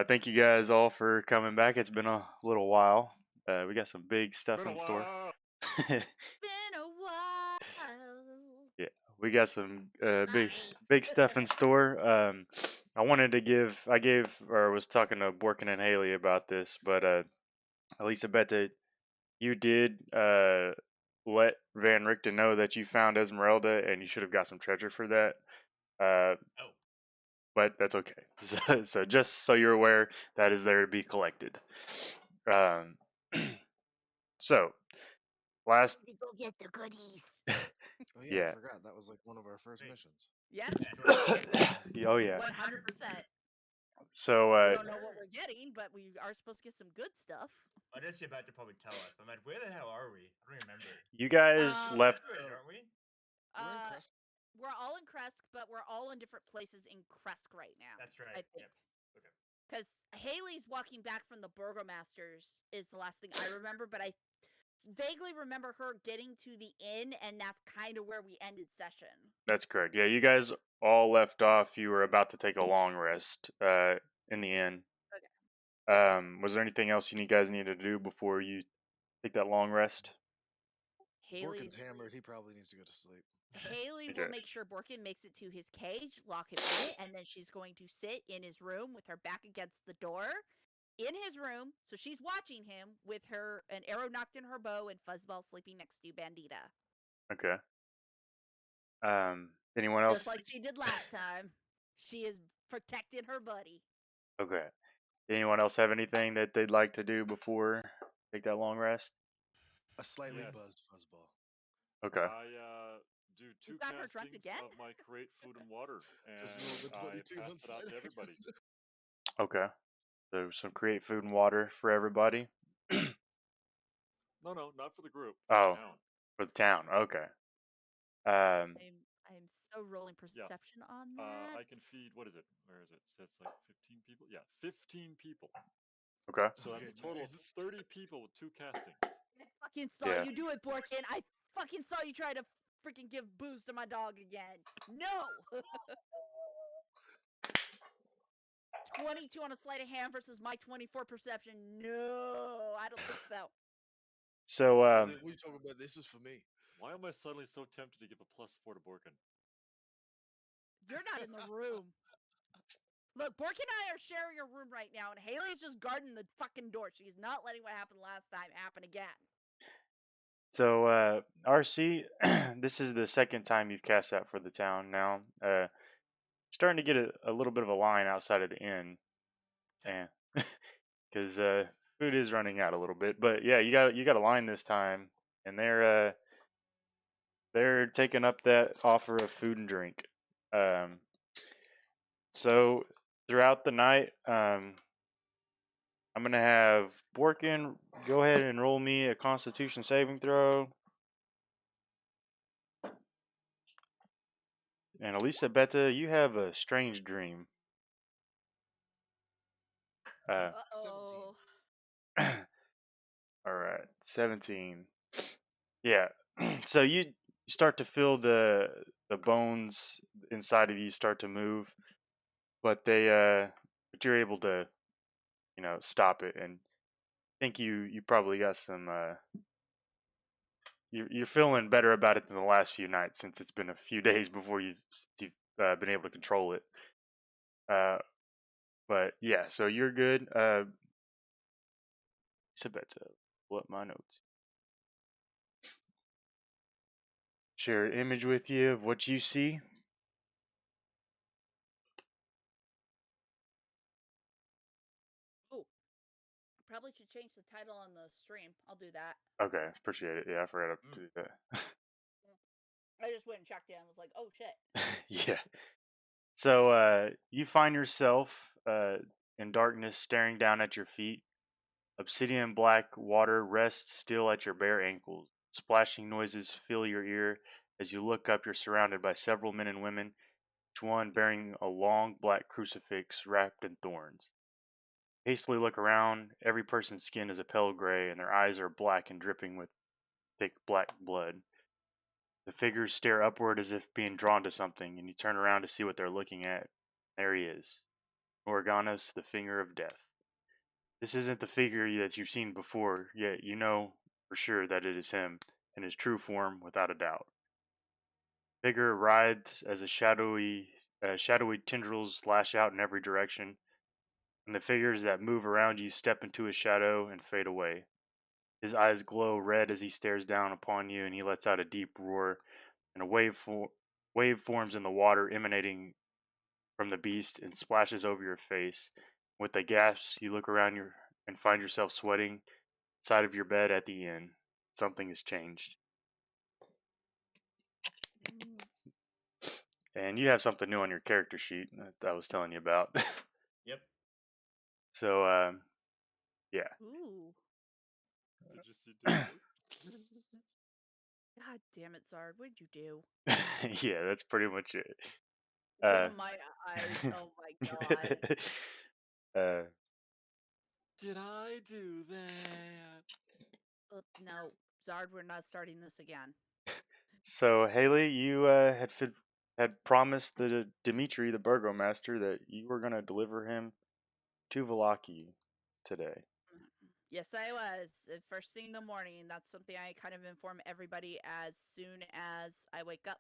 Thank you guys all for coming back. It's been a little while. We got some big stuff in store. Been a while. Yeah, we got some big stuff in store. I was talking to Borkin and Haley about this, but at least I bet that you did let Van Richten know that you found Esmeralda, and you should have got some treasure for that. But that's okay. So just so you're aware, that is there to be collected. Um, so last, We go get the goodies. Oh yeah, Yeah. I forgot that was like one of our first missions. Yeah, oh yeah. 100%. So We don't know what we're getting, but we are supposed to get some good stuff. I guess you're about to probably tell us. I'm like, where the hell are we? I don't remember. you guys left. Aren't we? We're in Crest. We're all in Kresk, but we're all in different places in Kresk right now. That's right. I think. Yep. Okay. Because Haley's walking back from the Burgomasters is the last thing I remember, but I vaguely remember her getting to the inn, and that's kind of where we ended session. That's correct. Yeah, you guys all left off. You were about to take a long rest in the inn. Okay. Was there anything else you guys needed to do before you take that long rest? Haley's Borkin's hammered. He probably needs to go to sleep. Haley Okay. will make sure Borkin makes it to his cage, lock him in it, and then she's going to sit in his room with her back against the door in his room. So she's watching him with an arrow knocked in her bow and Fuzzball sleeping next to Bandita. Okay. Anyone else? Just like she did last time. She is protecting her buddy. Okay. Anyone else have anything that they'd like to do before take that long rest? A slightly Yes. buzzed fuzzball. Okay. I do two got her drunk castings again? of my create food and water, and Just roll the I 22 pass on it out to side. everybody. Okay. So some create food and water for everybody. No, not for the group. Oh. For the town. For the town. Okay. I'm so rolling perception on that. I can feed. What is it? Where is it? So it's like 15 people. Yeah, 15 people. Okay. So that's a total of 30 people with 2 castings. I fucking saw you do it, Borkin. I fucking saw you try to freaking give booze to my dog again. No! 22 on a sleight of hand versus my 24 perception. No, I don't think so. So We talk about this is for me. Why am I suddenly so tempted to give a +4 to Borkin? You're not in the room. Look, Borkin and I are sharing a room right now, and Haley's just guarding the fucking door. She's not letting what happened last time happen again. So RC, this is the second time you've cast that for the town now. Starting to get a little bit of a line outside of the inn, and because food is running out a little bit. But yeah, you got a line this time, and they're taking up that offer of food and drink. So throughout the night, I'm gonna have Borkin go ahead and roll me a Constitution saving throw. And Elisa Beta, you have a strange dream. Uh-oh. All right, 17. Yeah. So you start to feel the bones inside of you start to move, but but you're able to, stop it, and think you probably got some. You're feeling better about it than the last few nights, since it's been a few days before you've been able to control it. But yeah, so you're good. Sabetta, pull up my notes. Share an image with you of what you see. Oh, probably should change the title on the stream. I'll do that. Okay, appreciate it. Yeah, I forgot to do that. I just went and checked it and was like, oh shit. Yeah. So you find yourself in darkness, staring down at your feet. Obsidian black water rests still at your bare ankles. Splashing noises fill your ear. As you look up, you're surrounded by several men and women, each one bearing a long black crucifix wrapped in thorns. Hastily look around. Every person's skin is a pale gray, and their eyes are black and dripping with thick black blood. The figures stare upward as if being drawn to something, and you turn around to see what they're looking at. There he is. Oregonis, the Finger of Death. This isn't the figure that you've seen before, yet you know for sure that it is him, in his true form, without a doubt. Figure writhes as shadowy tendrils lash out in every direction, and the figures that move around you step into his shadow and fade away. His eyes glow red as he stares down upon you, and he lets out a deep roar, and a wave forms in the water emanating from the beast and splashes over your face. With a gasp, you look around and find yourself sweating inside of your bed at the inn. Something has changed. Mm. And you have something new on your character sheet that I was telling you about. Yep. So, yeah. Ooh. Did you see Dude? God damn it, Zard. What'd you do? Yeah, that's pretty much it. Oh my eyes. Oh my god. uh, Did I do that? No, Zard, we're not starting this again. so Haley, you had promised the Dimitri, the burgomaster, that you were going to deliver him to Valaki today. Yes, I was. First thing in the morning. That's something I kind of inform everybody as soon as I wake up.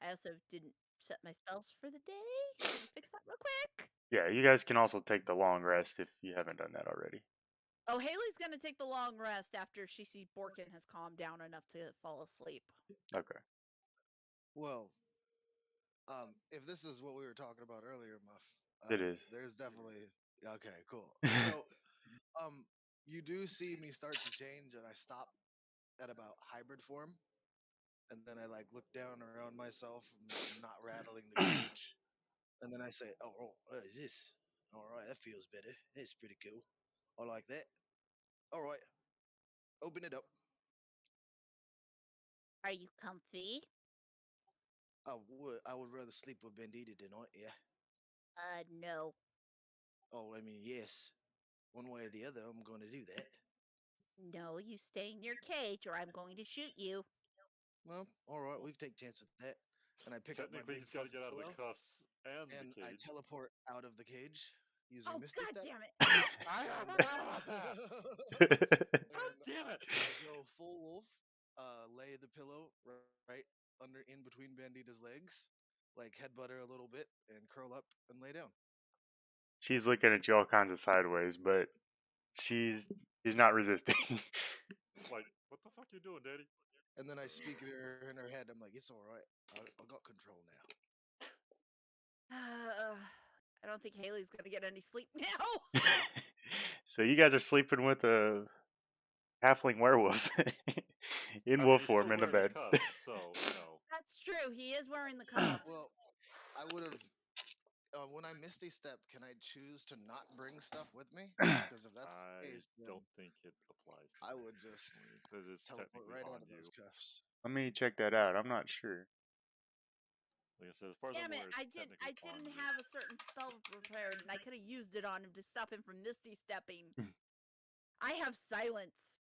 I also didn't set my spells for the day. Let me fix that real quick. Yeah, you guys can also take the long rest if you haven't done that already. Oh, Haley's gonna take the long rest after she sees Borkin has calmed down enough to fall asleep. Okay. Well, if this is what we were talking about earlier, Muff, It is. there's definitely okay, cool. So, you do see me start to change, and I stop at about hybrid form, and then I like look down around myself, not rattling the cage, and then I say, "Oh, what is this? All right, that feels better. It's pretty cool. I like that. All right, open it up. Are you comfy? I would rather sleep with Bandita tonight. Yeah. No. Oh, I mean, yes. One way or the other, I'm going to do that. No, you stay in your cage or I'm going to shoot you. Well, all right, we can take chance with that. And I pick up my Technically, big he's got to get out of the pillow, cuffs and and the I cage. teleport out of the cage using Oh, Misty god Step. damn it. I And, forgot about that. God damn it! I go full wolf, lay the pillow right under in between Bandita's legs, like headbutt her a little bit, and curl up and lay down. She's looking at you all kinds of sideways, but she's not resisting. Like, what the fuck you doing, Daddy? And then I speak to her in her head. I'm like, it's all right. I got control now. I don't think Haley's gonna get any sleep now. So you guys are sleeping with a halfling werewolf in I mean, wolf he's still form in the wearing bed. the cuffs, so you know. That's true. He is wearing the cuffs. Well, I would have. When I Misty Step, can I choose to not bring stuff with me? Because if that's the I case, then don't think it applies. To I that, would just actually, 'cause it's teleport technically right out on of you. those cuffs. Let me check that out. I'm not sure. Like I said, as far as I'm Damn it! aware, it's I technically on didn't you. have a certain spell prepared, and I could have used it on him to stop him from Misty stepping. I have silence.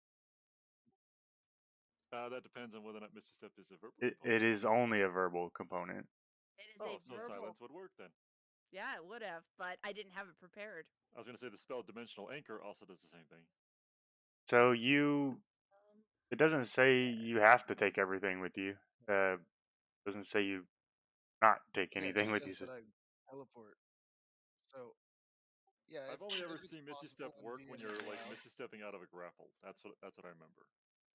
That depends on whether or not Misty Step is a verbal It component. is only a verbal component. It is Oh, a so verbal. silence would work then. Yeah, it would have, but I didn't have it prepared. I was going to say the spell Dimensional Anchor also does the same thing. So it doesn't say you have to take everything with you. Doesn't say you not take Yeah, it anything just with you. says that I teleport. So yeah, I've only ever if it's seen Misty Step possible and work when DM you're like allowed. Misty Stepping out of a grapple. That's what I remember.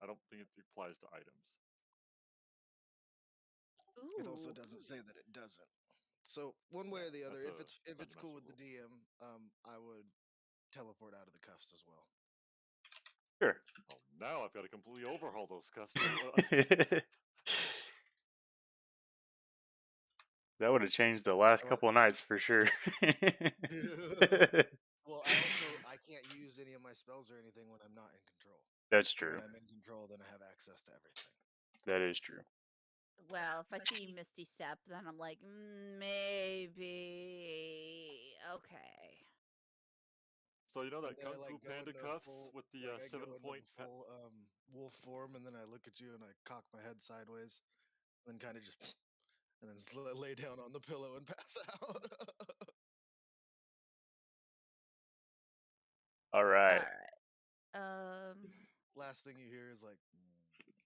I don't think it applies to items. It also Ooh. doesn't say that it doesn't. So one way Yeah, or the other, that's if it's cool dimensional with the rule. DM, I would teleport out of the cuffs as well. Sure. Well, now I've got to completely overhaul those cuffs. That would have changed the last Well, couple of nights for sure. well, I can't use any of my spells or anything when I'm not in control. That's When true. I'm in control, then I have access to everything. That is true. Well, if I see Misty Step, then I'm like, maybe. Okay. So you know And that then I Kung Fu like go Panda into cuffs full, with the like I go 7 into point. the full wolf form, and then I look at you and I cock my head sideways, and then kind of just, and then lay down on the pillow and pass out. All All right. right. Last thing you hear is like, this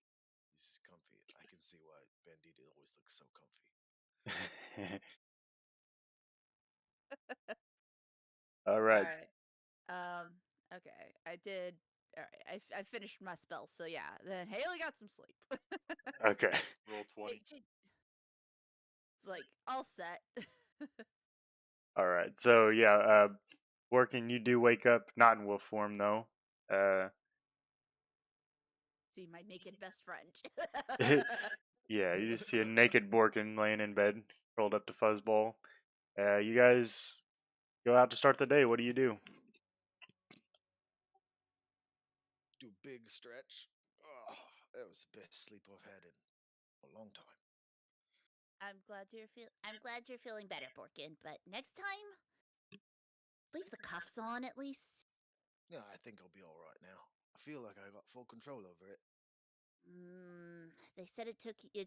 is comfy. I can see why Bandito always looks so comfy. All All right. right. Okay. I did. All right. I finished my spell. So yeah. Then Haley got some sleep. Okay. Roll 20. Like all set. All right. So yeah, working. You do wake up, not in wolf form though. See my naked best friend. Yeah, you just see a naked Borkin laying in bed, rolled up to fuzzball. You guys go out to start the day. What do you do? Do big stretch. Oh, that was the best sleep I've had in a long time. I'm glad you're feeling better, Borkin. But next time, leave the cuffs on at least. Yeah, I think I'll be all right now. I feel like I got full control over it. They said it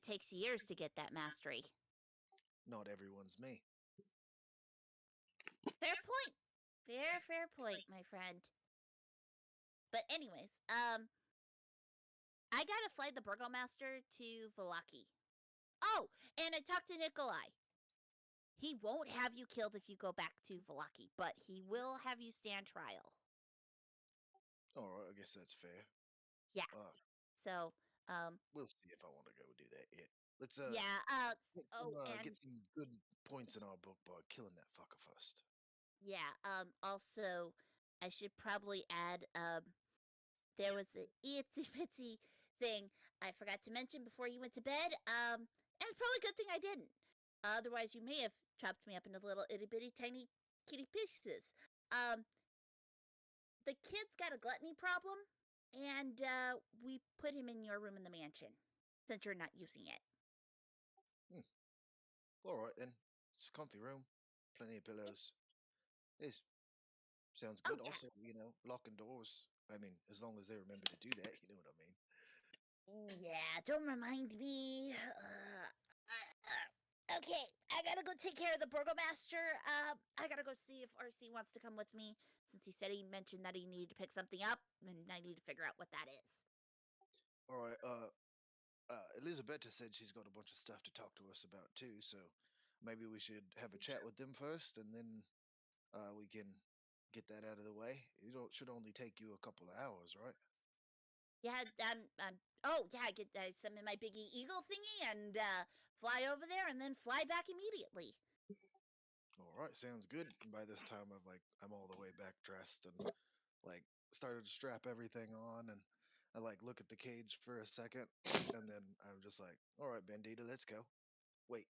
takes years to get that mastery. Not everyone's me. Fair point. Fair point, my friend. But anyways, I gotta fly the Burgomaster to Valaki. Oh, and I talked to Nikolai. He won't have you killed if you go back to Valaki, but he will have you stand trial. All right, I guess that's fair. Yeah. So, we'll see if I want to go do that yet. Let's yeah. get some good points in our book by killing that fucker first. Yeah. Also, I should probably add. There was the itsy bitsy thing I forgot to mention before you went to bed. And it's probably a good thing I didn't. Otherwise, you may have chopped me up into little itty bitty tiny kitty pieces. The kid's got a gluttony problem, and we put him in your room in the mansion since you're not using it. All right then. It's a comfy room, plenty of pillows. This sounds good. Oh, yeah. Also, locking doors. I mean, as long as they remember to do that, you know what I mean. Yeah, don't remind me. Okay, I gotta go take care of the Burgomaster. I gotta go see if RC wants to come with me, since he said he mentioned that he needed to pick something up, and I need to figure out what that is. All right. Elizabetta said she's got a bunch of stuff to talk to us about too, so maybe we should have a chat with them first, and then we can get that out of the way. Should only take you a couple of hours, right? Yeah, oh, yeah, I get summon my biggie eagle thingy and fly over there and then fly back immediately. All right, sounds good. And by this time, I'm all the way back dressed and started to strap everything on, and I look at the cage for a second, and then I'm just like, all right, Bandita, let's go. Wait,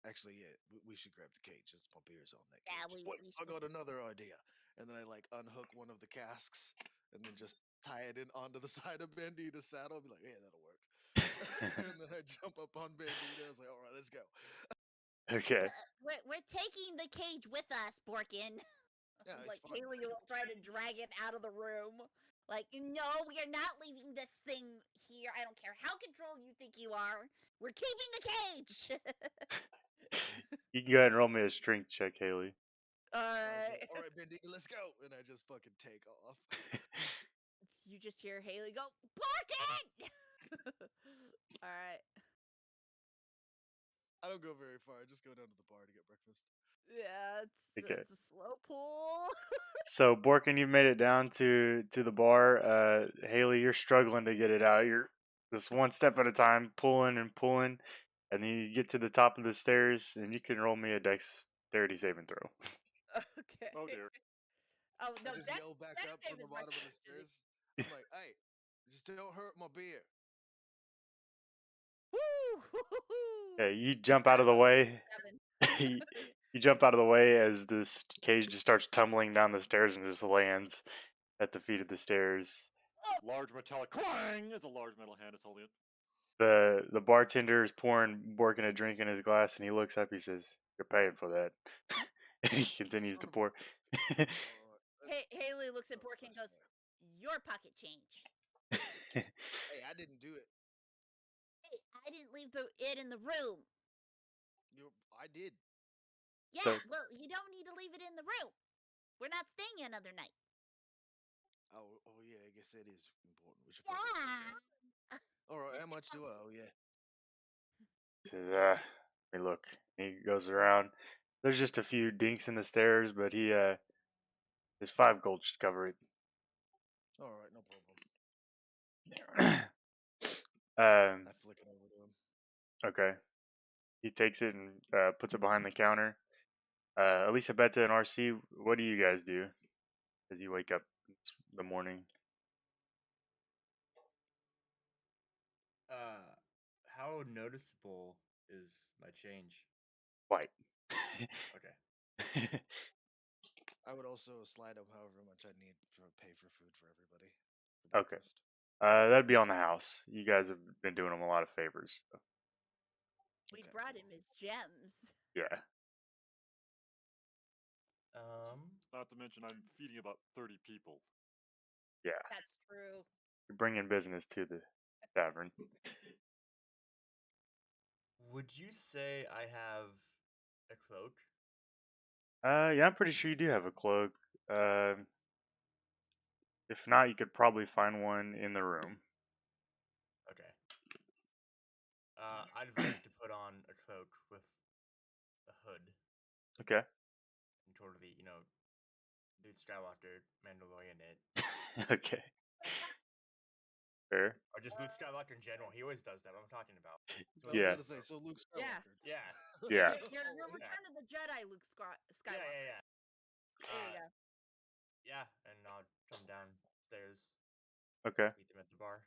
actually, yeah, we should grab the cage. My beer's on that Yeah, cage. we I should. got another idea. And then I unhook one of the casks and then just tie it in onto the side of Bandita's saddle. I'll be like, yeah, that'll work. And then I jump up on Bandita. I was like, all right, let's go. Okay. We're taking the cage with us, Borkin. Yeah, it's Like fine. Haley will try to drag it out of the room. Like, no, we are not leaving this thing here. I don't care how controlled you think you are. We're keeping the cage. You can go ahead and roll me a strength check, Haley. All right, Bandita, let's go. And I just fucking take off. You just hear Haley go, Borkin! All right. I don't go very far. I just go down to the bar to get breakfast. Yeah, Okay. it's a slow pull. So Borkin, you made it down to the bar. Haley, you're struggling to get it out. You're just one step at a time, pulling and pulling, and then you get to the top of the stairs, and you can roll me a dexterity saving throw. Okay. Oh dear. Oh no, I just yell back up from the bottom of the stairs. I'm like, hey, just don't hurt my beer. Woo! Okay, you jump out of the way. you jump out of the way as this cage just starts tumbling down the stairs and just lands at the feet of the stairs. Large metallic clang as a large metal hand is holding it. The bartender is pouring Borkin a drink in his glass, and he looks up. He says, "You're paying for that." And he continues to pour. Haley looks at Borkin and goes, "Your pocket change." Hey, I didn't do it. Hey, I didn't leave it in the room. I did. Yeah, So- well, you don't need to leave it in the room. We're not staying another night. Oh yeah, I guess that is important. We should probably look at. All right, how much do I owe you? He says, hey, look. He goes around. There's just a few dinks in the stairs, but his 5 gold should cover it. All right, no problem. um, I flick it over to him. okay. He takes it and puts it behind the counter. Elisa, Betta, and RC, what do you guys do as you wake up in the morning? How noticeable is my change? White. Okay. I would also slide him however much I need for pay for food for everybody. For Okay. breakfast. That'd be on the house. You guys have been doing him a lot of favors. So. We Okay, brought cool. him his gems. Yeah. Not to mention, I'm feeding about 30 people. Yeah. That's true. You're bringing business to the tavern. Would you say I have a cloak? Yeah, I'm pretty sure you do have a cloak. If not, you could probably find one in the room. Okay. I'd like to put on a cloak with a hood. Okay. And totally, Luke Skywalker, Mandalorian it. Okay. Fair. Or just Luke Skywalker in general. He always does that. What I'm talking about. I was Yeah. about to say, so Luke Yeah. Skywalker. Yeah. Yeah. You're Return of the Jedi, Luke Skywalker. Yeah. There you go. Yeah, and I'll come downstairs, Okay. meet them at the bar.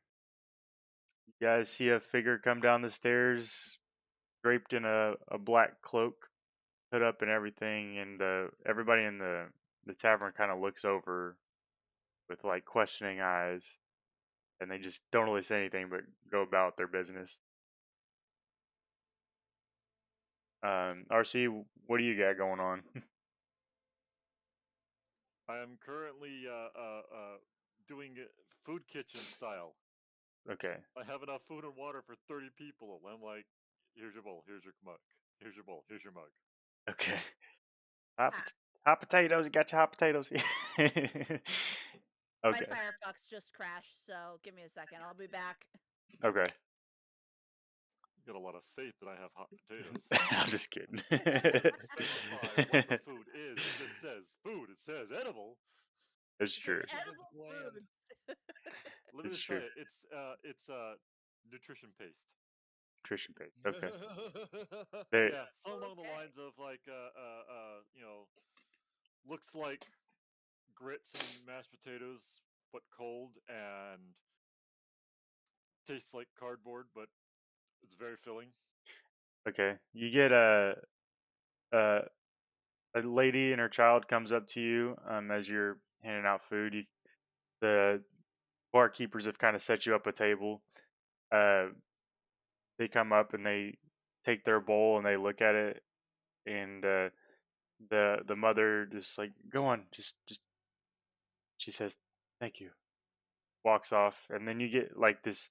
You guys see a figure come down the stairs, draped in a black cloak, hood up and everything, and everybody in the tavern kind of looks over with like questioning eyes, and they just don't really say anything but go about their business. RC, what do you got going on? I am currently doing it food kitchen style. Okay. I have enough food and water for 30 people. I'm like, here's your bowl, here's your mug, here's your bowl, here's your mug. Okay. Hot potatoes. You got your hot potatoes. My Okay. Firefox just crashed, so give me a second. I'll be back. Okay. You got a lot of faith that I have hot potatoes. I'm just kidding. Specify what the food is. It just says food. It says edible. It's true. It's edible food. Let me It's just true. tell you, it's nutrition paste. Nutrition paste. Okay. Yeah, something along the lines of like looks like grits and mashed potatoes, but cold, and tastes like cardboard, but it's very filling. Okay. You get a lady and her child comes up to you as you're handing out food. The barkeepers have kind of set you up a table. They come up and they take their bowl and they look at it, and the mother just like, go on, just she says thank you, walks off, and then you get like this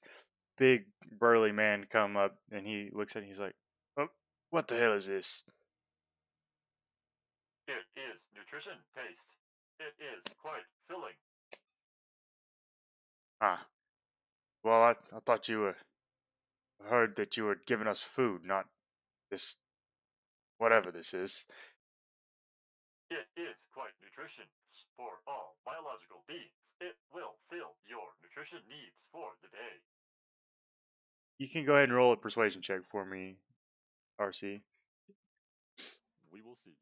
big burly man come up and he looks at it and he's like, oh, what the hell is this? It is nutrition paste. It is quite filling. Ah, well, I thought you were heard that you were giving us food, not this whatever this is. It is quite nutrition for all biological beings. It will fill your nutrition needs for the day. You can go ahead and roll a persuasion check for me, RC. We will see.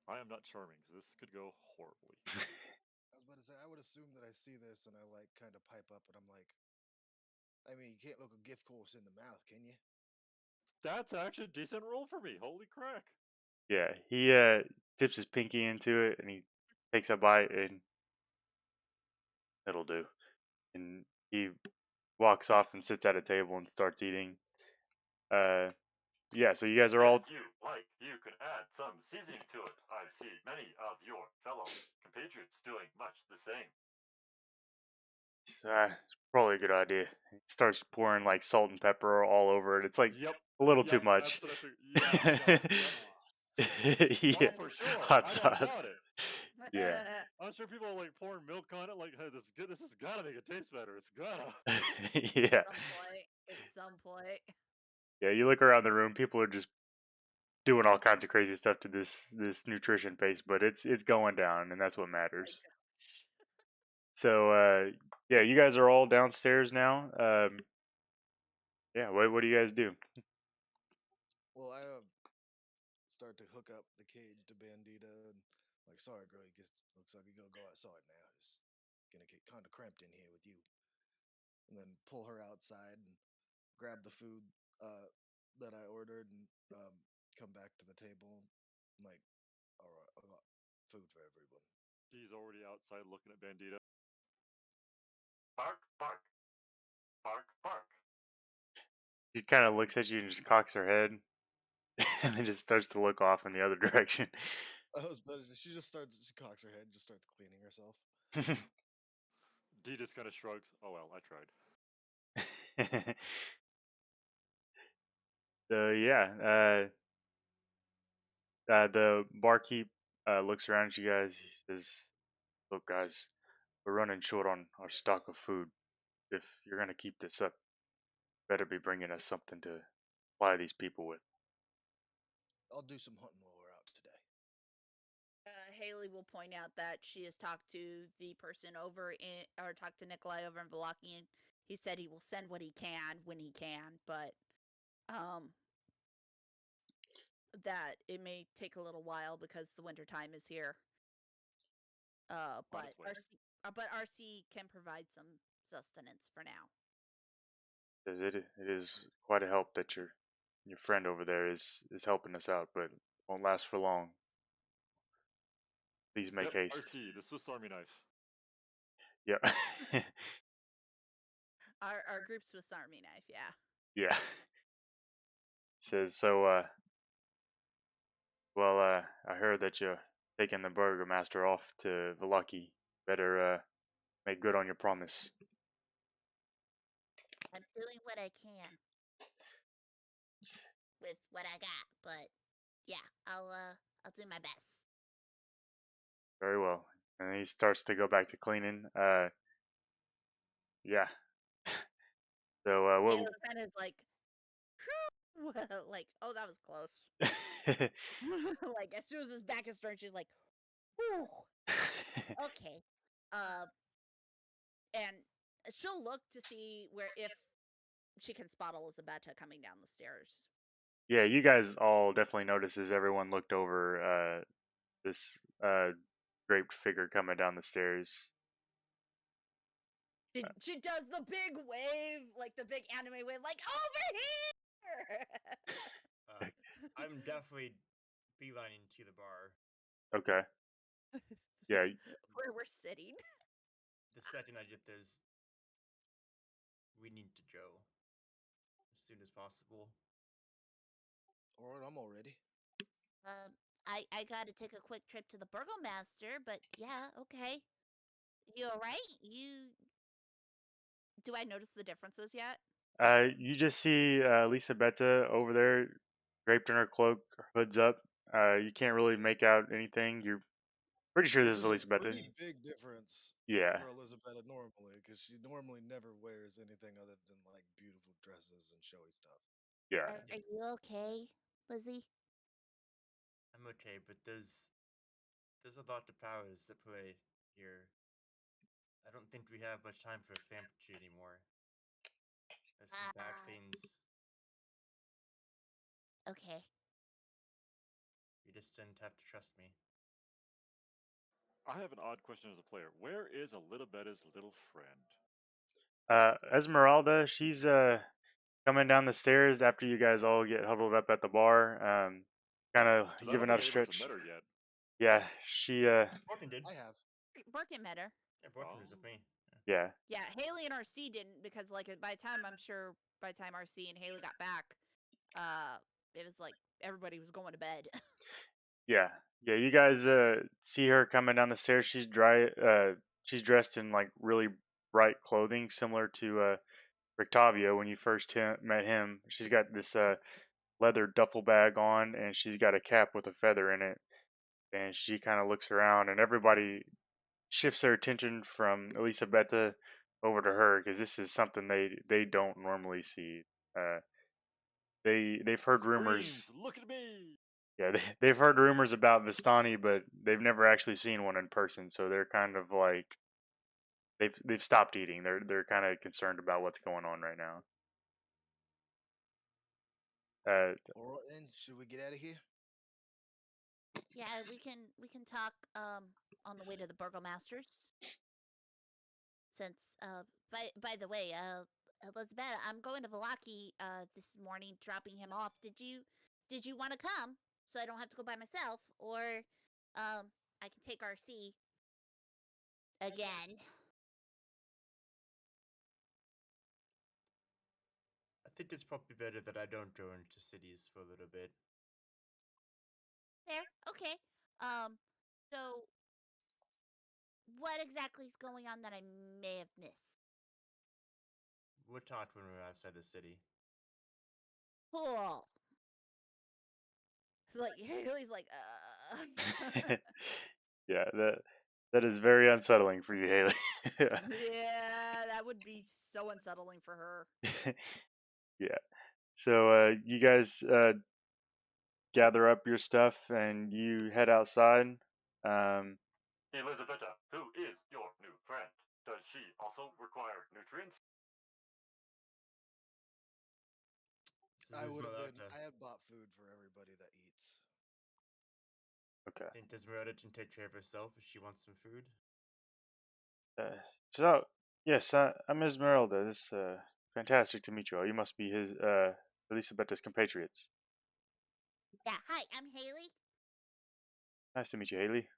I am not charming, so this could go horribly. I was about to say, I would assume that I see this and I like kind of pipe up and I'm like, I mean, you can't look a gift horse in the mouth, can you? That's actually a decent roll for me. Holy crack. Yeah, he dips his pinky into it and he takes a bite and it'll do. And he walks off and sits at a table and starts eating. Yeah, so you guys are all. If you like, you could add some seasoning to it. I've seen many of your fellow compatriots doing much the same. It's probably a good idea. He starts pouring like salt and pepper all over it. It's like a little too much. That's what I figured. Yeah. Yeah, Oh, for sure. hot I sauce. don't doubt it. Yeah. I'm sure people are like pouring milk on it. Like, hey, this is good. This has gotta make it taste better. It's gotta. Yeah. At some point. Yeah, you look around the room, people are just doing all kinds of crazy stuff to this nutrition paste, but it's going down, and that's what My matters. gosh. So yeah, you guys are all downstairs now. Yeah, what do you guys do? Well, I start to hook up the cage to Bandita and like, sorry, girl, looks like you're gonna go outside now. It's gonna get kind of cramped in here with you. And then pull her outside and grab the food that I ordered and come back to the table. I'm like, all right, I got food for everyone. He's already outside looking at Bandito. Bark, bark. Bark, bark. She kind of looks at you and just cocks her head, and then just starts to look off in the other direction. She cocks her head and just starts cleaning herself. D just kind of shrugs. Oh well, I tried. So yeah, the barkeep looks around at you guys. He says, "Look, guys, we're running short on our stock of food. If you're gonna keep this up, better be bringing us something to supply these people with." I'll do some hunting while we're out today. Haley will point out that she has talked to the person over in, or talked to Nikolai over in Valaki, and he said he will send what he can when he can, but that it may take a little while because the winter time is here. But RC can provide some sustenance for now. Says it is quite a help that your friend over there is helping us out, but won't last for long. Please make haste. RC, the Swiss Army knife. Yeah. Our group Swiss Army knife, yeah. Yeah. Says so. Well, I heard that you're taking the burgomaster off to Valaki. Better make good on your promise. I'm doing what I can with what I got, but yeah, I'll do my best. Very well. And he starts to go back to cleaning. Yeah. So It was kind of like, like, oh, that was close. Like as soon as his back is turned, she's like, whew. Okay. And she'll look to see where if she can spot Elizabetta coming down the stairs. Yeah, you guys all definitely notice as everyone looked over this draped figure coming down the stairs. She does the big wave, like the big anime wave, like over here. I'm definitely beelining to the bar. Okay. Yeah. Where we're sitting. The second I get this, we need to go as soon as possible. All right, I'm all ready. I gotta take a quick trip to the burgomaster, but yeah, okay. You alright? Do I notice the differences yet? You just see Elisabetta over there, draped in her cloak, hoods up. You can't really make out anything. You're pretty sure this is a Elisabetta. pretty big difference. Yeah. For Elisabetta normally, because she normally never wears anything other than like beautiful dresses and showy stuff. Yeah. Are you okay, Lizzie? I'm okay, but there's a lot of powers at play here. I don't think we have much time for fantasy anymore. There's some bad things. Okay. You just didn't have to trust me. I have an odd question as a player. Where is Elisabetta's little friend? Esmeralda, she's coming down the stairs after you guys all get huddled up at the bar. Kind of giving out a stretch. Met her yet. Yeah, she Borkin did. I have. Borkin met her. Yeah, Borkin was with me. Yeah. Yeah, Haley and RC didn't because by the time RC and Haley got back, it was like everybody was going to bed. Yeah. Yeah, you guys see her coming down the stairs. She's she's dressed in like really bright clothing similar to Rictavio when you first met him. She's got this leather duffel bag on and she's got a cap with a feather in it. and she kind of looks around, and everybody shifts their attention from Elisabetta over to her because this is something they don't normally see. Uh, they've heard rumors. Screams, look at me! Yeah, they've heard rumors about Vistani, but they've never actually seen one in person. So they're kind of like they've stopped eating. They're kind of concerned about what's going on right now. All right, then, should we get out of here? Yeah, we can talk on the way to the burgomaster's. Since by the way, Elizabeth, I'm going to Valaki this morning, dropping him off. Did you want to come so I don't have to go by myself, or I can take RC again? I think it's probably better that I don't go into cities for a little bit. There, okay. So what exactly is going on that I may have missed? We'll talk when we're outside the city. Cool. Like Haley's like, yeah, that is very unsettling for you, Haley. Yeah, that would be so unsettling for her. Yeah. So you guys gather up your stuff and you head outside. Elisabetta, who is your new friend? Does she also require nutrients? I would have been. I had bought food for everybody that eats. Okay. I think Esmeralda can take care of herself if she wants some food. So yes, I'm Esmeralda. It's fantastic to meet you all. You must be his Elisabetta's compatriots. Yeah, hi, I'm Haley. Nice to meet you, Haley.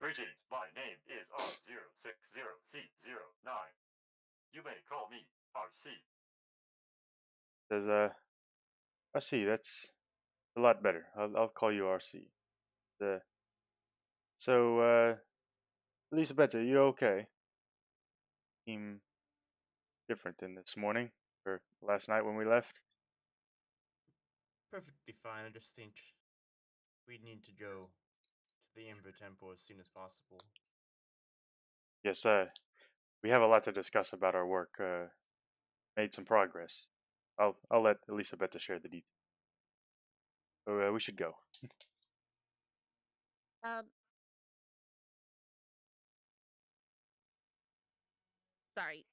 Greetings, my name is R060C09. You may call me RC. There's RC. That's a lot better. I'll call you RC. So Elisabetta, you okay? Seem different than this morning or last night when we left. Perfectly fine. I just think we need to go to the Ember Temple as soon as possible. Yes, we have a lot to discuss about our work. Made some progress. I'll let Elisabetta share the details. So we should go. Sorry.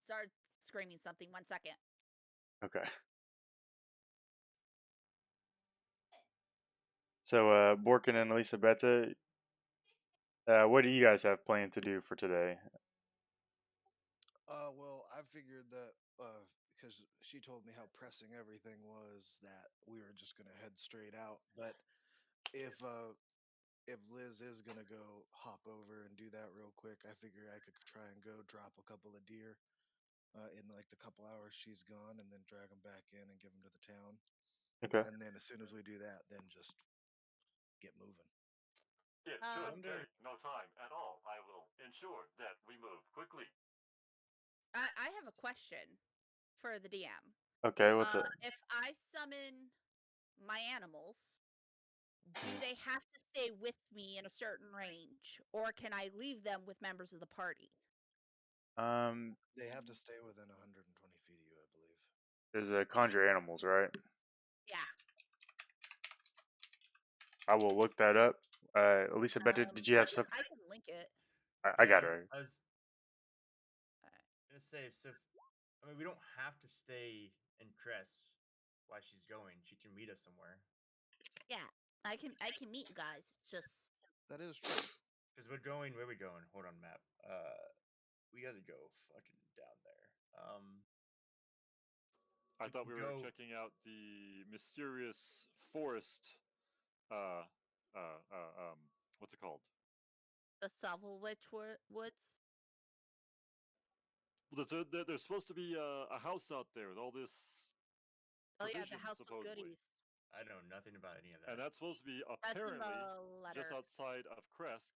Start screaming something. 1 second. Okay. So Borkin and Elisabetta, what do you guys have planned to do for today? Well, I figured that because she told me how pressing everything was, that we were just gonna head straight out. But if Liz is gonna go hop over and do that real quick, I figure I could try and go drop a couple of deer in like the couple hours she's gone, and then drag them back in and give them to the town. Okay. And then as soon as we do that, then just get moving. It should take no time at all. I will ensure that we move quickly. I have a question for the DM. Okay, what's it? If I summon my animals, do they have to stay with me in a certain range, or can I leave them with members of the party? They have to stay within 120 feet of you, I believe. There's conjure animals, right? Yeah. I will look that up. Elisabetta, did you have some? I can link it. I got her. I was gonna say, so I mean, we don't have to stay in Crest while she's going. She can meet us somewhere. Yeah, I can meet you guys. It's just that is true. Because we're going. Where are we going? Hold on, map. We gotta go fucking down there. I thought we were checking out the mysterious forest. What's it called? The Shovelwitch Woods. Well, there's supposed to be a house out there with all this. Oh yeah, the house supposedly. of goodies. I know nothing about any of that. And that's supposed to be apparently just outside of Kresk.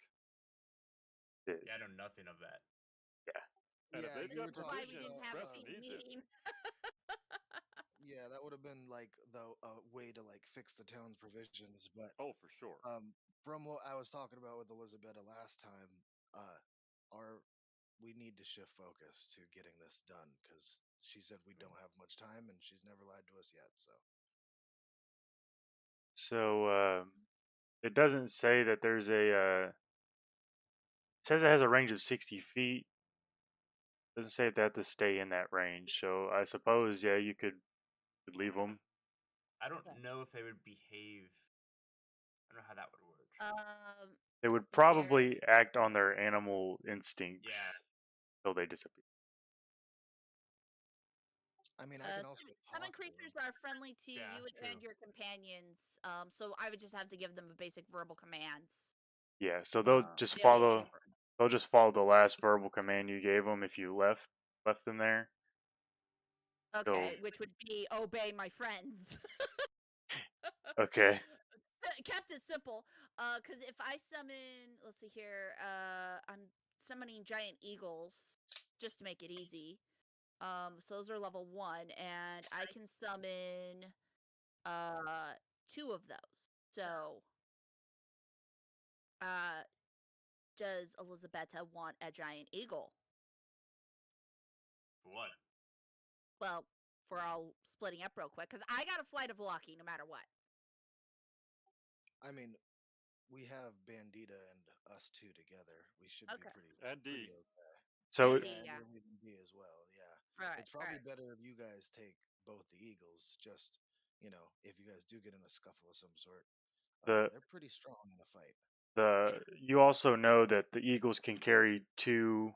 Yes. Yeah, I know nothing of that. Yeah. And if they've got why we provisions, didn't have a Kresk team needs it. meeting. Yeah, that would have been like the way to like fix the town's provisions. But Oh, for sure. from what I was talking about with Elizabeth last time, our we need to shift focus to getting this done because she said we don't have much time and she's never lied to us yet. So So it doesn't say that there's a. It says it has a range of 60 feet. Doesn't say that they have to stay in that range. So I suppose yeah, you could leave them. I don't Okay. know if they would behave. I don't know how that would work. They would Here. probably act on their animal Yeah. instincts till they disappear. I mean, I can also Summon talk to creatures them. are friendly to Yeah, you true. and your companions. So I would just have to give them a basic verbal commands. Yeah, so they'll just They only follow. differ. They'll just follow the last verbal command you gave them if you left them there. Okay, which would be obey my friends. Okay. Kept it simple. Because if I summon, let's see here, I'm summoning giant eagles just to make it easy. So those are level 1, and I can summon 2 of those. So, does Elizabetta want a giant eagle? For what? Well, for all splitting up real quick, because I got a flight of lucky no matter what. I mean, we have Bandita and us two together. We should Okay. be And D. pretty okay. So And D, Yeah, and yeah. we're leaving B as well. Yeah, Right, it's probably right. better if you guys take both the Eagles. Just if you guys do get in a scuffle of some sort, the they're pretty strong in a fight. you also know that the eagles can carry 2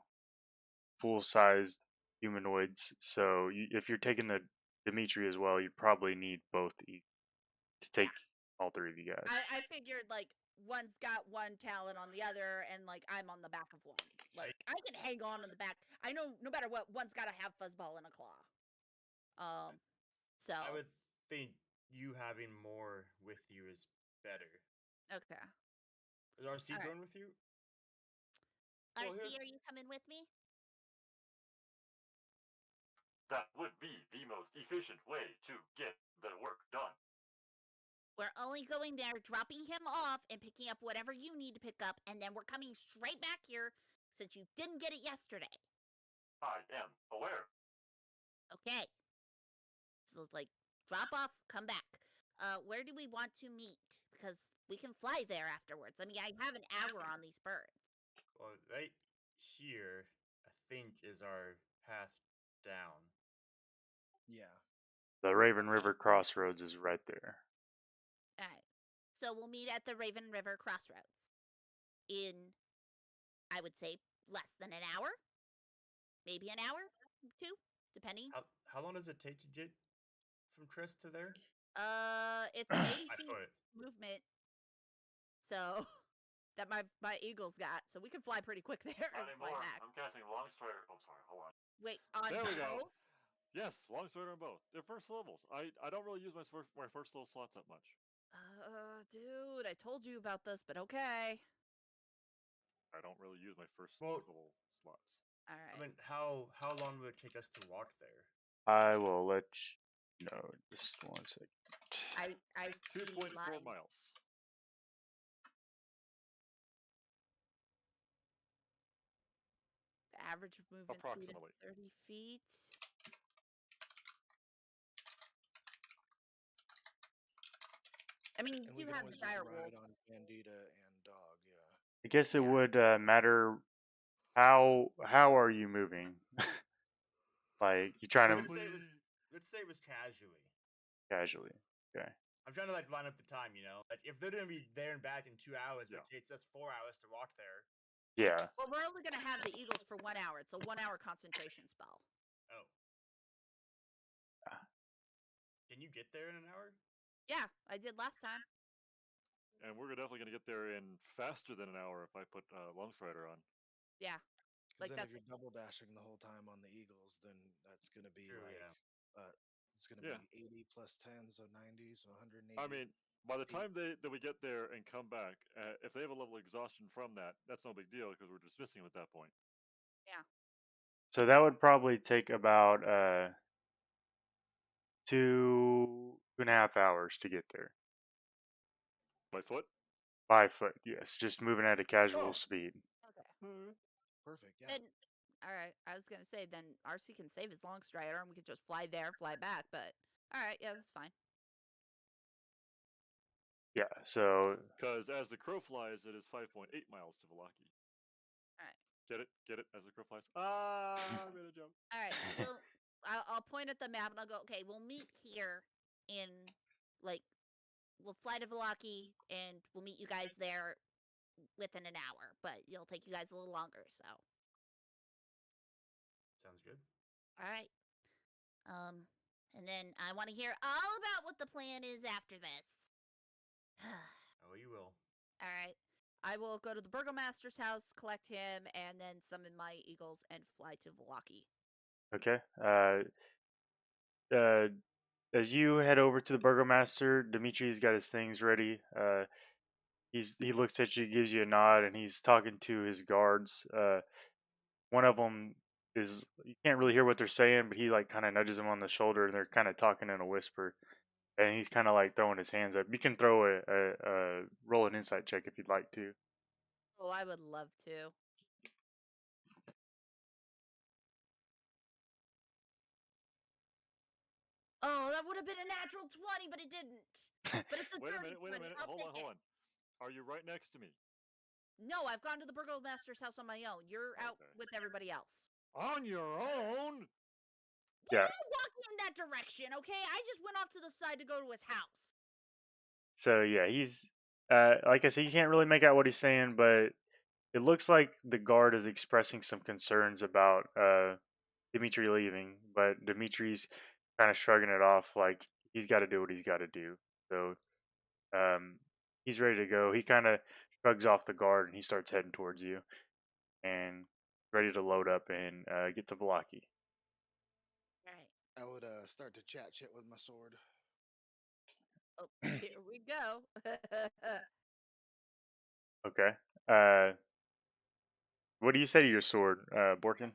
full-sized humanoids. So if you're taking the Dimitri as well, you probably need both to take all 3 of you guys. I figured like one's got one talent on the other, and like I'm on the back of one. Like I can hang on the back. I know no matter what, one's got to have fuzzball and a claw. So I would think you having more with you is better. okay. Is RC Alright. going with you? RC, are you coming with me? That would be the most efficient way to get the work done. We're only going there, dropping him off, and picking up whatever you need to pick up, and then we're coming straight back here since you didn't get it yesterday. I am aware. Okay. So like drop off, come back. Where do we want to meet? Because we can fly there afterwards. I mean, I have an hour on these birds. Well, right here, I think, is our path down. Yeah. The Raven River Crossroads is right there. All right. So we'll meet at the Raven River Crossroads in, I would say, less than an hour. Maybe an hour, 2, depending. How long does it take to get from Chris to there? It's 80 By feet foot. movement. So that my eagles got. So we can fly pretty quick there and Not fly anymore. back. I'm casting Long Strider. Oh, sorry. Hold on. Wait, on There we go. both? Yes, long strider on both. They're first levels. I don't really use my first level slots that much. Dude, I told you about this, but okay. I don't really use my first Well- level slots. All right. I mean, how long would it take us to walk there? I will let you know just 1 second. I 2.4 miles. The average movement speed of Approximately. 30 feet. I mean, you And we do can have always the just dire ride wolf. on Bandita and Dog. Yeah. I guess it Yeah. would matter how are you moving? Like you trying to Let's say it was casually. casually. Okay. I'm trying to like line up the time, you know. Like if they're gonna be there and back in 2 hours, but Yeah. it takes us 4 hours to walk there. Yeah. Well, we're only going to have the eagles for 1 hour. It's a 1-hour concentration spell. Oh. Can you get there in an hour? Yeah, I did last time. And we're definitely going to get there in faster than an hour if I put long strider on. Yeah. Because Like then that's if you're double dashing the whole time on the Eagles, then that's going to be True, like, yeah. it's going to Yeah. be 80 plus 10, so 90, so 180. I mean, by the time that we get there and come back, if they have a level of exhaustion from that, that's no big deal because we're dismissing them at that point. yeah. So that would probably take about 2.5 hours to get there. By foot? By foot, yes. Just moving at a casual Oh. speed. Okay. Alright. Perfect. Yeah. Then, all right. I was gonna say then RC can save his long strider, and we could just fly there, fly back. But all right, yeah, that's fine. Yeah, so Because as the crow flies, it is 5.8 miles to Velaki. All right. Get it? Get it? As the crow flies. Ah, I made a joke. All right. Well, I'll point at the map and I'll go. Okay, we'll meet here in like we'll fly to Velaki and we'll meet you guys there within an hour. But it'll take you guys a little longer. So Sounds good. all right. And then I want to hear all about what the plan is after this. Oh, you will. All right. I will go to the burgomaster's house, collect him, and then summon my eagles and fly to Velaki. okay. As you head over to the burgomaster, Dimitri's got his things ready. He looks at you, gives you a nod, and he's talking to his guards. One of them is, you can't really hear what they're saying, but he like kind of nudges him on the shoulder, and they're kind of talking in a whisper. And he's kind of like throwing his hands up. You can throw a roll an insight check if you'd like to. Oh, I would love to. Oh, that would have been a natural 20, but it didn't. But it's a Wait a dirty minute. 20. I'll Hold take on, it. hold on. Are you right next to me? No, I've gone to the burgomaster's house on my own. You're out Okay. with everybody else. On your own? Yeah. We're not walking in that direction, okay? I just went off to the side to go to his house. So yeah, he's like I said, you can't really make out what he's saying, but it looks like the guard is expressing some concerns about Dimitri leaving, but Dimitri's kind of shrugging it off like he's got to do what he's got to do. So he's ready to go. He kind of shrugs off the guard and he starts heading towards you and ready to load up and get to Velaki. All right. I would start to chat shit with my sword. Oh, here we go. Okay. What do you say to your sword, Borkin?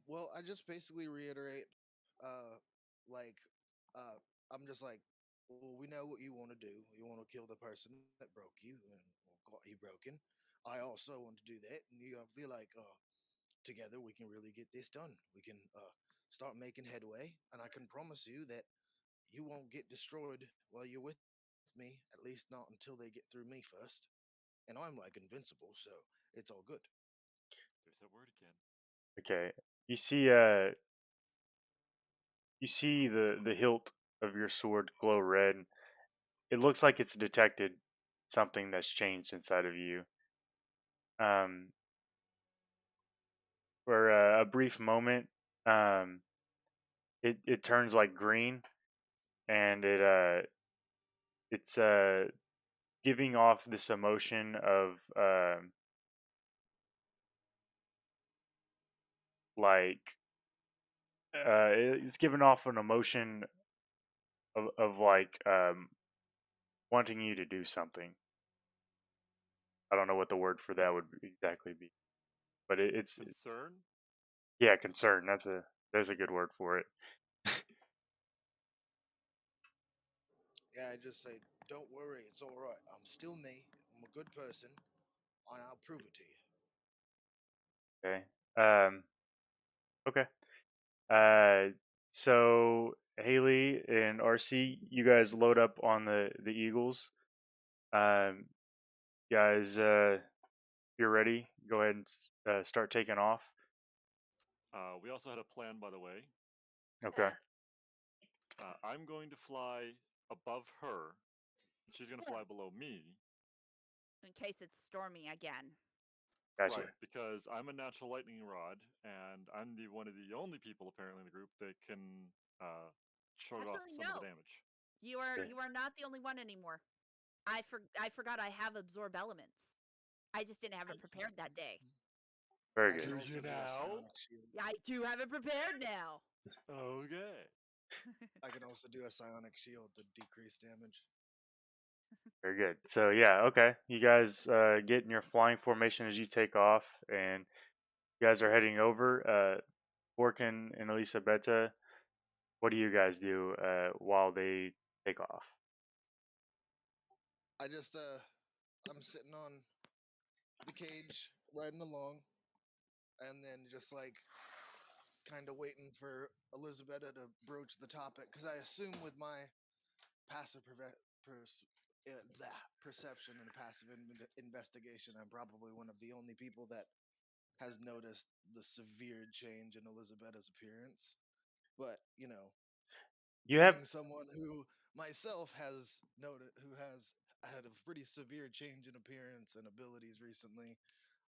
Well, I just basically reiterate, like, I'm just like, well, we know what you want to do. You want to kill the person that broke you and got you broken. I also want to do that, and I feel like, together we can really get this done. We can start making headway, and I can promise you that you won't get destroyed while you're with me. At least not until they get through me first. And I'm like invincible, so it's all good. There's that word again. Okay. You see the hilt of your sword glow red. It looks like it's detected something that's changed inside of you. For a brief moment, it turns like green, and it's giving off this emotion of like it's giving off an emotion of like wanting you to do something. I don't know what the word for that would exactly be, but it's Concern? yeah, concern. There's a good word for it. Yeah, I just say, don't worry, it's all right. I'm still me. I'm a good person, and I'll prove it to you. Okay. Okay. So Haley and RC, you guys load up on the Eagles. Guys, you're ready. Go ahead and start taking off. We also had a plan, by the way. Okay. I'm going to fly above her. She's going to fly below me. In case it's stormy again. Gotcha. Right, because I'm a natural lightning rod, and I'm one of the only people apparently in the group that can shrug off Actually, some of no. the damage. You are Okay. you are not the only one anymore. I forgot I have absorb elements. I just didn't have it prepared that day. Very I good. can Do also you do a now? psionic shield. I do have it prepared now. Okay. I can also do a psionic shield to decrease damage. Very good. So yeah, okay. You guys get in your flying formation as you take off, and you guys are heading over. Borkin and Elisabetta, what do you guys do while they take off? I just I'm sitting on the cage, riding along, and then just like kind of waiting for Elizabetta to broach the topic because I assume with my passive perception and passive investigation, I'm probably one of the only people that has noticed the severe change in Elizabetta's appearance. But You have being someone who myself has noted, who has had a pretty severe change in appearance and abilities recently,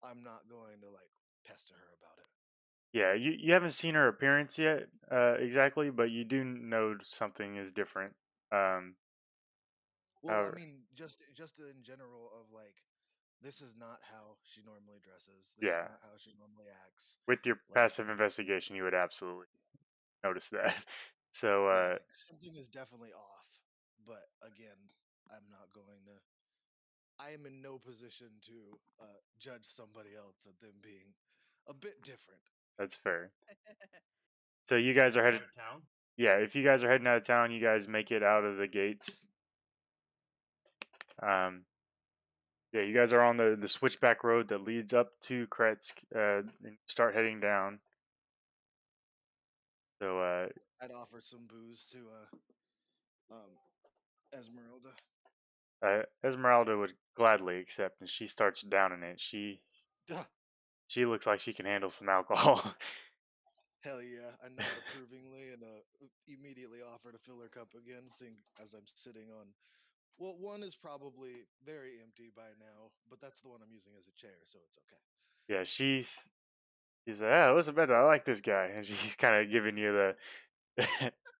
I'm not going to like pester her about it. Yeah, you haven't seen her appearance yet, exactly, but you do know something is different. Um, Well, I however, mean, just in general of like, this is not how she normally dresses. This is yeah, not how she normally acts. with your Like, passive investigation, you would absolutely notice that. So, yeah, like something is definitely off. But again, I'm not going to. I am in no position to judge somebody else at them being a bit different. that's fair. So you guys are headed. Out of town. Yeah, if you guys are heading out of town, you guys make it out of the gates. Um, yeah, you guys are on the switchback road that leads up to Kretsk, and start heading down. So, I'd offer some booze to Esmeralda. Esmeralda would gladly accept, and she starts downing it. Duh. She looks like she can handle some alcohol. Hell yeah! I nod approvingly and immediately offer to fill her cup again, seeing as I'm sitting on. Well, one is probably very empty by now, but that's the one I'm using as a chair, so it's okay. Yeah, she's like, "Ah, Elizabeth, I like this guy," and she's kind of giving you the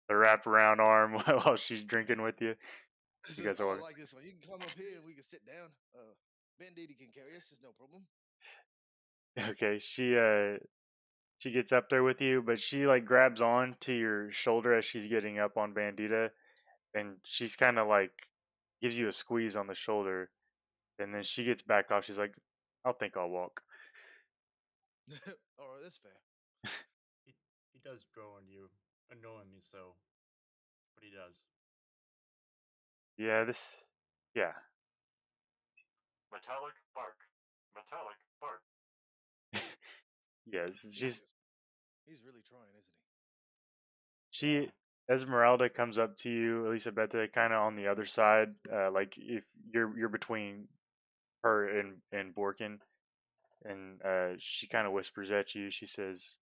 the wraparound arm while she's drinking with you. She You says, guys are "Oh, I walking. like this one. You can come up here and we can sit down. Banditti can carry us. There's no problem." Okay, she gets up there with you, but she like grabs on to your shoulder as she's getting up on Bandita, and she's kind of like gives you a squeeze on the shoulder, and then she gets back off. She's like, "I'll think I'll walk." Oh, that's fair. He does grow on you, unknowingly so, but he does. Yeah, yeah. Metallic bark. Metallic bark. Yes, He's really trying, isn't he? she Esmeralda comes up to you, Elisabetta, kind of on the other side, like if you're between her and Borkin, and she kind of whispers at you. She says,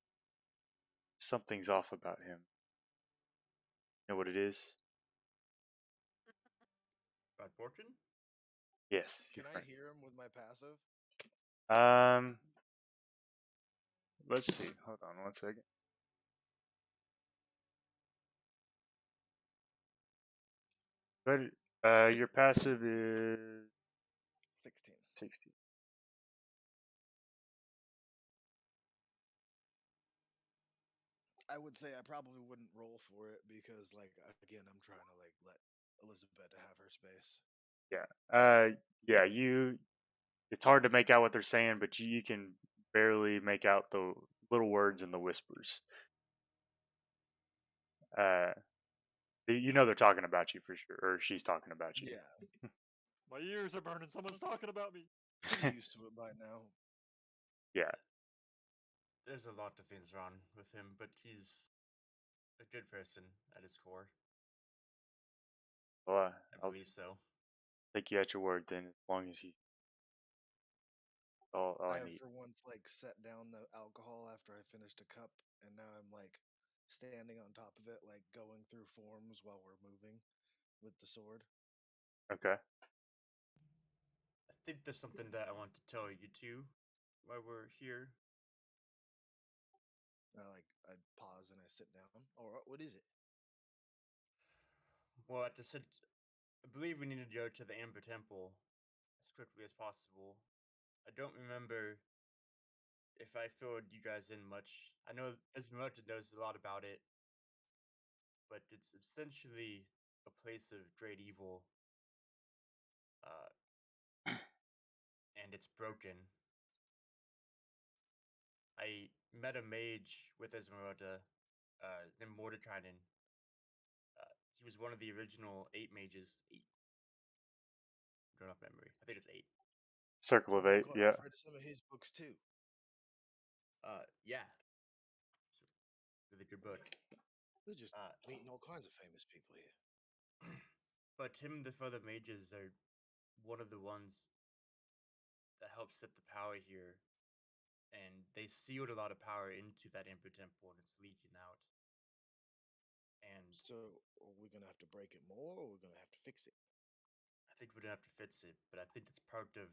"Something's off about him. You know what it is?" About Borkin? Yes, your Can I friend. hear him with my passive? Um, let's see. Hold on one second. But your passive is 16. 60. I would say I probably wouldn't roll for it because, like, again, I'm trying to like let Elizabeth have her space. Yeah. Yeah. It's hard to make out what they're saying, but you can barely make out the little words and the whispers. Uh, you know they're talking about you for sure, or she's talking about you. Yeah, My ears are burning. Someone's talking about me. pretty used to it by now. Yeah. There's a lot of things wrong with him, but he's a good person at his core. Well, I I'll believe so. take you at your word then, as long as he's all I I have need. for once like set down the alcohol after I finished a cup, and now I'm like standing on top of it, like going through forms while we're moving with the sword. Okay. I think there's something that I want to tell you too while we're here. I pause and I sit down. Or what is it? Well, I believe we need to go to the Amber Temple as quickly as possible. I don't remember if I filled you guys in much. I know Esmeralda knows a lot about it, but it's essentially a place of great evil, uh, and it's broken. I met a mage with Esmeralda named Mordekainen he was one of the original 8 mages. 8. Don't off memory. I think it's 8. Circle of Oh, 8, God, yeah. I've read some of his books too. Yeah. It's a really good book. We're just meeting all kinds of famous people here. But him and the other mages are one of the ones that helped set the power here, and they sealed a lot of power into that Emperor Temple and its legion out. And So, are we gonna have to break it more, or we're gonna have to fix it? I think we're gonna have to fix it, but I think it's part of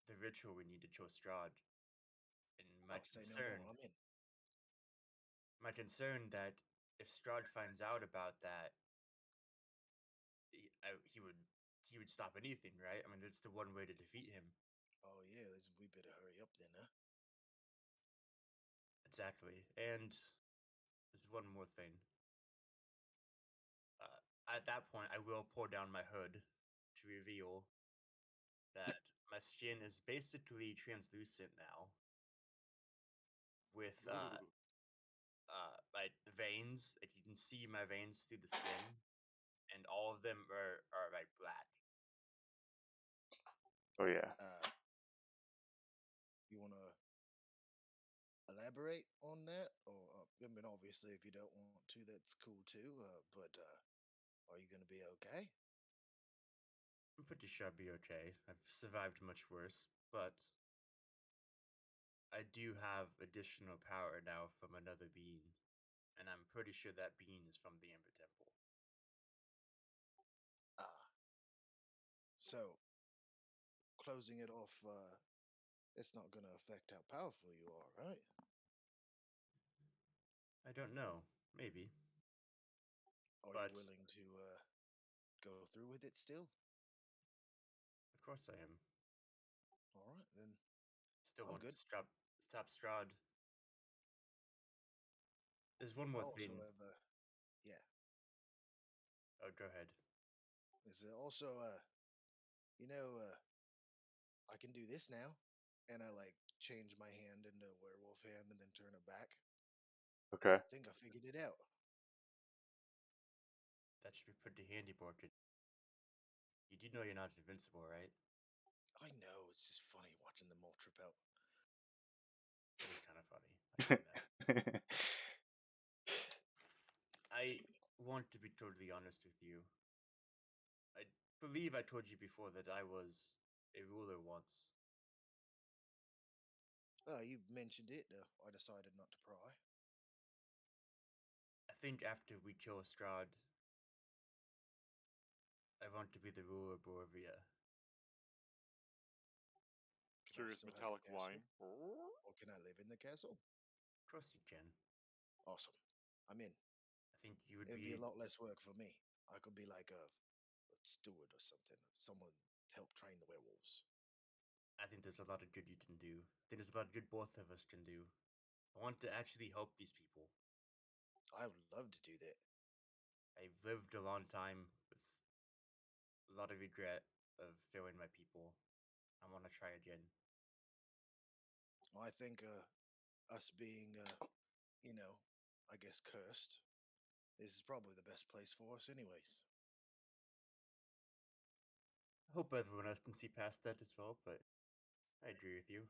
the ritual we need to show Strahd. And Say no more. I'm in. my concern that if Strahd finds out about that, he would stop anything, right? I mean, that's the one way to defeat him. Oh yeah, we better hurry up then, huh? Exactly. And there's one more thing. At that point, I will pull down my hood to reveal that my skin is basically translucent now, with my veins. Like you can see my veins through the skin, and all of them are like black. Oh, yeah. You wanna elaborate on that, or I mean, obviously, if you don't want to, that's cool too. But are you gonna be okay? I'm pretty sure I'll be okay. I've survived much worse, but I do have additional power now from another being, and I'm pretty sure that being is from the Ember Temple. So closing it off, it's not gonna affect how powerful you are, right? I don't know. Maybe. Are But you willing to go through with it still? of course I am. All right, then. Still I'm want good. to stop Strahd. There's one I more also thing. have yeah. Oh, go ahead. There's also I can do this now, and I like change my hand into a werewolf hand and then turn it back. Okay. I think I figured it out. That should be pretty handy, Borkid. You do know you're not invincible, right? I know, it's just funny watching them all trip out. It is kind of funny. I see that. I want to be totally honest with you. I believe I told you before that I was a ruler once. Oh, you mentioned it. I decided not to pry. I think after we kill Strahd, I want to be the ruler of Borovia. Can I Curious still have the metallic castle? whine. Or can I live in the castle? Of course you can. Awesome. I'm in. I think you would It'd be be. a lot less work for me. I could be like a steward or something. Someone help train the werewolves. I think there's a lot of good you can do. I think there's a lot of good both of us can do. I want to actually help these people. I would love to do that. I've lived a long time with a lot of regret of failing my people. I want to try again. I think us being, I guess cursed, this is probably the best place for us, anyways. I hope everyone else can see past that as well, but I agree with you.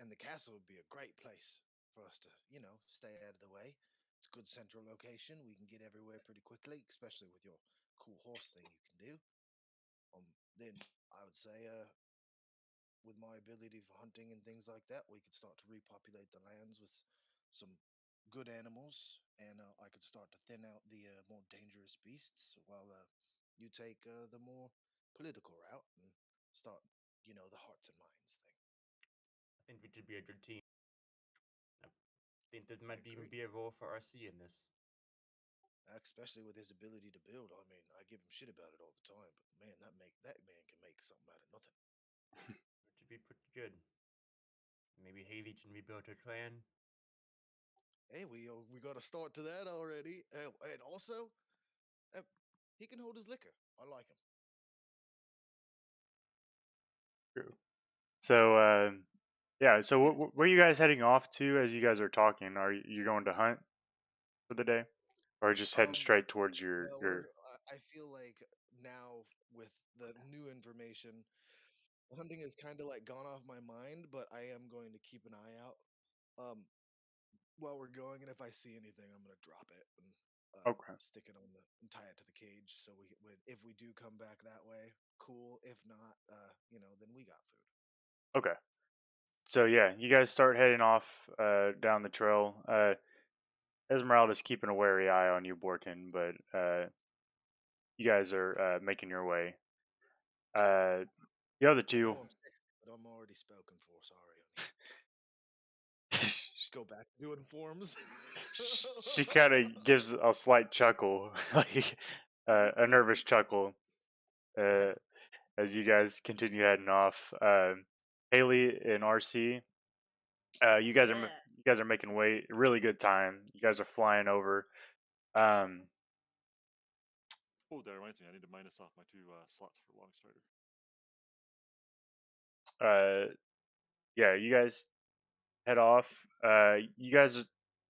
And the castle would be a great place for us to, stay out of the way. It's a good central location. We can get everywhere pretty quickly, especially with your cool horse thing you can do. Then I would say, with my ability for hunting and things like that, we could start to repopulate the lands with some good animals, and I could start to thin out the more dangerous beasts, while you take the more political route and start, the hearts and minds thing. I think we could be a good team. I think there I might even agree. be a role for RC in this. Especially with his ability to build. I mean, I give him shit about it all the time, but man, that man can make something out of nothing. It should be pretty good. Maybe Haley can rebuild her clan. Hey, we got a start to that already, and also, he can hold his liquor. I like him. True. So, yeah. So, where are you guys heading off to as you guys are talking? Are you going to hunt for the day? or just heading straight towards your No, your? I feel like now with the new information, hunting has kind of like gone off my mind, but I am going to keep an eye out while we're going, and if I see anything, I'm gonna drop it and Okay. stick it on and tie it to the cage. So if we do come back that way, cool. If not, then we got food. Okay. So yeah, you guys start heading off down the trail. Esmeralda's keeping a wary eye on you, Borkin, but you guys are making your way. The other I two, know I'm 60, but I'm already spoken for. Sorry, honey. Go back to doing forms. she kind of gives a slight chuckle, like a nervous chuckle, uh, as you guys continue heading off. Haley and RC, you guys Yeah. you guys are making way really good time. You guys are flying over. Um, Oh, that reminds me. I need to minus off my 2 slots for long strider. yeah, you guys head off. You guys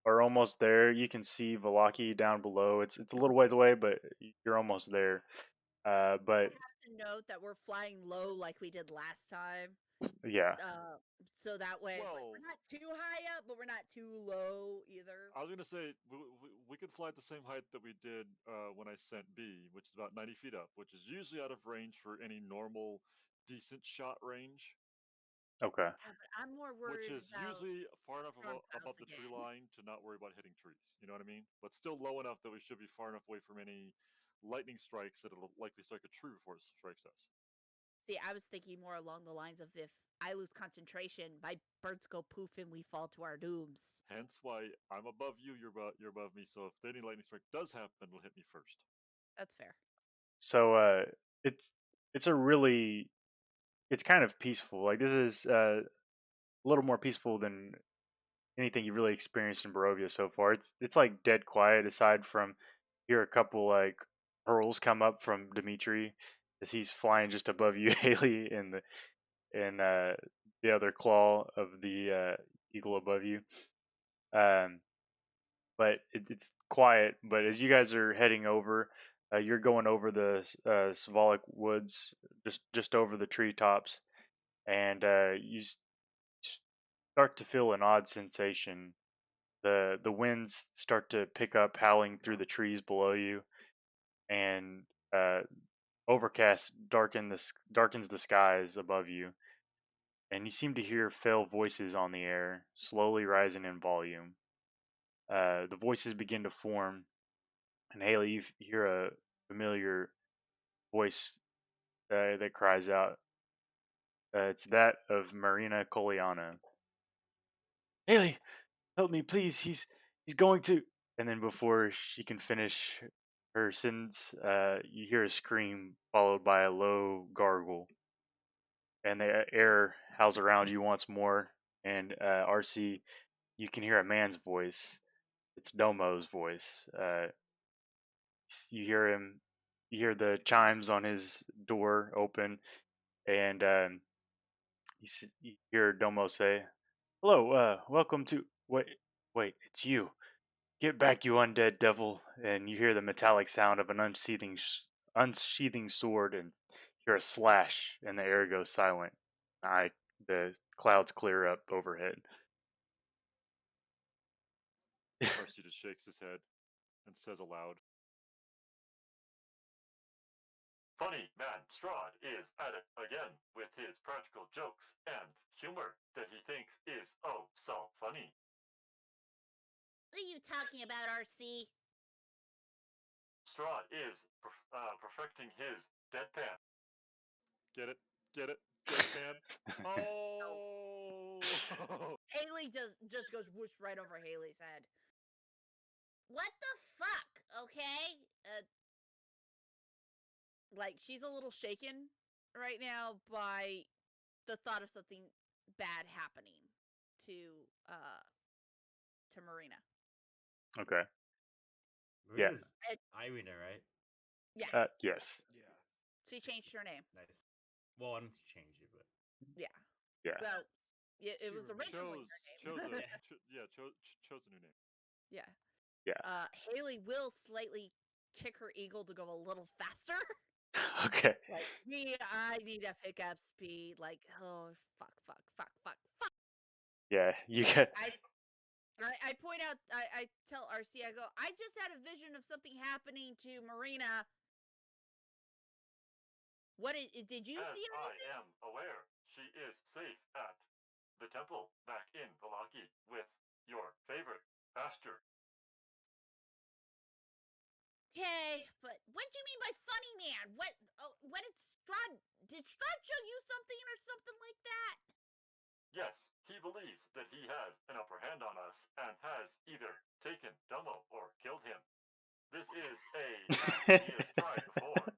are almost there. You can see Valaki down below. It's a little ways away, but you're almost there. But To note that we're flying low like we did last time. yeah, So that way it's like Well, we're not too high up, but we're not too low either. I was gonna say we could fly at the same height that we did when I sent B, which is about 90 feet up, which is usually out of range for any normal, decent shot range. okay. Yeah, but I'm more Which worried is about usually far enough storm above clouds the tree again. line to not worry about hitting trees. You know what I mean? But still low enough that we should be far enough away from any lightning strikes that it'll likely strike a tree before it strikes us. See, I was thinking more along the lines of if I lose concentration, my birds go poof and we fall to our dooms. Hence why I'm above you, you're above me. So if any lightning strike does happen, it'll hit me first. That's fair. So it's it's a really it's kind of peaceful. Like this is a little more peaceful than anything you've really experienced in Barovia so far. It's like dead quiet aside from hear a couple like hurls come up from Dimitri as he's flying just above you, Haley, in the other claw of the eagle above you. Um, but it's quiet. But as you guys are heading over, you're going over the Savolic woods, just over the treetops, and you start to feel an odd sensation. The winds start to pick up, howling through the trees below you, and overcast darkens the skies above you, and you seem to hear fell voices on the air, slowly rising in volume. The voices begin to form, and Haley, you hear a familiar voice that cries out. It's that of Marina Coliana. Haley, help me, please. He's going to. And then before she can finish her sentence, you hear a scream followed by a low gargle, and the air howls around you once more. And RC, you can hear a man's voice. It's Domo's voice. You hear him. You hear the chimes on his door open, and you hear Domo say, "Hello, welcome to wait, it's you. Get back, you undead devil!" And you hear the metallic sound of an unsheathing sword, and hear a slash, and the air goes silent. The clouds clear up overhead. Arcee just shakes his head and says aloud, Funny man Strahd is at it again with his practical jokes and humor that he thinks is oh so funny. What are you talking about, RC? Strahd is perfecting his deadpan. "Get it, get it, deadpan." Oh. Haley just goes whoosh right over Haley's head. What the fuck? Okay. Like she's a little shaken right now by the thought of something bad happening to uh to Marina. Okay. Marina's And- Irina, right? Yeah, Yes. Yeah. she changed her name. Nice. Well, I don't think she changed it, but Yeah. Yeah. Well, it She was remained. originally her name. chose a new name. Yeah. Yeah. Haley will slightly kick her eagle to go a little faster. Okay. Like I need to pick up speed. Like, oh fuck. Yeah, you get. I point out. I tell RC. I go. I just had a vision of something happening to Marina. What did you As see anything? I am aware, she is safe at the temple back in Valaki with your favorite pastor. Okay, but what do you mean by funny man? What? Oh, what did Strahd? Did Strahd show you something or something like that? Yes, he believes that he has an upper hand on us and has either taken Dumbo or killed him. This is a tactic he has tried before.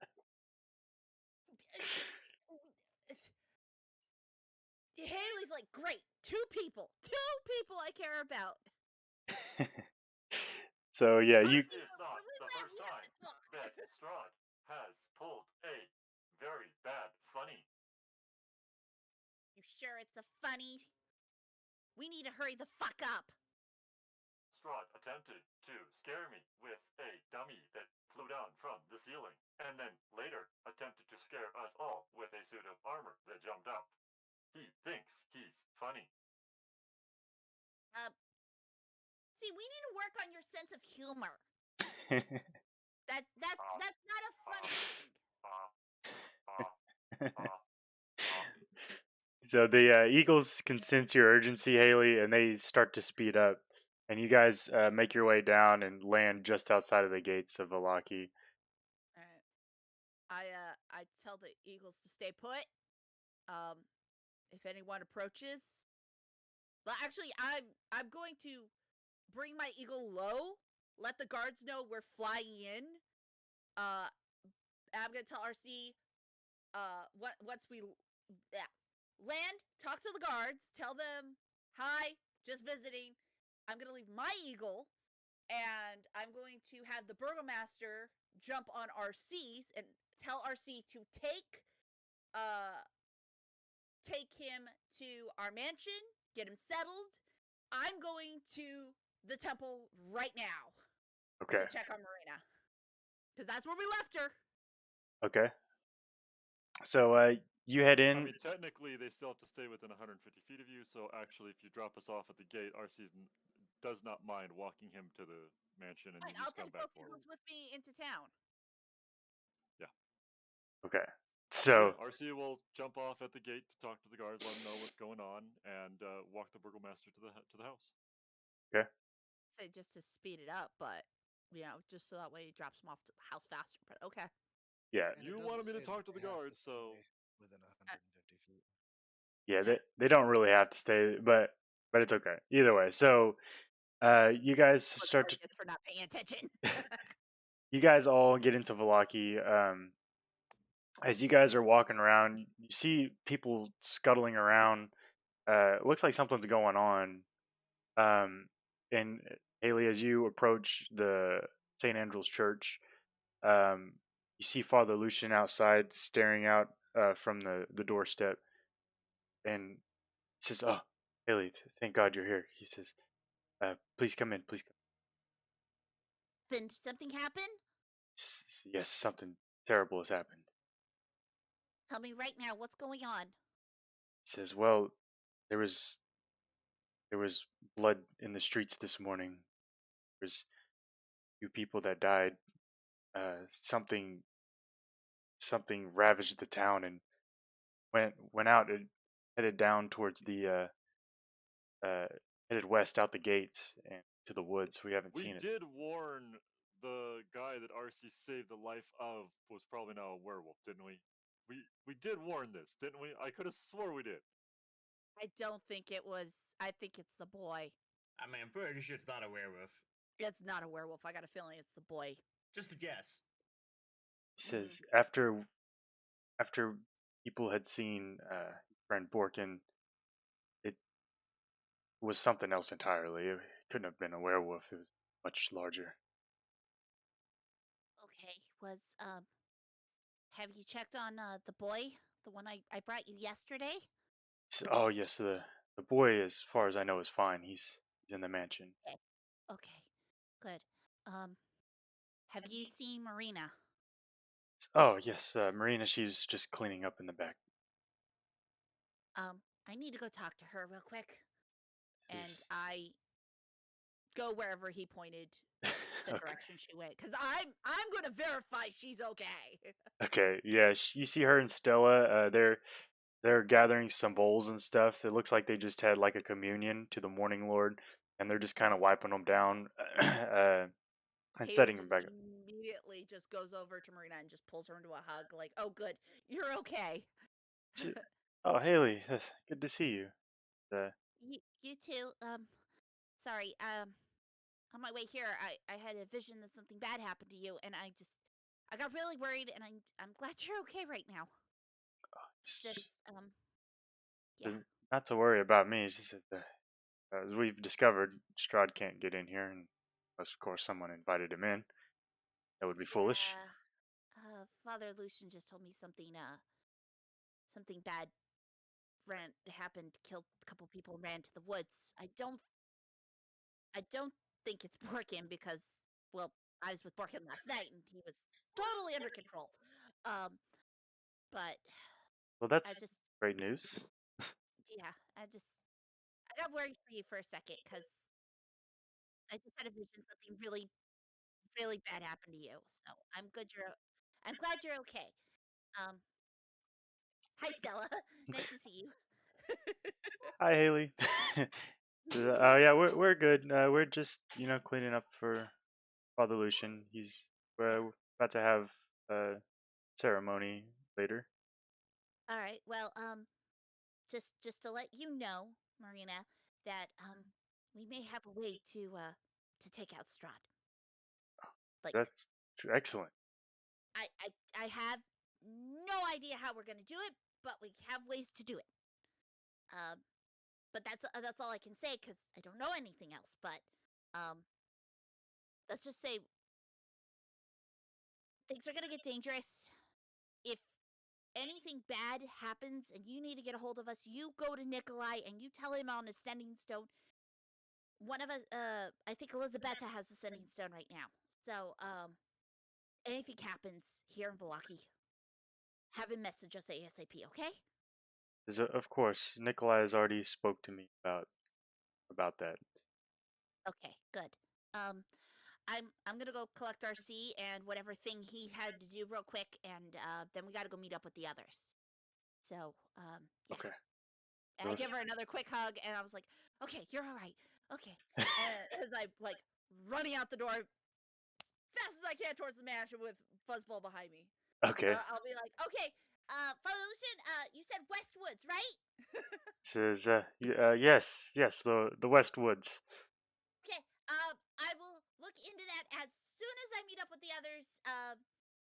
Haley's like, great, two people I care about. So yeah, you. This is not the first time that Strahd has pulled a very bad funny. You sure it's a funny? We need to hurry the fuck up. Strahd attempted to scare me with a dummy that flew down from the ceiling, and then later attempted to scare us all with a suit of armor that jumped out. He thinks he's funny. See, we need to work on your sense of humor. That's not a funny thing. So the Eagles can sense your urgency, Haley, and they start to speed up. And you guys make your way down and land just outside of the gates of Valaki. All right. I tell the Eagles to stay put. If anyone approaches, well, actually, I'm going to bring my eagle low. Let the guards know we're flying in. I'm gonna tell RC. Once we land, talk to the guards. Tell them, hi, just visiting. I'm gonna leave my eagle, and I'm going to have the burgomaster jump on RC's and tell RC to take him to our mansion, get him settled. I'm going to the temple right now Okay. to check on Marina, because that's where we left her. Okay. So you head in. I mean, technically, they still have to stay within 150 feet of you. So actually, if you drop us off at the gate, RC does not mind walking him to the mansion, and Right, you I'll just come take back both for him. eagles with me into town. Okay. So RC will jump off at the gate to talk to the guards, let them know what's going on, and walk the burgomaster to the house. Okay. Say just to speed it up, but just so that way he drops him off to the house faster. But okay. Yeah. And You wanted me to talk to the guards, so within 150 feet. Yeah, they don't really have to stay, but it's okay. Either way. So you guys start to. For not paying attention. You guys all get into Valaki. As you guys are walking around, you see people scuttling around. It looks like something's going on. And Haley, as you approach the St. Andrew's Church, you see Father Lucian outside staring out from the doorstep. And he says, "Oh, Haley, thank God you're here." He says, "Please come in, please come." Did something happen? Yes, something terrible has happened. Tell me right now what's going on. He says, "Well, there was blood in the streets this morning. There's a few people that died. Something ravaged the town and went out and headed down towards the headed west out the gates and to the woods. We haven't seen it." we did warn the guy that RC saved the life of was probably now a werewolf, didn't we? We did warn this, didn't we? I could have swore we did. I don't think it was. I think it's the boy. I mean, I'm pretty sure it's not a werewolf. It's not a werewolf. I got a feeling it's the boy. Just a guess. He says after people had seen friend Borkin, it was something else entirely. It couldn't have been a werewolf. It was much larger. Okay. Have you checked on the boy? The one I brought you yesterday? So, oh yes, the boy, as far as I know, is fine. He's in the mansion. Okay. Good. Have you seen Marina? Oh, yes, Marina, she's just cleaning up in the back. I need to go talk to her real quick. And This I go wherever he pointed is- the okay. direction she went, because I'm gonna verify she's okay. Okay, yeah, you see her and Stella. They're gathering some bowls and stuff. It looks like they just had like a communion to the Morning Lord, and they're just kind of wiping them down and Haley setting them just back up. immediately just goes over to Marina and just pulls her into a hug, like, "Oh, good, you're okay." She- Oh, Haley, good to see you. Uh, You too. Sorry. On my way here, I had a vision that something bad happened to you, and I got really worried, and I'm glad you're okay right now. Just yeah. not to worry about me. It's just that, as we've discovered, Strahd can't get in here, and unless, of course, someone invited him in. That would be foolish. Father Lucian just told me something bad happened, killed a couple people, and ran to the woods. I don't think it's Borkin because, well, I was with Borkin last night and he was totally under control. But Well, I that's just, great news. yeah, I got worried for you for a second because I just had a vision something really, really bad happened to you. So I'm glad you're okay. Um, Hi Stella, nice to see you. Hi, Haley. Oh yeah, we're good. We're just cleaning up for Father Lucian. He's Yeah. about to have a ceremony later. All right. Well, just to let you know, Marina, that we may have a way to take out Strahd. Like That's excellent. I have no idea how we're gonna do it, but we have ways to do it. Um, but that's all I can say because I don't know anything else. But um, let's just say things are gonna get dangerous. If anything bad happens and you need to get a hold of us, you go to Nikolai and you tell him on a sending stone. One of us, I think Elizabetta has the sending stone right now. So, anything happens here in Valaki, have him message us ASAP, okay? Of course, Nikolai has already spoke to me about that. Okay, good. I'm gonna go collect RC and whatever thing he had to do real quick, and then we gotta go meet up with the others. So, yeah. Okay. And I give her another quick hug, and I was like, "Okay, you're all right. Okay." As I like running out the door fast as I can towards the mansion with Fuzzball behind me. Okay. I'll be like, "Okay, Father Lucian, you said Westwoods, right?" Says yes, the Westwoods. Okay. I will look into that as soon as I meet up with the others.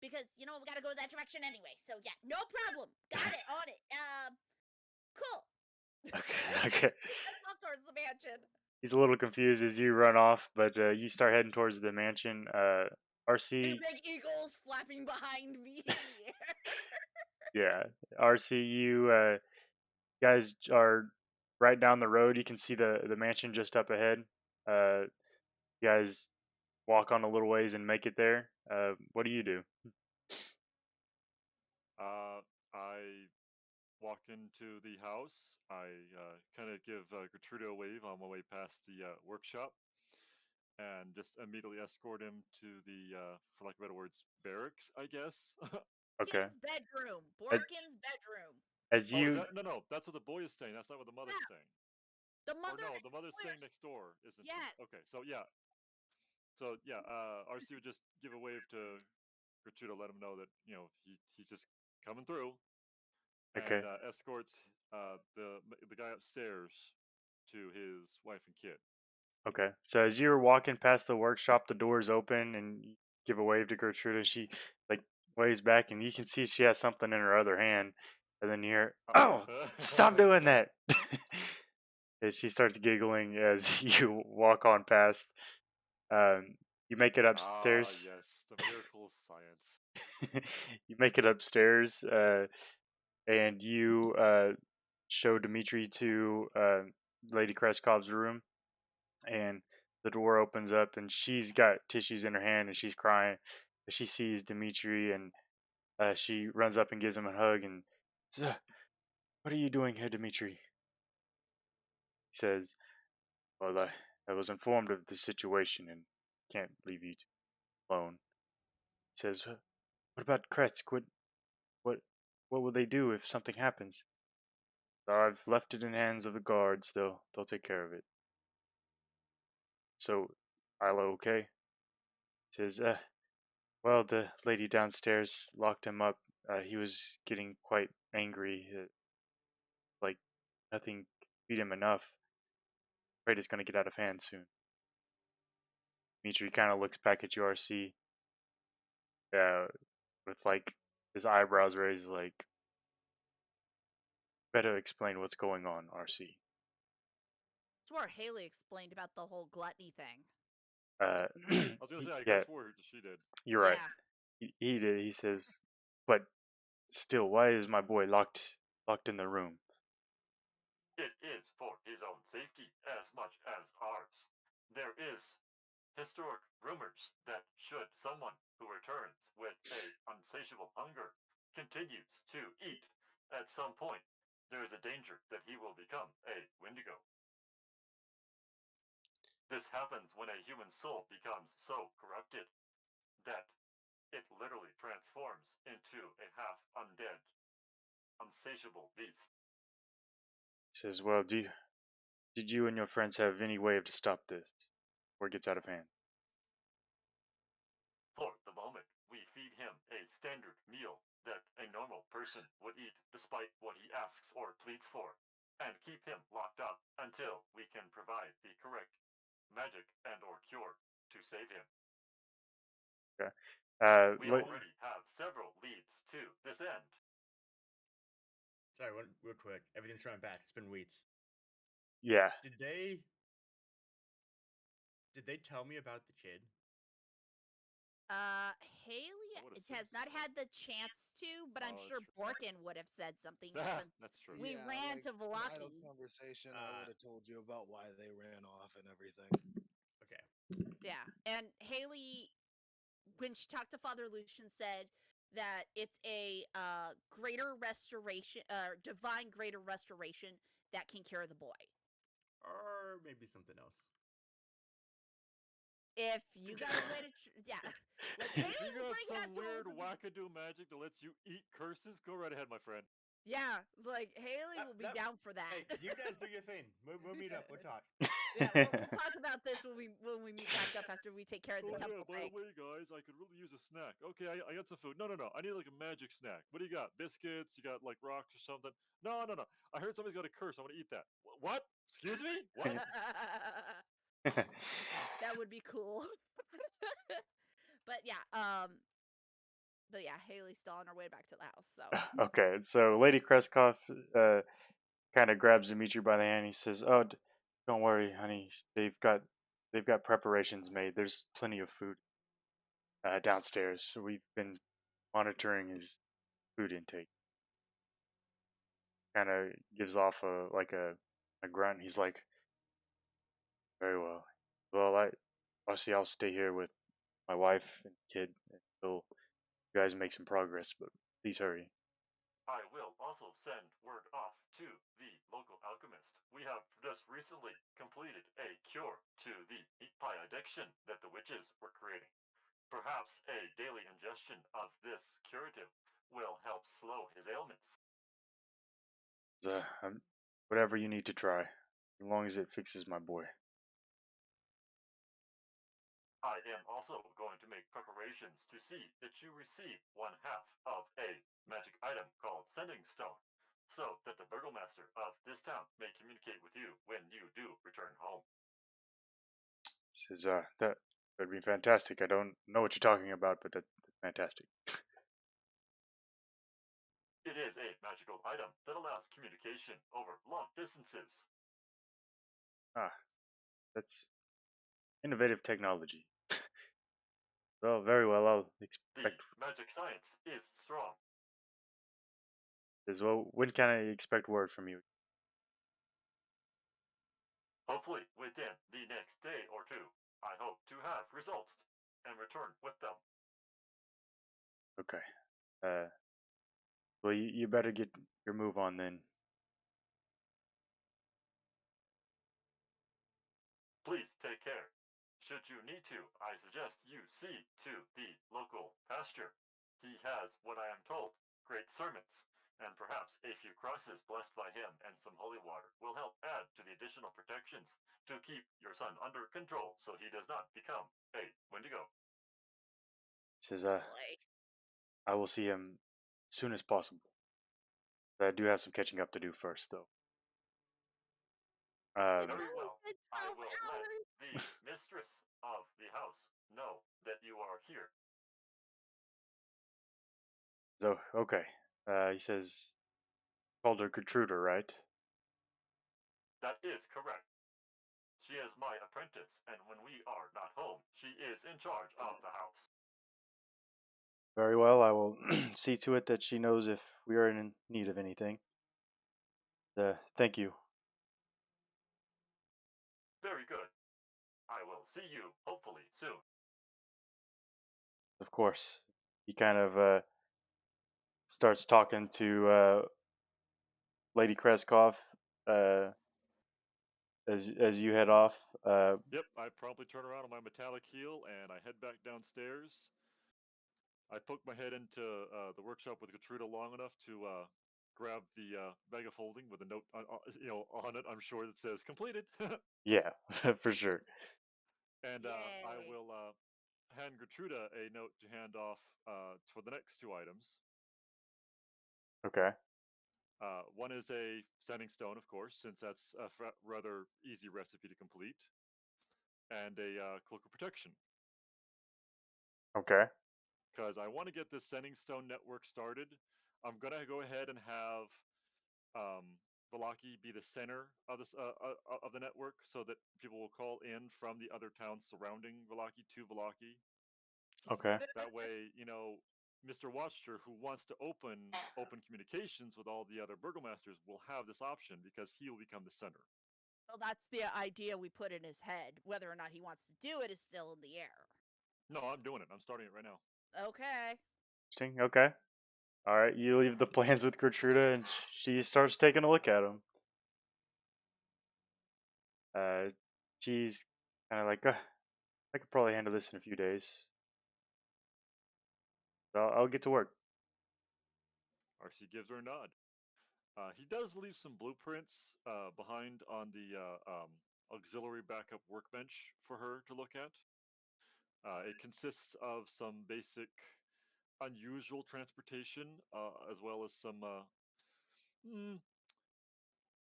Because we gotta go that direction anyway. So yeah, no problem. Got it on it. Cool. Okay. Okay. Let's walk towards the mansion. He's a little confused as you run off, but you start heading towards the mansion. RC. Big eagles flapping behind me in the air. Yeah, RC. You guys are right down the road. You can see the mansion just up ahead. You guys walk on a little ways and make it there. What do you do? I walk into the house. I kind of give Gertrude a wave on my way past the workshop, and just immediately escort him to the, for lack of better words, barracks, I guess. Okay. Borkin's bedroom. As, Borkin's bedroom. as Oh, is you that no? That's what the boy is saying. That's not what the mother's saying. The Or mother. no, the mother's staying next door, isn't she? Yes. Okay, so yeah. So yeah, RC would just give a wave to Gertrude to let him know that he's just coming through, and okay? escorts the guy upstairs to his wife and kid. Okay. So as you're walking past the workshop, the doors open and you give a wave to Gertrude, and she like waves back, and you can see she has something in her other hand, and then you hear, "Oh, stop doing that!" And she starts giggling as you walk on past. You make it Ah, upstairs. yes, the miracle of science. You make it upstairs, and you show Dimitri to Lady Kreskov's room, and the door opens up and she's got tissues in her hand and she's crying. She sees Dimitri and she runs up and gives him a hug and says, "What are you doing here, Dimitri?" He says, "Well, I was informed of the situation and can't leave you alone." He says, "What about Kretsk? What, what will they do if something happens?" "I've left it in hands of the guards. They'll take care of it." "So, Isla okay?" He says, "Well, the lady downstairs locked him up. He was getting quite angry. Like nothing beat him enough. Afraid it's gonna get out of hand soon." Dimitri kind of looks back at you, RC, with like his eyebrows raised, like, "Better explain what's going on, RC." Swore Haley explained about the whole gluttony thing. I was gonna say, I Yeah, guess where she did. you're right. Yeah. He did. He says, "But still, why is my boy locked in the room?" It is for his own safety as much as ours. There is historic rumors that should someone who returns with a insatiable hunger continues to eat, at some point there is a danger that he will become a Wendigo. This happens when a human soul becomes so corrupted that it literally transforms into a half undead, unsatiable beast. He says, "Well, did you and your friends have any way to stop this before it gets out of hand?" For the moment, we feed him a standard meal that a normal person would eat despite what he asks or pleads for, and keep him locked up until we can provide the correct magic and or cure to save him. Okay. We already have several leads to this end. Sorry, real quick. Everything's coming back. It's been weeks. Yeah. Did they tell me about the kid? Haley I would've has said not so. had the chance to, but I'm Oh, sure that's true. Borkin would have said something. That's true. We Yeah, ran like, to in idle Velaki. conversation, I would have told you about why they ran off and everything. Okay. Yeah, and Haley, when she talked to Father Lucian, said that it's a greater restoration, divine greater restoration that can cure the boy. Or maybe something else. If you got a way to, yeah, like If Haley you will got bring some that weird tools. wackadoo magic that lets you eat curses, go right ahead, my friend. Yeah, it's like Haley will be down for that. Hey, you guys do your thing. We'll meet up. We'll talk. Yeah, we'll talk about this when we meet back up after we take care of the Oh yeah, temple by thing. the way, guys, I could really use a snack. Okay, I got some food. No, I need like a magic snack. What do you got? Biscuits? You got like rocks or something? No. I heard somebody's got a curse. I want to eat that. What? Excuse me? What? That would be cool. But yeah, Haley's still on her way back to the house. So Okay, so Lady Kreskov kind of grabs Dimitri by the hand. He says, "Oh, don't worry, honey. They've got preparations made. There's plenty of food downstairs. So we've been monitoring his food intake." Kind of gives off a grunt. He's like, "Very well. Well, I'll stay here with my wife and kid until you guys make some progress. But please hurry." I will also send word off to the local alchemist. We have just recently completed a cure to the meat pie addiction that the witches were creating. Perhaps a daily ingestion of this curative will help slow his ailments. Whatever you need to try, as long as it fixes my boy. I am also going to make preparations to see that you receive one half of a magic item called Sending Stone, so that the burgomaster of this town may communicate with you when you do return home. Says, that would be fantastic. I don't know what you're talking about, but that's fantastic. It is a magical item that allows communication over long distances. That's innovative technology. Well, very well. I'll The expect. magic science is strong. Says, well, when can I expect word from you? Hopefully within the next day or two. I hope to have results and return with them. Okay. Well, you better get your move on then. Please take care. Should you need to, I suggest you see to the local pasture. He has, what I am told, great sermons, and perhaps a few crosses blessed by him and some holy water will help add to the additional protections to keep your son under control so he does not become a Wendigo. Says, Boy. I will see him as soon as possible. I do have some catching up to do first, though. It's Very only well. been I 12 will let hours. the mistress of the house know that you are here. So, okay. He says, called her Gertruder, right? That is correct. She is my apprentice, and when we are not home, she is in charge of the house. Very well. I will see to it that she knows if we are in need of anything. Thank you. Very good. I will see you, hopefully, soon. Of course. He kind of starts talking to Lady Kreskov as you head off. Yep, I promptly turn around on my metallic heel and I head back downstairs. I poke my head into the workshop with Gertruda long enough to grab the bag of holding with a note on it. I'm sure that says completed. Yeah, for sure. And I Yay. will hand Gertruda a note to hand off for the next two items. Okay. One is a sending stone, of course, since that's a rather easy recipe to complete, and a cloak of protection. Okay. Because I want to get this sending stone network started. I'm gonna go ahead and have Valaki be the center of this of the network, so that people will call in from the other towns surrounding Valaki to Valaki. Okay. That way, Mr. Watcher, who wants to open communications with all the other burgomasters, will have this option because he will become the center. Well, that's the idea we put in his head. Whether or not he wants to do it is still in the air. No, I'm doing it. I'm starting it right now. Okay. Interesting. Okay. All right. You leave the plans with Gertruda, and she starts taking a look at them. She's kind of like, I could probably handle this in a few days. So I'll get to work. RC gives her a nod. He does leave some blueprints behind on the auxiliary backup workbench for her to look at. It consists of some basic unusual transportation, as well as some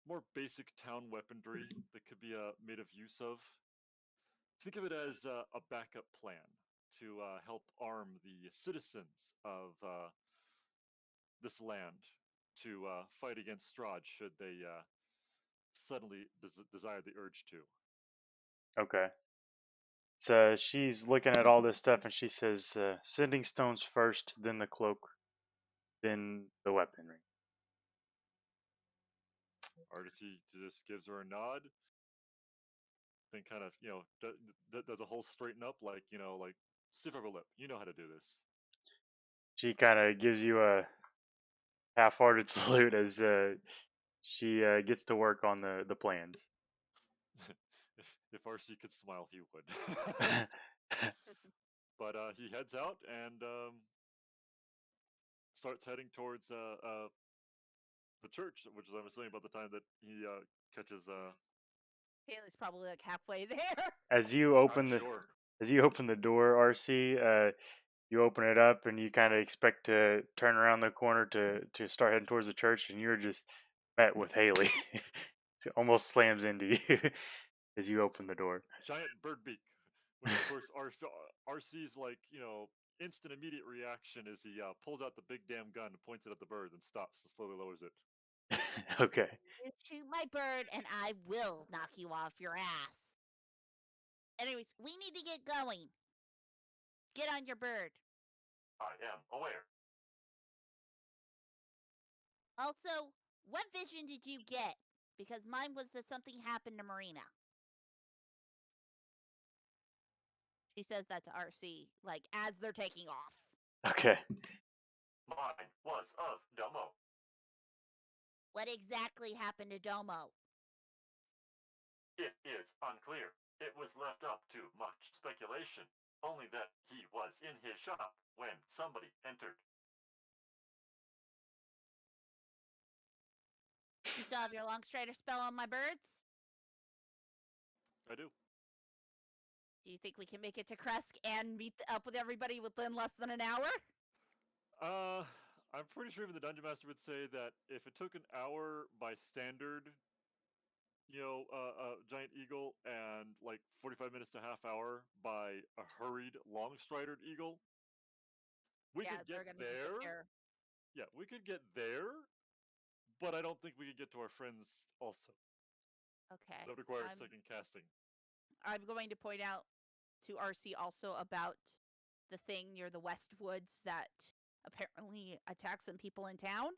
more basic town weaponry that could be made of use of. Think of it as a backup plan to help arm the citizens of this land to fight against Strahd should they suddenly desire the urge to. Okay. So she's looking at all this stuff, and she says, sending stones first, then the cloak, then the weaponry. Artisy just gives her a nod. Then kind of, does a whole straighten up, like stiff upper lip. You know how to do this. She kind of gives you a half-hearted salute as she gets to work on the plans. if RC could smile, he would. But he heads out and starts heading towards the church, which is, I'm assuming, about the time that he catches. Haley's probably like halfway there. As you open I'm the sure. as you open the door, RC, you open it up and you kind of expect to turn around the corner to start heading towards the church, and you're just met with Haley. It almost slams into you as you open the door. Giant bird beak. Which, of course, RC's like, instant immediate reaction is he pulls out the big damn gun, points it at the bird, and stops and slowly lowers it. Okay. You shoot my bird and I will knock you off your ass. Anyways, we need to get going. Get on your bird. I am aware. Also, what vision did you get? Because mine was that something happened to Marina. He says that to RC, like, as they're taking off. Okay. Mine was of Domo. What exactly happened to Domo? It is unclear. It was left up to much speculation, only that he was in his shop when somebody entered. You still have your long strider spell on my birds? I do. Do you think we can make it to Kresk and meet up with everybody within less than an hour? I'm pretty sure even the dungeon master would say that if it took an hour by standard, giant eagle, and like 45 minutes to half hour by a hurried long stridered eagle, we Yeah, could they're get gonna be there. secure. Yeah, we could get there, but I don't think we could get to our friends also. Okay. That would require second casting. I'm going to point out to RC also about the thing near the West Woods that apparently attacks some people in town.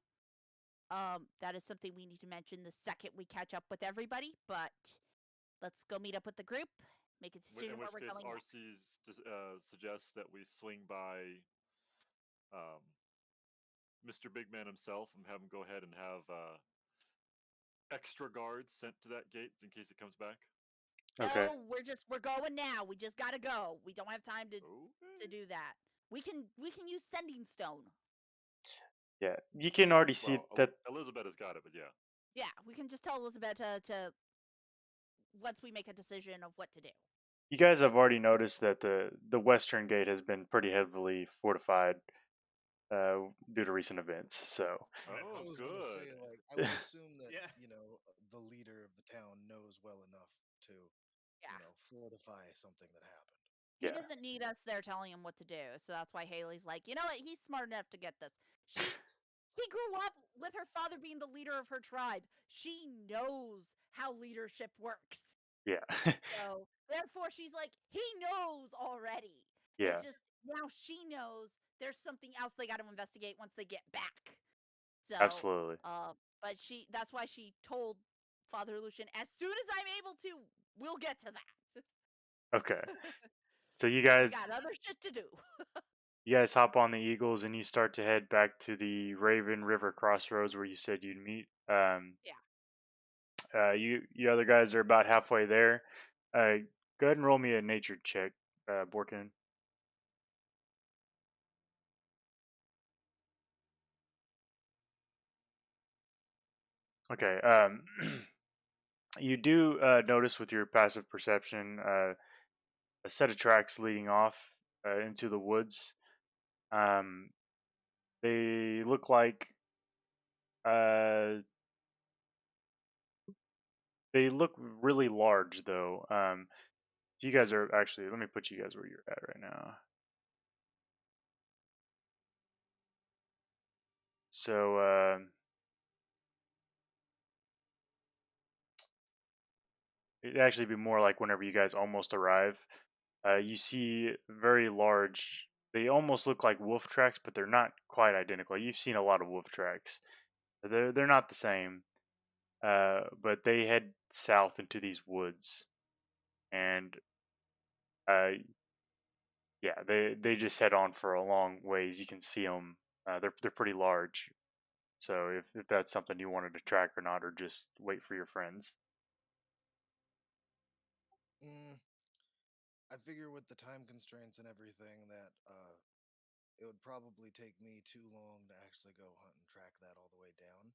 That is something we need to mention the second we catch up with everybody, but let's go meet up with the group, make a decision In where which we're case, going next. RC suggests that we swing by Mr. Big Man himself and have him go ahead and have extra guards sent to that gate in case it comes back. Okay. No, we're going now. We just gotta go. We don't have time to do that. We can use sending stone. Yeah, you can already see that Elizabeth has got it, but yeah. Yeah, we can just tell Elizabeth to once we make a decision of what to do. you guys have already noticed that the western gate has been pretty heavily fortified due to recent events. So I was good. gonna say, like, I would assume that Yeah. the leader of the town knows well enough to fortify something that happened. He yeah, doesn't need us there telling him what to do. So that's why Haley's like, you know what? He's smart enough to get this. He grew up with her father being the leader of her tribe. She knows how leadership works. yeah, So therefore, she's like, he knows already. yeah, It's just now she knows there's something else they got to investigate once they get back. So, absolutely. but that's why she told Father Lucian, as soon as I'm able to, we'll get to that. Okay, so you We guys got other shit to do. hop on the Eagles and you start to head back to the Raven River Crossroads where you said you'd meet. You other guys are about halfway there. Go ahead and roll me a nature check, Borkin. Okay. You do notice with your passive perception a set of tracks leading off into the woods. They look like uh, they look really large, though. So you guys are actually. Let me put you guys where you're at right now. So it'd actually be more like whenever you guys almost arrive. You see very large. They almost look like wolf tracks, but they're not quite identical. You've seen a lot of wolf tracks. They're not the same. But they head south into these woods, and uh, yeah, they just head on for a long ways. You can see them. They're pretty large. So if that's something you wanted to track or not, or just wait for your friends. I figure with the time constraints and everything that it would probably take me too long to actually go hunt and track that all the way down.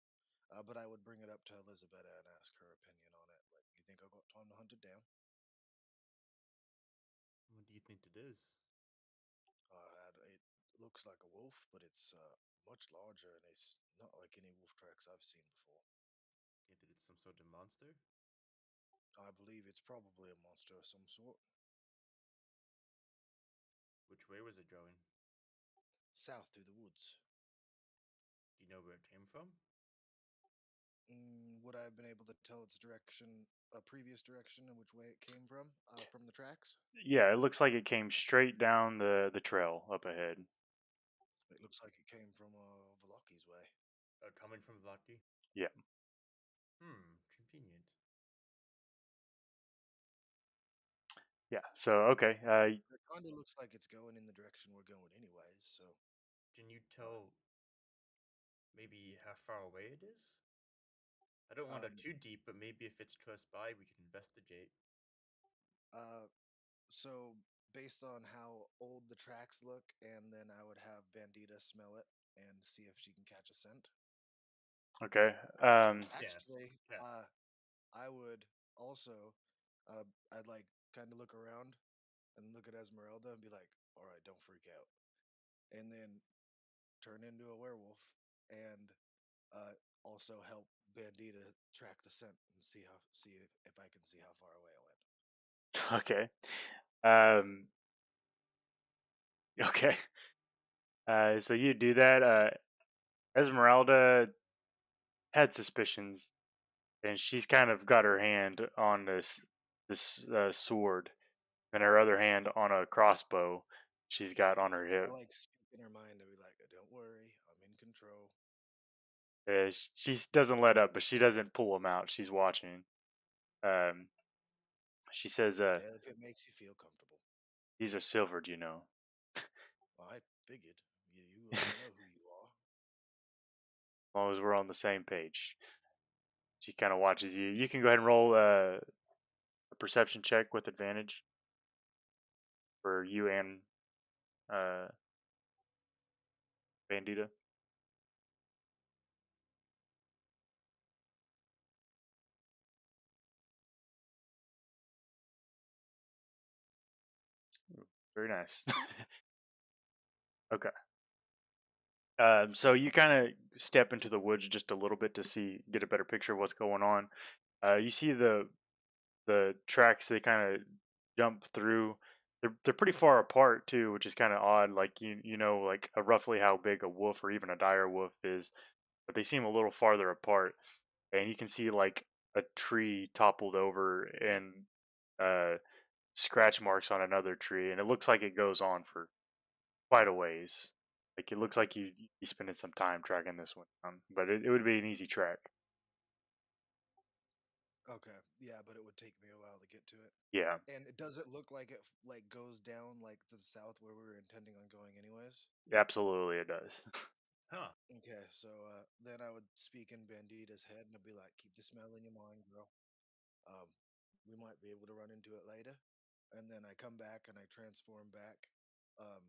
But I would bring it up to Elizabeth and ask her opinion on it. Like, you think I've got time to hunt it down? What do you think it is? It looks like a wolf, but it's much larger, and it's not like any wolf tracks I've seen before. You think it's some sort of monster? I believe it's probably a monster of some sort. Which way was it going? South through the woods. Do you know where it came from? Would I have been able to tell its direction, a previous direction, and which way it came from the tracks? Yeah, it looks like it came straight down the trail up ahead. It looks like it came from Velaki's way. Coming from Vlaki? Yeah. Convenient. Yeah. So okay. It kind of looks like it's going in the direction we're going, anyways. So Can you tell maybe how far away it is? I don't want to too deep, but maybe if it's close by, we can investigate. So based on how old the tracks look, and then I would have Bandita smell it and see if she can catch a scent. Okay. Actually, Yeah. I would also, I'd like kind of look around and look at Esmeralda and be like, "All right, don't freak out," and then turn into a werewolf and also help Bandita track the scent and see if I can see how far away it went. Okay. Um. Okay. So you do that. Esmeralda had suspicions, and she's kind of got her hand on this sword, and her other hand on a crossbow she's got on her I hip. like speak in her mind and be like, "Don't worry, I'm in control." She doesn't let up, but she doesn't pull him out. She's watching. Um, she says, Yeah, if it makes you feel comfortable. "These are silvered, you know." Well, I figured you know who you are. As long as we're on the same page. She kind of watches you. You can go ahead and roll a perception check with advantage for you and uh, Bandita. Very nice. Okay. So you kind of step into the woods just a little bit to get a better picture of what's going on. You see the tracks they kind of jump through. They're pretty far apart too, which is kind of odd. Like you know like roughly how big a wolf or even a dire wolf is, but they seem a little farther apart. And you can see like a tree toppled over and uh, scratch marks on another tree, and it looks like it goes on for quite a ways. Like it looks like you spending some time tracking this one down, but it would be an easy track. Okay, yeah, but it would take me a while to get to it. Yeah, And it doesn't look like it like goes down like to the south where we were intending on going, anyways. absolutely it does. Huh. Okay, so then I would speak in Bandita's head and I'd be like, "Keep the smell in your mind, girl. Um, we might be able to run into it later." And then I come back and I transform back, um,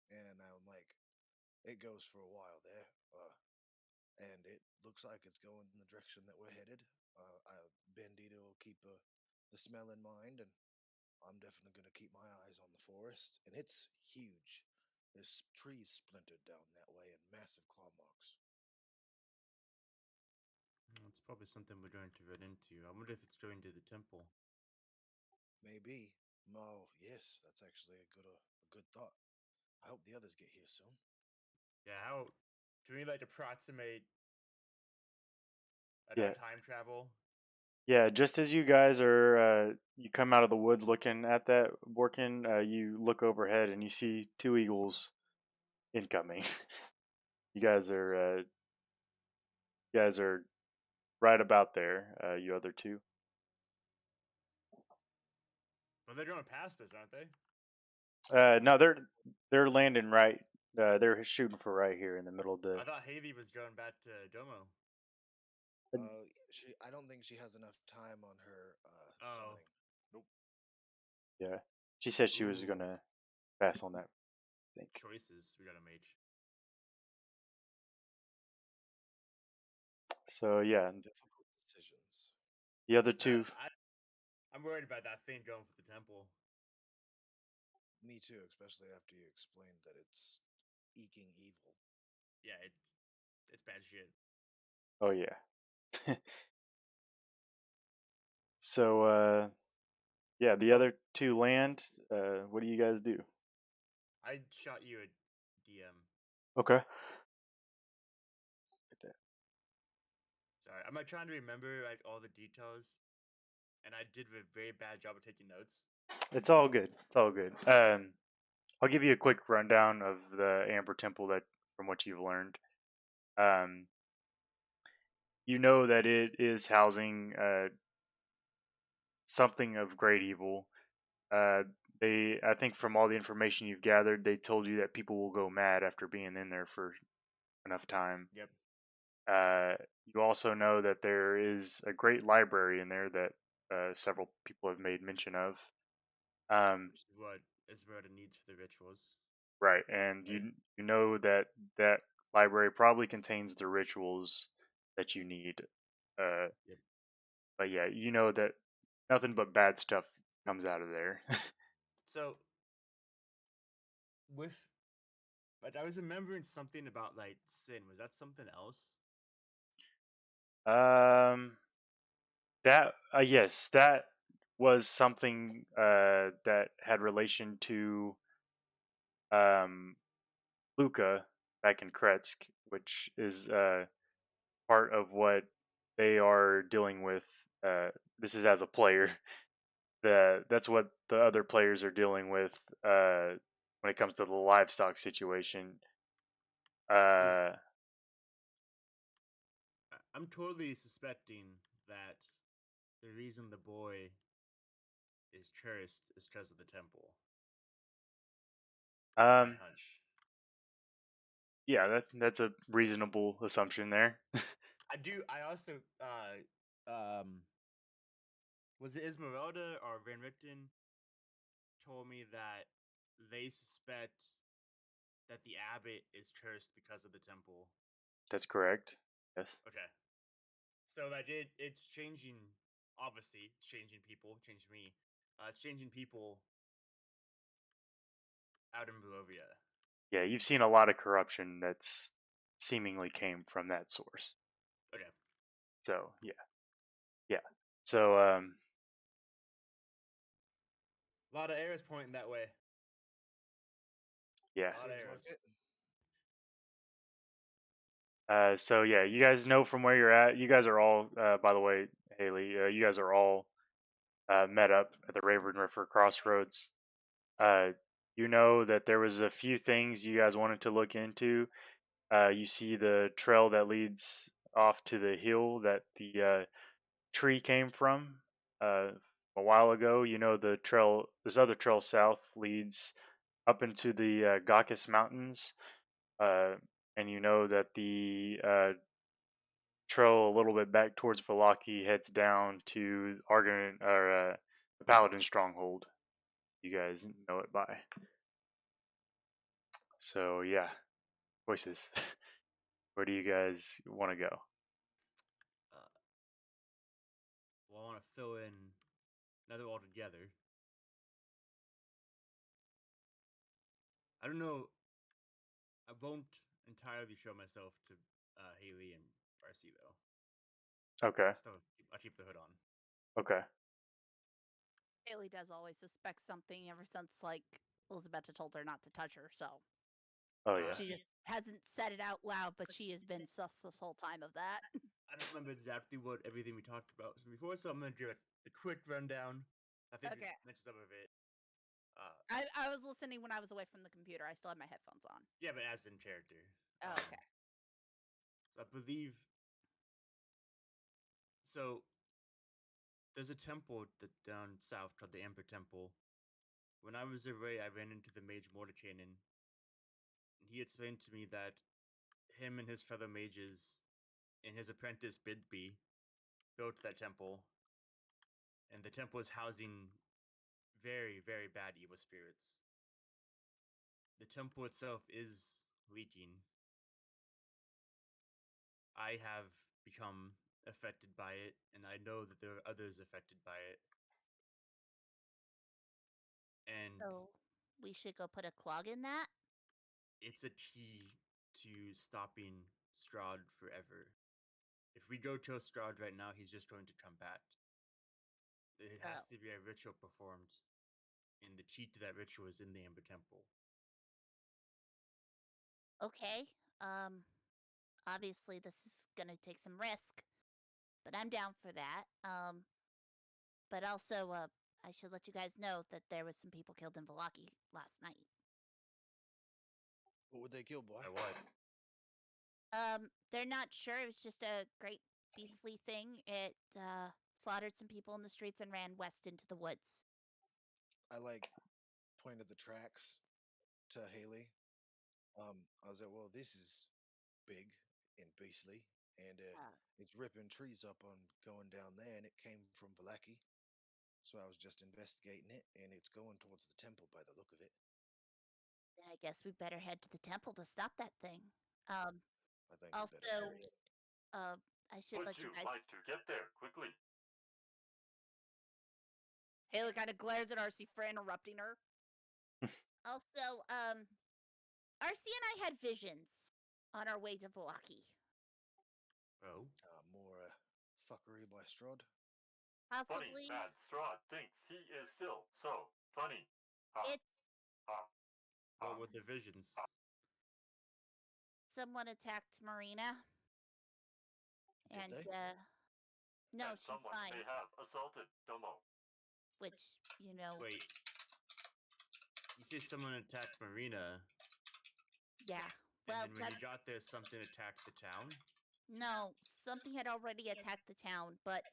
and I'm like, "It goes for a while there, and it looks like it's going in the direction that we're headed. Bandito will keep the smell in mind, and I'm definitely going to keep my eyes on the forest. And it's huge. There's trees splintered down that way and massive claw marks. It's probably something we're going to run into. I wonder if it's going to the temple. Maybe. Oh, yes, that's actually a good thought. I hope the others get here soon." Yeah, how can we like approximate Yeah, enough time travel? yeah. Just as you guys are, you come out of the woods looking at that working. You look overhead and you see two eagles incoming. You guys are right about there. You other two. Well, they're going past us, aren't they? No, they're landing right. They're shooting for right here in the middle of the. I thought Haley was going back to Domo. I don't think she has enough time on her Oh. summoning. Nope. Yeah, she said she was Ooh. gonna pass on that. I think. Choices we gotta make. So yeah, Difficult decisions. the other two. I'm worried about that thing going for the temple. Me too, especially after you explained that it's eking evil. Yeah, it's bad shit. Oh yeah. So yeah, the other two land. What do you guys do? I shot you a DM. Okay. Sorry, I'm like trying to remember like all the details, and I did a very bad job of taking notes. It's all good. It's all good. I'll give you a quick rundown of the Amber Temple that from what you've learned. Um, you know that it is housing something of great evil. I think from all the information you've gathered, they told you that people will go mad after being in there for enough time. Yep. You also know that there is a great library in there that several people have made mention of. Which is what Esmeralda needs for the rituals. Right, and you know that that library probably contains the rituals that you need. Yep. But yeah, you know that nothing but bad stuff comes out of there. So, with like, I was remembering something about like sin. Was that something else? um, that yes, that was something that had relation to um Luca back in Kretsk, which is part of what they are dealing with. This is as a player. That's what the other players are dealing with when it comes to the livestock situation. 'Cause Uh, I'm totally suspecting that the reason the boy is cursed is because of the temple. That's my um, hunch. yeah, that's a reasonable assumption there. I also was it Esmeralda or Van Richten told me that they suspect that the abbot is cursed because of the temple. That's correct. Yes. Okay. So that it's changing. Obviously, it's changing people, changing me. It's changing people out in Barovia. Yeah, you've seen a lot of corruption that's seemingly came from that source. Okay. So yeah. So A lot of arrows pointing that way. yeah. A lot of Seems arrows. like it. So yeah, you guys know from where you're at. You guys are all, by the way, Haley. You guys are all met up at the Raven River Crossroads. Uh, you know that there was a few things you guys wanted to look into. You see the trail that leads off to the hill that the tree came from a while ago. You know the trail. This other trail south leads up into the Gakis Mountains, uh, and you know that the trail a little bit back towards Valaki heads down to Argon or the Paladin Stronghold. You guys know it by. So yeah, choices. Where do you guys want to go? Well, I want to fill in. Now they're all together. I don't know. I won't entirely show myself to Haley and Farsi though. Okay. I keep the hood on. Okay. Haley does always suspect something ever since, like, Elizabeth told her not to touch her, so. Oh yeah. She just hasn't said it out loud, but she has been sus this whole time of that. I don't remember exactly what everything we talked about before, so I'm gonna do a quick rundown. I think Okay. we mentioned some of it. I was listening when I was away from the computer. I still had my headphones on. Yeah, but as in character. Oh, okay. So I believe. So there's a temple down south called the Emperor Temple. When I was away, I ran into the mage Mordekainen, and he explained to me that him and his fellow mages and his apprentice Bidby built that temple, and the temple is housing very, very bad evil spirits. The temple itself is leaking. I have become affected by it, and I know that there are others affected by it. And So we should go put a clog in that? it's a key to stopping Strahd forever. If we go kill Strahd right now, he's just going to come back. It has to be a ritual performed, and the key to that ritual is in the Ember Temple. Okay. Obviously this is gonna take some risk, but I'm down for that. But also, I should let you guys know that there was some people killed in Valaki last night. What would they kill, boy? By what? They're not sure. It was just a great beastly thing. It slaughtered some people in the streets and ran west into the woods. I like pointed the tracks to Haley. I was like, well, this is big and beastly, and it's ripping trees up on going down there, and it came from Valaki. So I was just investigating it, and it's going towards the temple by the look of it. Then I guess we better head to the temple to stop that thing. I think we better Also, hurry up. I should Would let you you guys. like to get there quickly? Haley kind of glares at RC for interrupting her. Also, RC and I had visions on our way to Valaki. Oh, More fuckery by Strahd. Funny Possibly, that Strahd thinks he is still so funny. it's what were the visions? someone attacked Marina, Did and they? no, and she's someone fine. may have assaulted Domo. Which you know, Wait. You say someone attacked Marina, yeah. and Well, then when you got there, something attacked the town? no, something had already attacked the town, but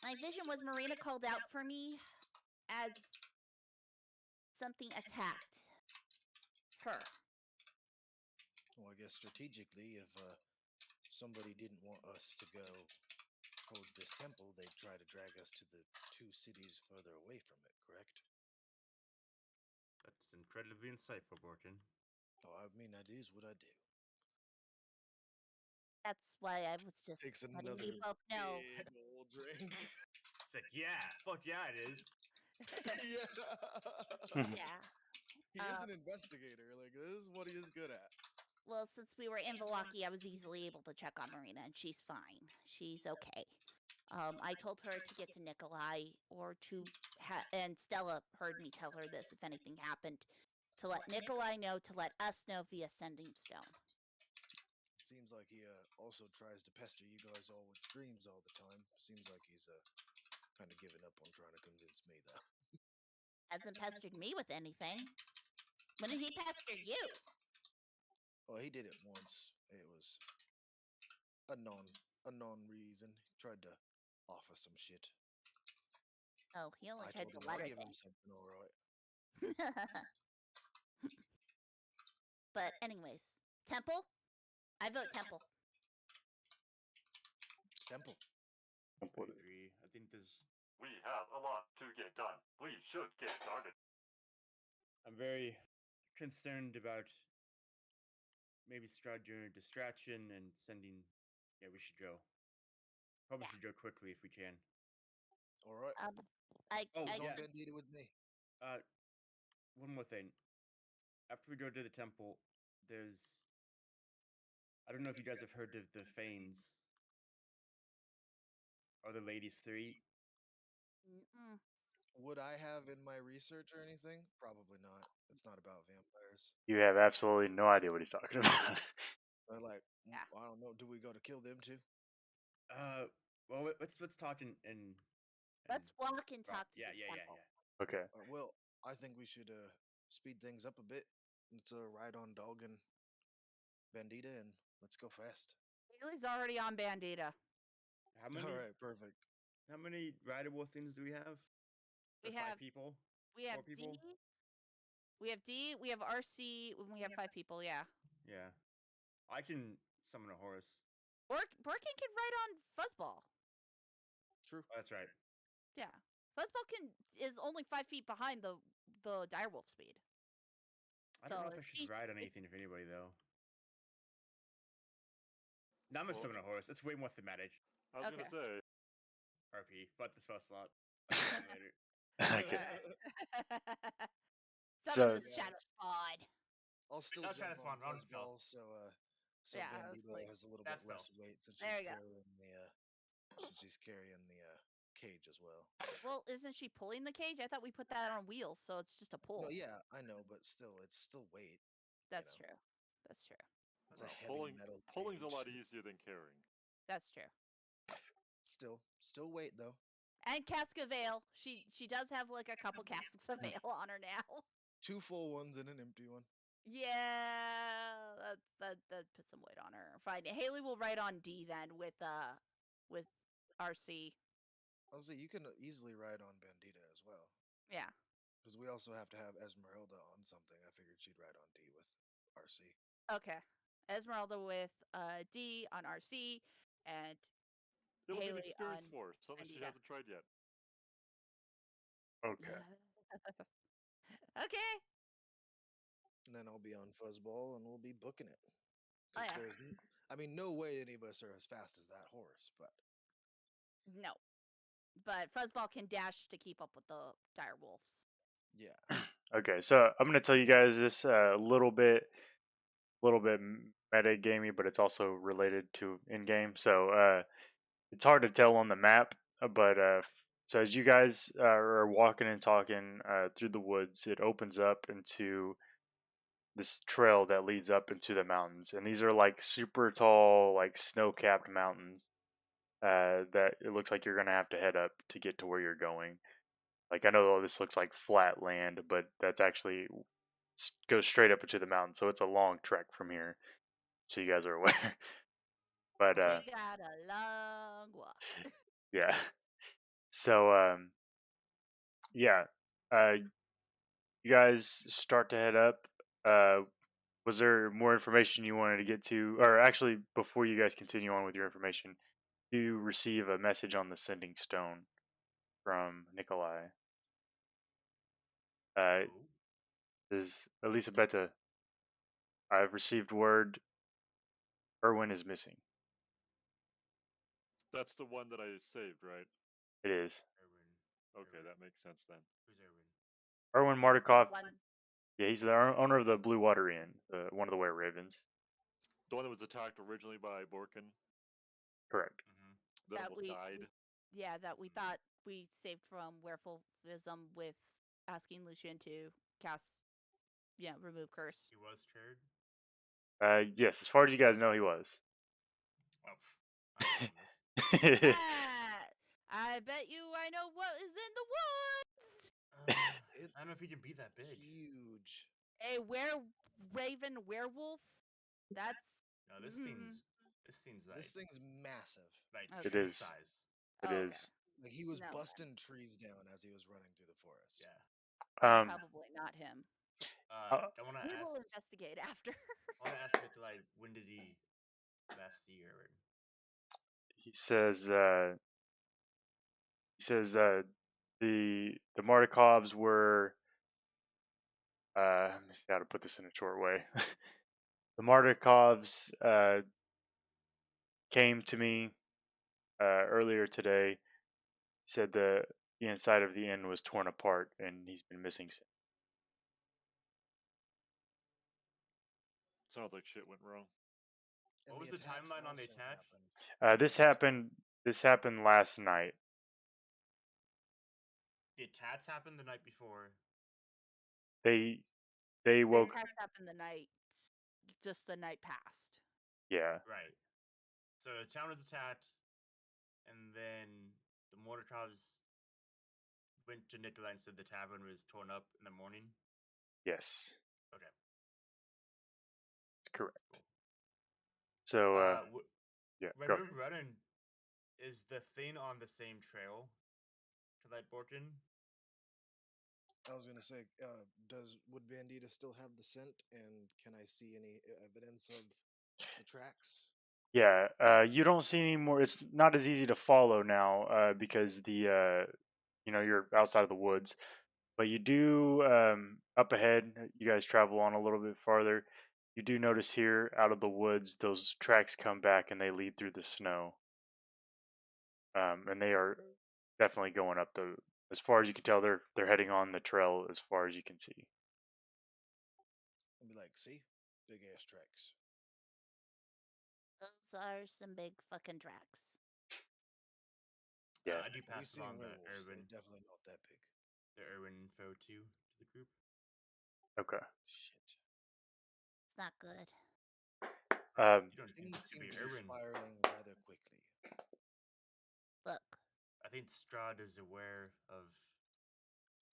my vision was Marina called out for me as something attacked her. Well, I guess strategically, if somebody didn't want us to go towards this temple, they'd try to drag us to the 2 cities further away from it, correct? That's incredibly insightful, Borton. Oh, I mean, that is what I do. That's why I was just Takes letting another you both know. big old drink. It's like, yeah, fuck yeah, it is. Yeah. Yeah. He is an investigator. Like, this is what he is good at. Well, since we were in Valaki, I was easily able to check on Marina, and she's fine. She's okay. I told her to get to Nikolai, or to and Stella heard me tell her this if anything happened, to let Nikolai know, to let us know via Sending Stone. Seems like he also tries to pester you guys all with dreams all the time. Seems like he's kind of given up on trying to convince me, though. Hasn't pestered me with anything. When did he pester you? Well, he did it once. It was a non reason. He tried to offer some shit. Oh, he only I tried told the him I'll letter give him thing. something, all right. But anyways, Temple? I vote Temple. Temple. I agree. I think there's. We have a lot to get done. We should get started. I'm very concerned about maybe Strahd doing a distraction and sending. Yeah, we should go. Probably should go quickly if we can. All right. Oh, He's yeah. on Bandita with me. One more thing. After we go to the temple, there's. I don't know if you guys have heard of the Fanes. Or the Ladies 3. Mm-mm. Would I have in my research or anything? Probably not. It's not about vampires. You have absolutely no idea what he's talking about. But like, I don't know. Do we go to kill them too? Well, let's talk and Let's walk and talk to yeah, this yeah, yeah, temple. yeah. Okay. Well, I think we should speed things up a bit. Let's ride on Dog and Bandita, and let's go fast. Haley's already on Bandita. How many? All right, perfect. How many rideable things do we have? We For have 5 people. We have 4 people. D. We have D. We have RC. And we have 5 people. Yeah. Yeah, I can summon a horse. Borkin can ride on Fuzzball. True. Oh, that's right. Yeah. Fuzzball is only 5 feet behind the direwolf speed. I don't know if I should ride on anything, if anybody, though. No, I'm gonna summon a horse. That's way more thematic. I was gonna say. RP, but the spell slot. Later. Okay. Summon the Shadow Spawn. I'll still No, jump Shadow Spawn, on wrong spell. Fuzzball, so Yeah, Bandita has a little bit less weight since she's carrying the cage as well. Well, isn't she pulling the cage? I thought we put that on wheels, so it's just a pull. No, yeah, I know, but still, it's still weight. That's true. That's true. It's a heavy metal Pulling's a cage. lot easier than carrying. That's true. Still weight though. And cask of ale. She does have like a couple casks of ale on her now. 2 full ones and an empty one. Yeah, that puts some weight on her. Fine. Haley will ride on D then with RC. I'll say you can easily ride on Bandita as well. Yeah. Because we also have to have Esmeralda on something. I figured she'd ride on D with RC. Okay. Esmeralda with D on RC and It'll be an Haley on experience for her, something she Bandita. hasn't tried yet. Okay. Okay. And then I'll be on Fuzzball and we'll be booking it. Oh, 'Cause yeah. no way any of us are as fast as that horse, but No. But Fuzzball can dash to keep up with the dire wolves. yeah. Okay, so I'm gonna tell you guys this a little bit meta gamey, but it's also related to in game. So it's hard to tell on the map, but so as you guys are walking and talking through the woods, it opens up into this trail that leads up into the mountains, and these are like super tall, like snow-capped mountains that it looks like you're gonna have to head up to get to where you're going. Like I know this looks like flat land, but that's actually goes straight up into the mountain, so it's a long trek from here. So you guys are aware. But We got a long walk. yeah. So yeah. You guys start to head up. Was there more information you wanted to get to, or actually before you guys continue on with your information, you receive a message on the sending stone from Nikolai. Oh, Is Elisabetta, I've received word Erwin is missing. That's the one that I saved, right? It is. Erwin. Okay, that makes sense then. Who's Erwin? Erwin It's the Mardukov. one- Yeah, he's the owner of the Blue Water Inn, one of the Were Ravens. The one that was attacked originally by Borkin, Correct. Mm-hmm. that That almost we- died. Yeah, that we thought we saved from werewolfism with asking Lucian to cast, remove curse. He was triggered. Yes, as far as you guys know, he was. Oh, I'm on this. I bet you I know what is in the woods. It's I don't know if he can be that big. huge. A raven werewolf. That's No, this thing's like This thing's massive. like Okay. It tree is. size. It okay. is. Like he was No, busting trees down as he was running through the forest. Yeah. Then probably not him. I want to We ask. will investigate after. I want to ask Nikolai, when did he last see Erwin? He says. The Mardikovs were. Let me see how to put this in a short way. The Mardikovs came to me earlier today. Said the inside of the inn was torn apart and he's been missing since. Sounds like shit went wrong. And What was the attacks timeline on the also attack? happened. This happened last night. The attacks happened the night before. They The woke. attacks happened just the night past. Yeah. Right. So the town was attacked, and then the Mordecai's went to Nikolai and said the tavern was torn up in the morning. Yes. Okay. That's correct. So yeah. When Go. we're running, is the thing on the same trail to that Borkin? I was gonna say, would Bandita still have the scent, and can I see any evidence of the tracks? Yeah. You don't see any more. It's not as easy to follow now because the you're outside of the woods. But you do up ahead. You guys travel on a little bit farther. You do notice here out of the woods, those tracks come back and they lead through the snow. And they are definitely going up the. As far as you can tell, they're heading on the trail as far as you can see. And be like, see, big ass tracks. Those are some big fucking tracks. Yeah. I do We've pass seen along the werewolves. Erwin, They're definitely not that big. the Erwin info to the group. Okay. Shit. It's not good. You don't think Things this could seem be to be Erwin? spiraling rather quickly. Look. I think Strahd is aware of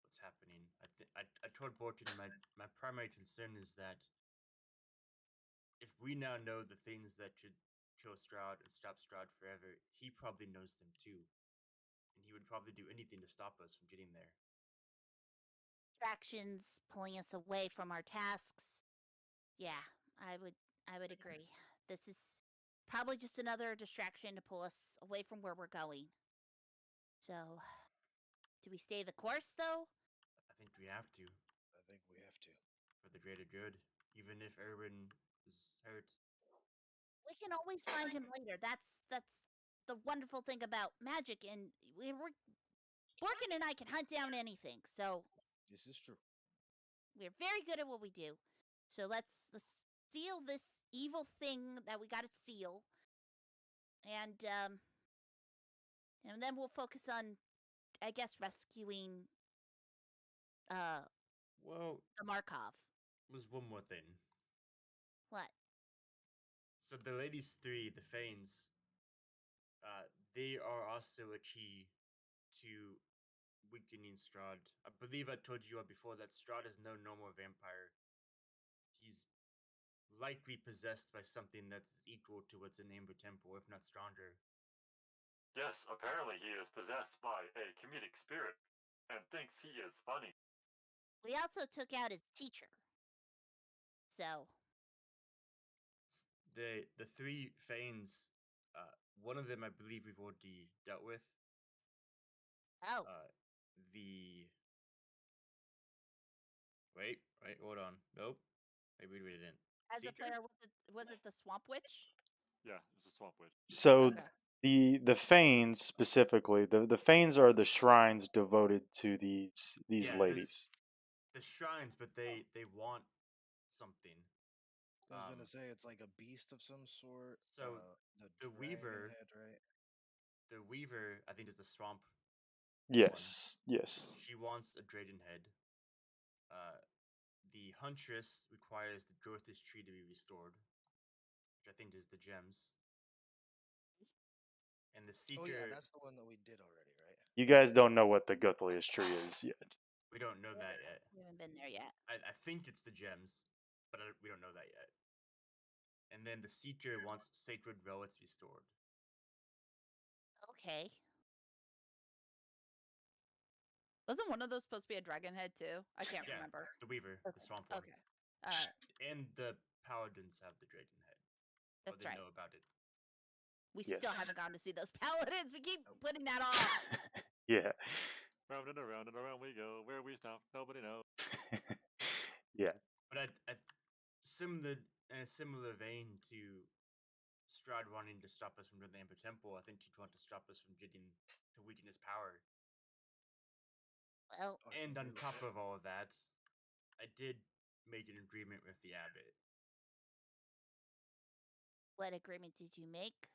what's happening. I told Borton my primary concern is that if we now know the things that should kill Strahd and stop Strahd forever, he probably knows them too. And he would probably do anything to stop us from getting there. distractions pulling us away from our tasks. Yeah, I would agree. This is probably just another distraction to pull us away from where we're going. So, do we stay the course though? I think we have to I think we have to. for the greater good, even if Erwin is hurt. We can always find him later. That's the wonderful thing about magic, and we're Borkin and I can hunt down anything. So This is true. we're very good at what we do. So let's seal this evil thing that we got to seal, and then we'll focus on, I guess, rescuing uh Well, the Markov. was one more thing. What? So the ladies three, the Fanes, they are also a key to weakening Strahd. I believe I told you before that Strahd is no normal vampire. He's likely possessed by something that's equal to what's in Amber Temple, if not stronger. Yes, apparently he is possessed by a comedic spirit and thinks he is funny. We also took out his teacher. So The three Fanes, one of them I believe we've already dealt with. oh, The wait, hold on. Nope. Maybe we didn't. as a Seeker? player, was it the Swamp Witch? Yeah, it's a swamp witch. So Okay. the Fanes specifically, the Fanes are the shrines devoted to these Yeah, ladies. the shrines, but they want something. I was gonna say it's like a beast of some sort. So the the dragon Weaver, head, right? the Weaver, I think is the swamp. Yes, yes. She wants a Drayden head. The Huntress requires the Growthish tree to be restored, which I think is the gems. And the Seeker. Oh yeah, that's the one that we did already, right? You guys don't know what the Guthlius tree is yet. We don't know that yet. We haven't been there yet. I think it's the gems, but we don't know that yet. And then the Seeker wants sacred relics restored. Okay. Wasn't one of those supposed to be a dragon head too? I can't Yeah, remember. the Weaver, Okay. the swamp one. Okay. All right. And the Paladins have the Drayden head. That's they right. know about it. We still Yes. haven't gone to see those paladins. We keep putting that off. Yeah. Round and around we go. Where we stop, nobody knows. Yeah. But similar in a similar vein to Strahd wanting to stop us from the Amber Temple, I think he'd want to stop us from getting to weaken his power. Well, And on top of all of that, I did make an agreement with the abbot. what agreement did you make?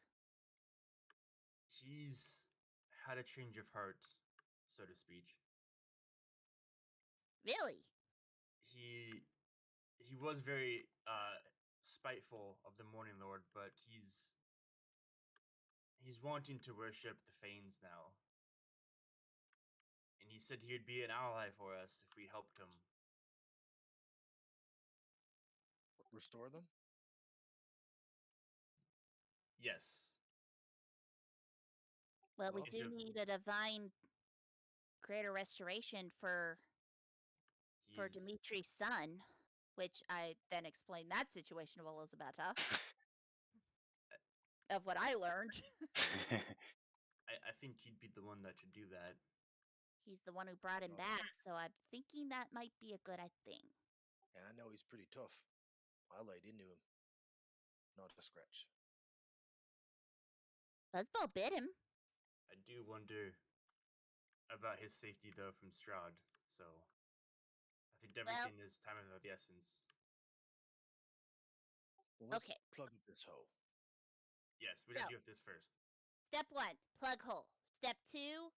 He's had a change of heart, so to speak. Really? He was very spiteful of the Morning Lord, but he's wanting to worship the Fanes now. And he said he'd be an ally for us if we helped him. Restore them? Yes. Well, we Well, do need a divine greater restoration for He's- Dimitri's son, which I then explained that situation to Elizabetta of what I learned. I think he'd be the one that should do that. He's the one who brought him back, so I'm thinking that might be a good thing. And I know he's pretty tough. I laid into him. Not a scratch. Buzzball bit him. I do wonder about his safety, though, from Strahd. So I think everything is time of the essence. Well, let's Okay. plug up this hole. Yes, we gotta deal with this first. Step 1, plug hole. Step 2,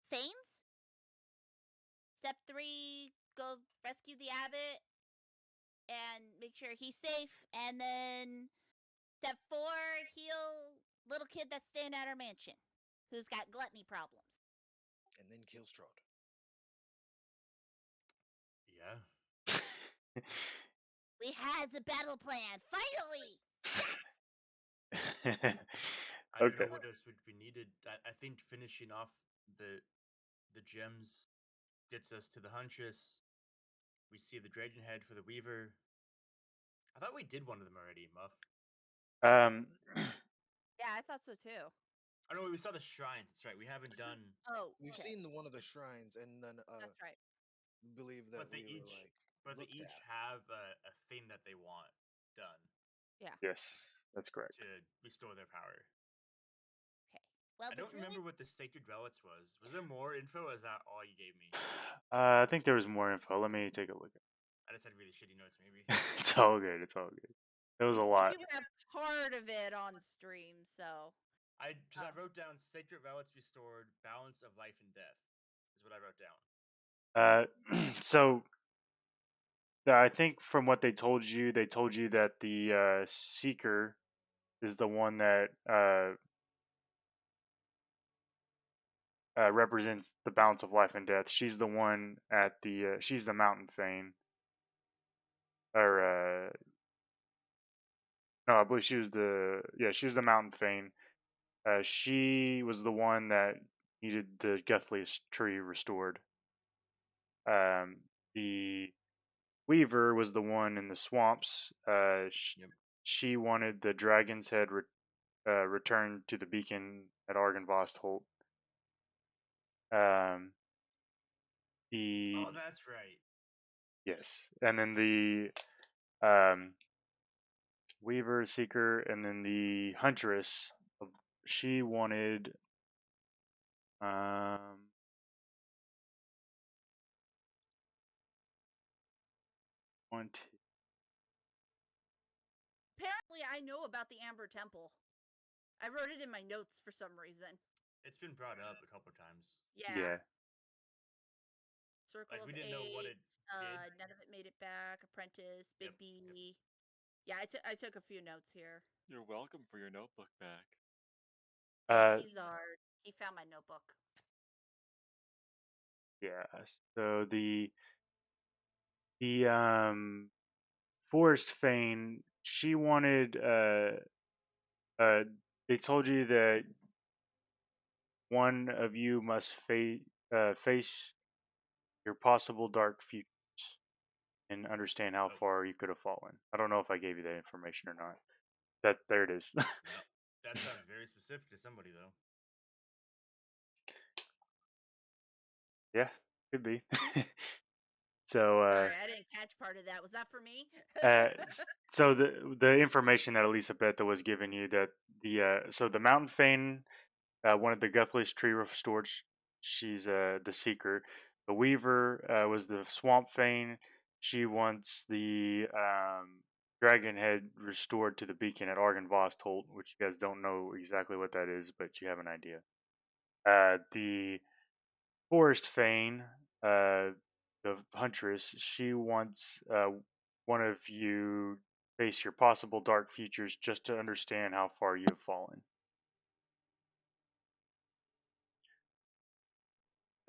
Fanes. Step 3, go rescue the abbot and make sure he's safe. And then step 4, heal little kid that's staying at our mansion who's got gluttony problems. And then kill Strahd. Yeah. We has a battle plan. Finally! I don't Okay. know what else would be needed. I think finishing off the gems gets us to the Huntress. We see the Dragon Head for the Weaver. I thought we did one of them already, Muff. Yeah, I thought so too. Oh no, we saw the shrines. That's right. We haven't done. Oh, We've okay. seen one of the shrines, and then That's right. believe that But they we were each, like but they looked each at. have a thing that they want done Yeah. Yes, that's correct. to restore their power. Okay. Well, I don't remember what the Sacred Relics was. Was there more info? Or is that all you gave me? I think there was more info. Let me take a look. I just had really shitty notes, maybe. It's all good. It's all good. It was a lot. We do have part of it on stream, so. I wrote down Sacred Relics restored, balance of life and death is what I wrote down. So I think from what they told you that the Seeker is the one that represents the balance of life and death. She's the one at the she's the Mountain Fane, or no, I believe she was the Mountain Fane. She was the one that needed the Guthliest tree restored. The Weaver was the one in the swamps. She wanted the Dragon's Head returned to the beacon at Argynvost Holt. Oh, that's right. Yes, and then the Weaver, Seeker, and then the Huntress. She wanted one, two. Apparently, I know about the Amber Temple. I wrote it in my notes for some reason. It's been brought up a couple times. Yeah. Circle Like, of we didn't know what it did. None of it made it back. Apprentice, Big Yep, B. Yeah, I took a few notes here. You're welcome for your notebook back. He's ours. He found my notebook. Yeah. So the Forest Fane, she wanted they told you that one of you must face your possible dark futures and understand how far you could have fallen. I don't know if I gave you that information or not. There it is. No, that sounds very specific to somebody, though. Yeah, could be. So sorry, I didn't catch part of that. Was that for me? so the information that Elisabetta was giving you, that the Mountain Fane wanted the Guthliest tree restored. She's the Seeker. The Weaver was the Swamp Fane. She wants the Dragon Head restored to the beacon at Argynvost Holt, which you guys don't know exactly what that is, but you have an idea. The Forest Fane, the Huntress, she wants one of you face your possible dark futures just to understand how far you have fallen.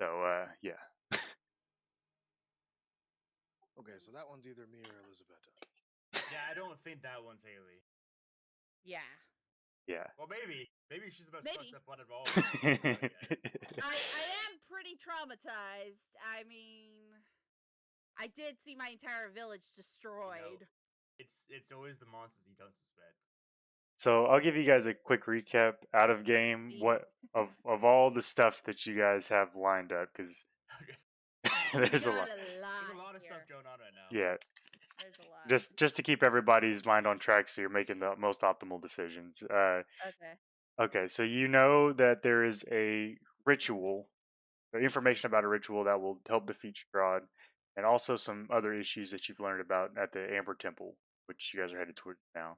So, yeah. Okay, so that one's either me or Elisabetta. Yeah, I don't think that one's Haley. Yeah. Yeah. Well, maybe she's the most Maybe. fucked up one of all. Of them. I am pretty traumatized. I mean, I did see my entire village destroyed. It's always the monsters you don't suspect. So I'll give you guys a quick recap out of game of all the stuff that you guys have lined up, because there's a lot. There's a lot of stuff going on right now. Yeah. There's a lot. Just to keep everybody's mind on track, so you're making the most optimal decisions. Okay, so you know that there is a ritual, the information about a ritual that will help defeat Strahd, and also some other issues that you've learned about at the Amber Temple, which you guys are headed toward now.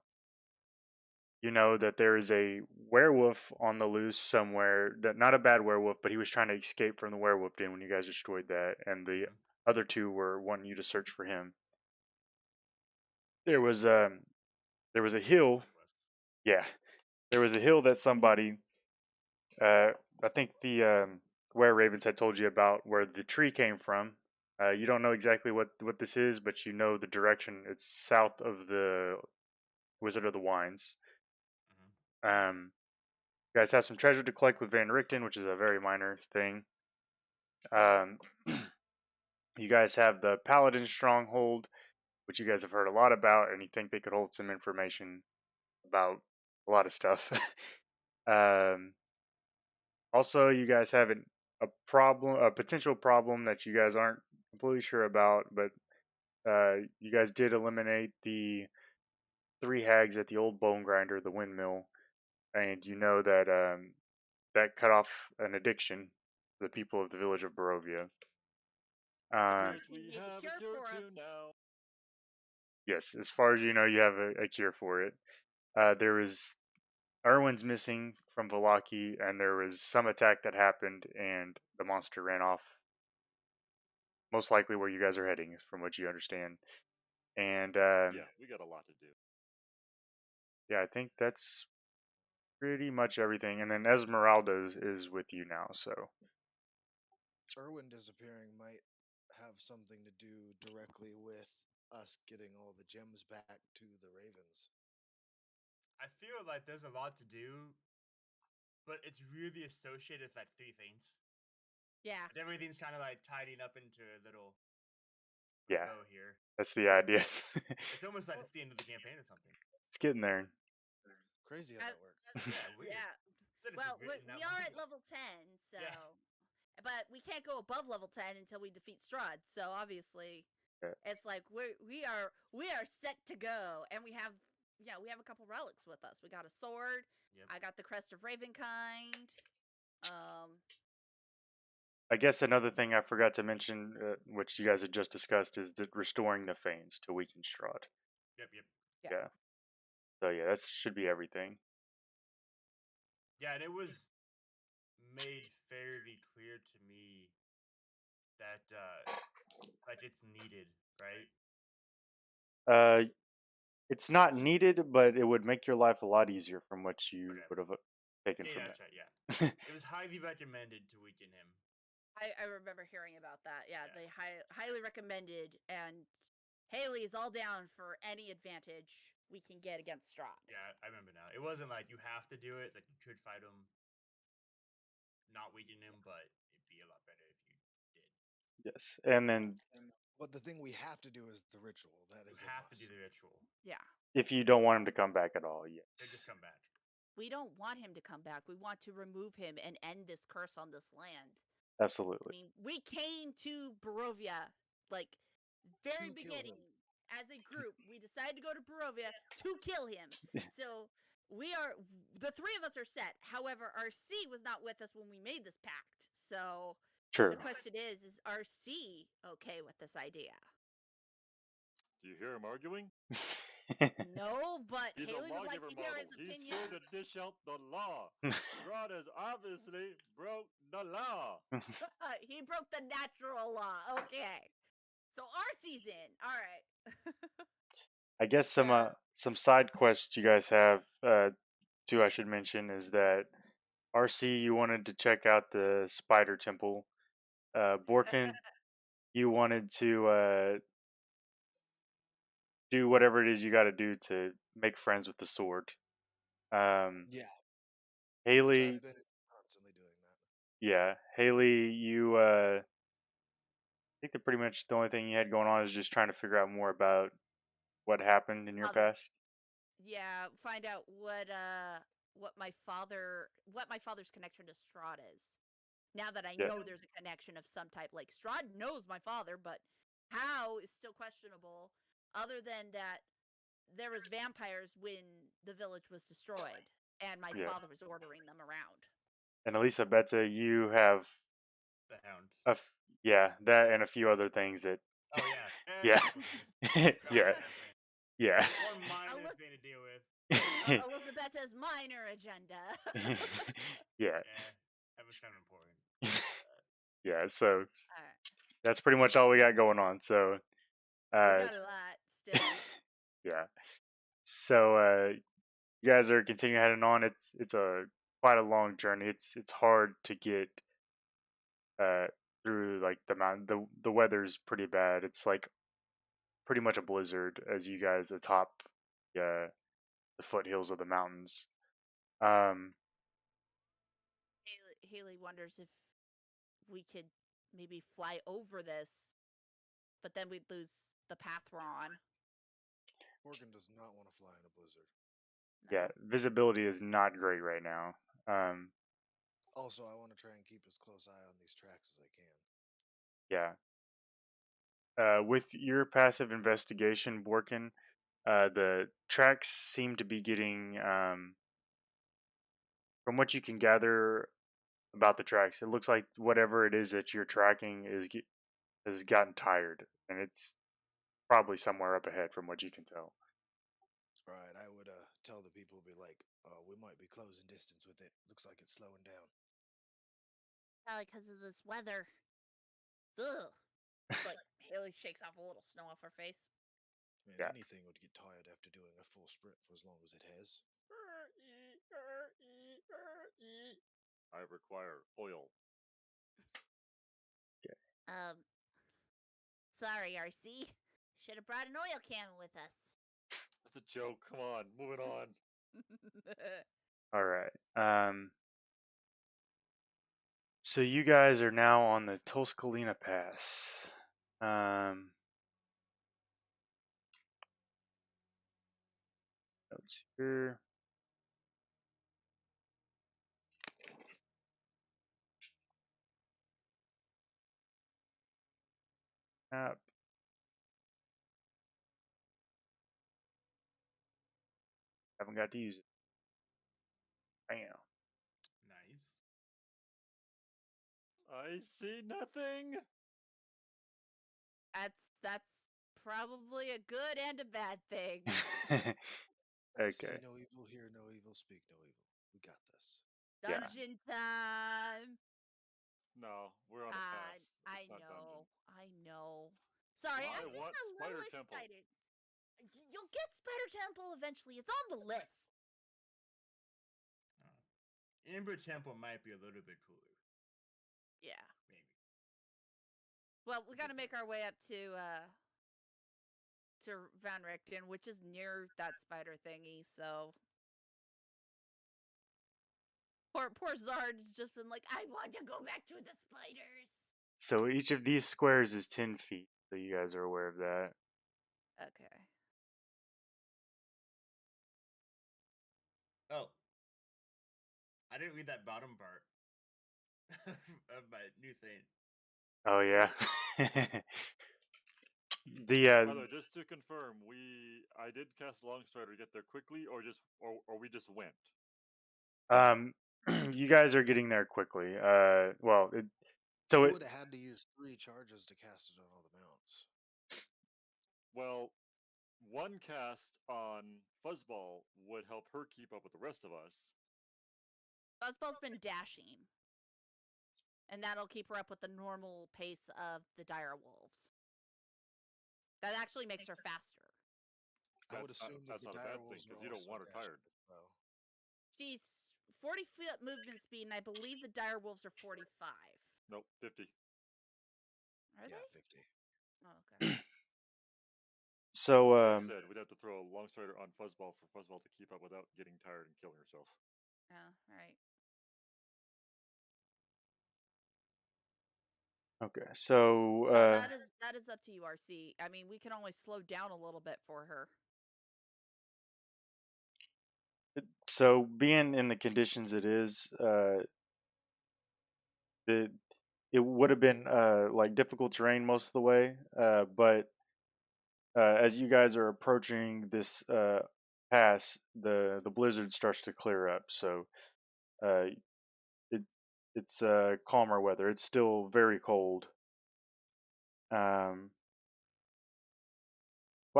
You know that there is a werewolf on the loose somewhere, that not a bad werewolf, but he was trying to escape from the werewolf den when you guys destroyed that, and the other two were wanting you to search for him. There was a hill. Yeah, there was a hill that somebody, I think the Were Ravens had told you about, where the tree came from. You don't know exactly what this is, but you know the direction. It's south of the Wizard of the Wines. You guys have some treasure to collect with Van Richten, which is a very minor thing. You guys have the Paladin Stronghold, which you guys have heard a lot about, and you think they could hold some information about a lot of stuff. um, Also, you guys have a potential problem that you guys aren't completely sure about, but you guys did eliminate the 3 hags at the old bone grinder, the windmill, and you know that that cut off an addiction for the people of the village of Barovia. Yes, Which we we made the have a cure cure for him. to now. Yes, as far as you know, you have a cure for it. There is Erwin's missing from Valaki, and there was some attack that happened, and the monster ran off. Most likely where you guys are heading, from what you understand. And Yeah, we got a lot to do. yeah, I think that's pretty much everything. And then Esmeralda is with you now, so Irwin disappearing might have something to do directly with us getting all the gems back to the Ravens. I feel like there's a lot to do, but it's really associated with like 3 things. Yeah. And everything's kind of like tidying up into a little yeah, bow here. that's the idea. It's almost like it's the end of the campaign or something. It's getting there. Crazy how that works. Yeah, weird. Yeah. Instead of Well, just written we out are loud. at level 10, so. Yeah. But we can't go above level 10 until we defeat Strahd. So obviously, Yeah. it's like we are set to go, and we have a couple relics with us. We got a sword. Yep. I got the crest of Ravenkind. I guess another thing I forgot to mention, which you guys had just discussed, is that restoring the Fanes to weaken Strahd. Yep. Yeah. Yeah. So yeah, that should be everything. Yeah, and it was made fairly clear to me that like it's needed, right? It's not needed, but it would make your life a lot easier from what you Okay. would have taken Yeah, from that's that. right. Yeah, it was highly recommended to weaken him. I remember hearing about that. Yeah, Yeah. they highly recommended, and Haley is all down for any advantage we can get against Strahd. Yeah, I remember now. It wasn't like you have to do it. It's like you could fight him, not weaken him, but it'd be a lot better if you did. Yes, and then But the thing we have to do is the ritual. That You is have a to do must. the ritual. Yeah. if you don't want him to come back at all, yes, They just come back. We don't want him to come back. We want to remove him and end this curse on this land. I absolutely. mean, we came to Barovia, like, very To kill beginning. him. As a group, we decided to go to Barovia to kill him. So the 3 of us are set. However, RC was not with us when we made this pact. So True. the question is RC okay with this idea? Do you hear him arguing? No, but He's Haley a would like lawgiver to hear model. his He's opinion. here to dish out the law. Strahd has obviously broke the law. He broke the natural law. Okay. So RC's in. All right. I guess Yeah. some side quests you guys have too. I should mention is that RC, you wanted to check out the Spider Temple. Borkin, you wanted to do whatever it is you got to do to make friends with the sword. Yeah. Haley, I've been constantly doing that. yeah, Haley, you I think that pretty much the only thing you had going on is just trying to figure out more about what happened in your past. Yeah, find out what my father's connection to Strahd is. Now that I Yeah. know there's a connection of some type, like Strahd knows my father, but how is still questionable. Other than that, there was vampires when the village was destroyed, and my Yeah. father was ordering them around. And Elisa Beta, you have The Hound. yeah, that and a few other things that Oh yeah. yeah. Yeah. Yeah. One minor thing to deal with. Elizabeth's minor agenda. Yeah. Yeah, that was kind of important. Yeah, so All right. that's pretty much all we got going on. So We got a lot still. yeah. So you guys are continuing heading on. It's a quite a long journey. It's hard to get through like the mountain. The weather's pretty bad. It's like pretty much a blizzard as you guys atop the foothills of the mountains. Haley wonders if we could maybe fly over this but then we'd lose the path we're on. Morgan does not want to fly in a blizzard. No. Yeah, visibility is not great right now. Also, I want to try and keep as close eye on these tracks as I can. Yeah. With your passive investigation, Borkin, the tracks seem to be getting, from what you can gather about the tracks, it looks like whatever it is that you're tracking has gotten tired, and it's probably somewhere up ahead from what you can tell. Right, I would tell the people, be like, we might be closing distance with it. Looks like it's slowing down. Probably because of this weather. Ugh. Like, Haley shakes off a little snow off her face. Man, Yeah. anything would get tired after doing a full sprint for as long as it has. I require oil. Sorry, RC. Should have brought an oil can with us. That's a joke. Come on, moving on. All right. So you guys are now on the Toscalina Pass. Notes here. App. Haven't got to use it. Bam. Nice. I see nothing. That's probably a good and a bad thing. I Okay. see no evil, hear no evil, speak no evil. We got this. Yeah. Dungeon time. No, we're on a pass. I It's not dungeon. know. Sorry, I I'm getting want a little Spider Temple. excited. You'll get Spider Temple eventually. It's on the list. Ember Temple might be a little bit cooler. Yeah. Maybe. Well, we got to make our way up to Van Richten, which is near that spider thingy. So poor Zard's just been like, I want to go back to the spiders. So each of these squares is 10 feet. So you guys are aware of that. Okay. Oh. I didn't read that bottom part of my new thing. Oh yeah. By the way, just to confirm, I did cast Longstrider to get there quickly, or we just went. You guys are getting there quickly. Well, You would have had to use 3 charges to cast it on all the mounts. Well, one cast on Fuzzball would help her keep up with the rest of us. Fuzzball's been dashing. And that'll keep her up with the normal pace of the dire wolves. That actually makes her faster. I would assume that that's the not a dire bad thing wolves because are you don't also want her tired. dashing as well. She's 40 foot movement speed, and I believe the dire wolves are 45. Nope, 50. Are Yeah, they? 50. Oh, okay. So Like I said, we'd have to throw a Longstrider on Fuzzball for Fuzzball to keep up without getting tired and killing herself. Oh, right. okay. So that is up to you, RC. I mean, we can only slow down a little bit for her. so being in the conditions it is, it would have been like difficult terrain most of the way, but as you guys are approaching this pass, the blizzard starts to clear up. So it's calmer weather. It's still very cold. By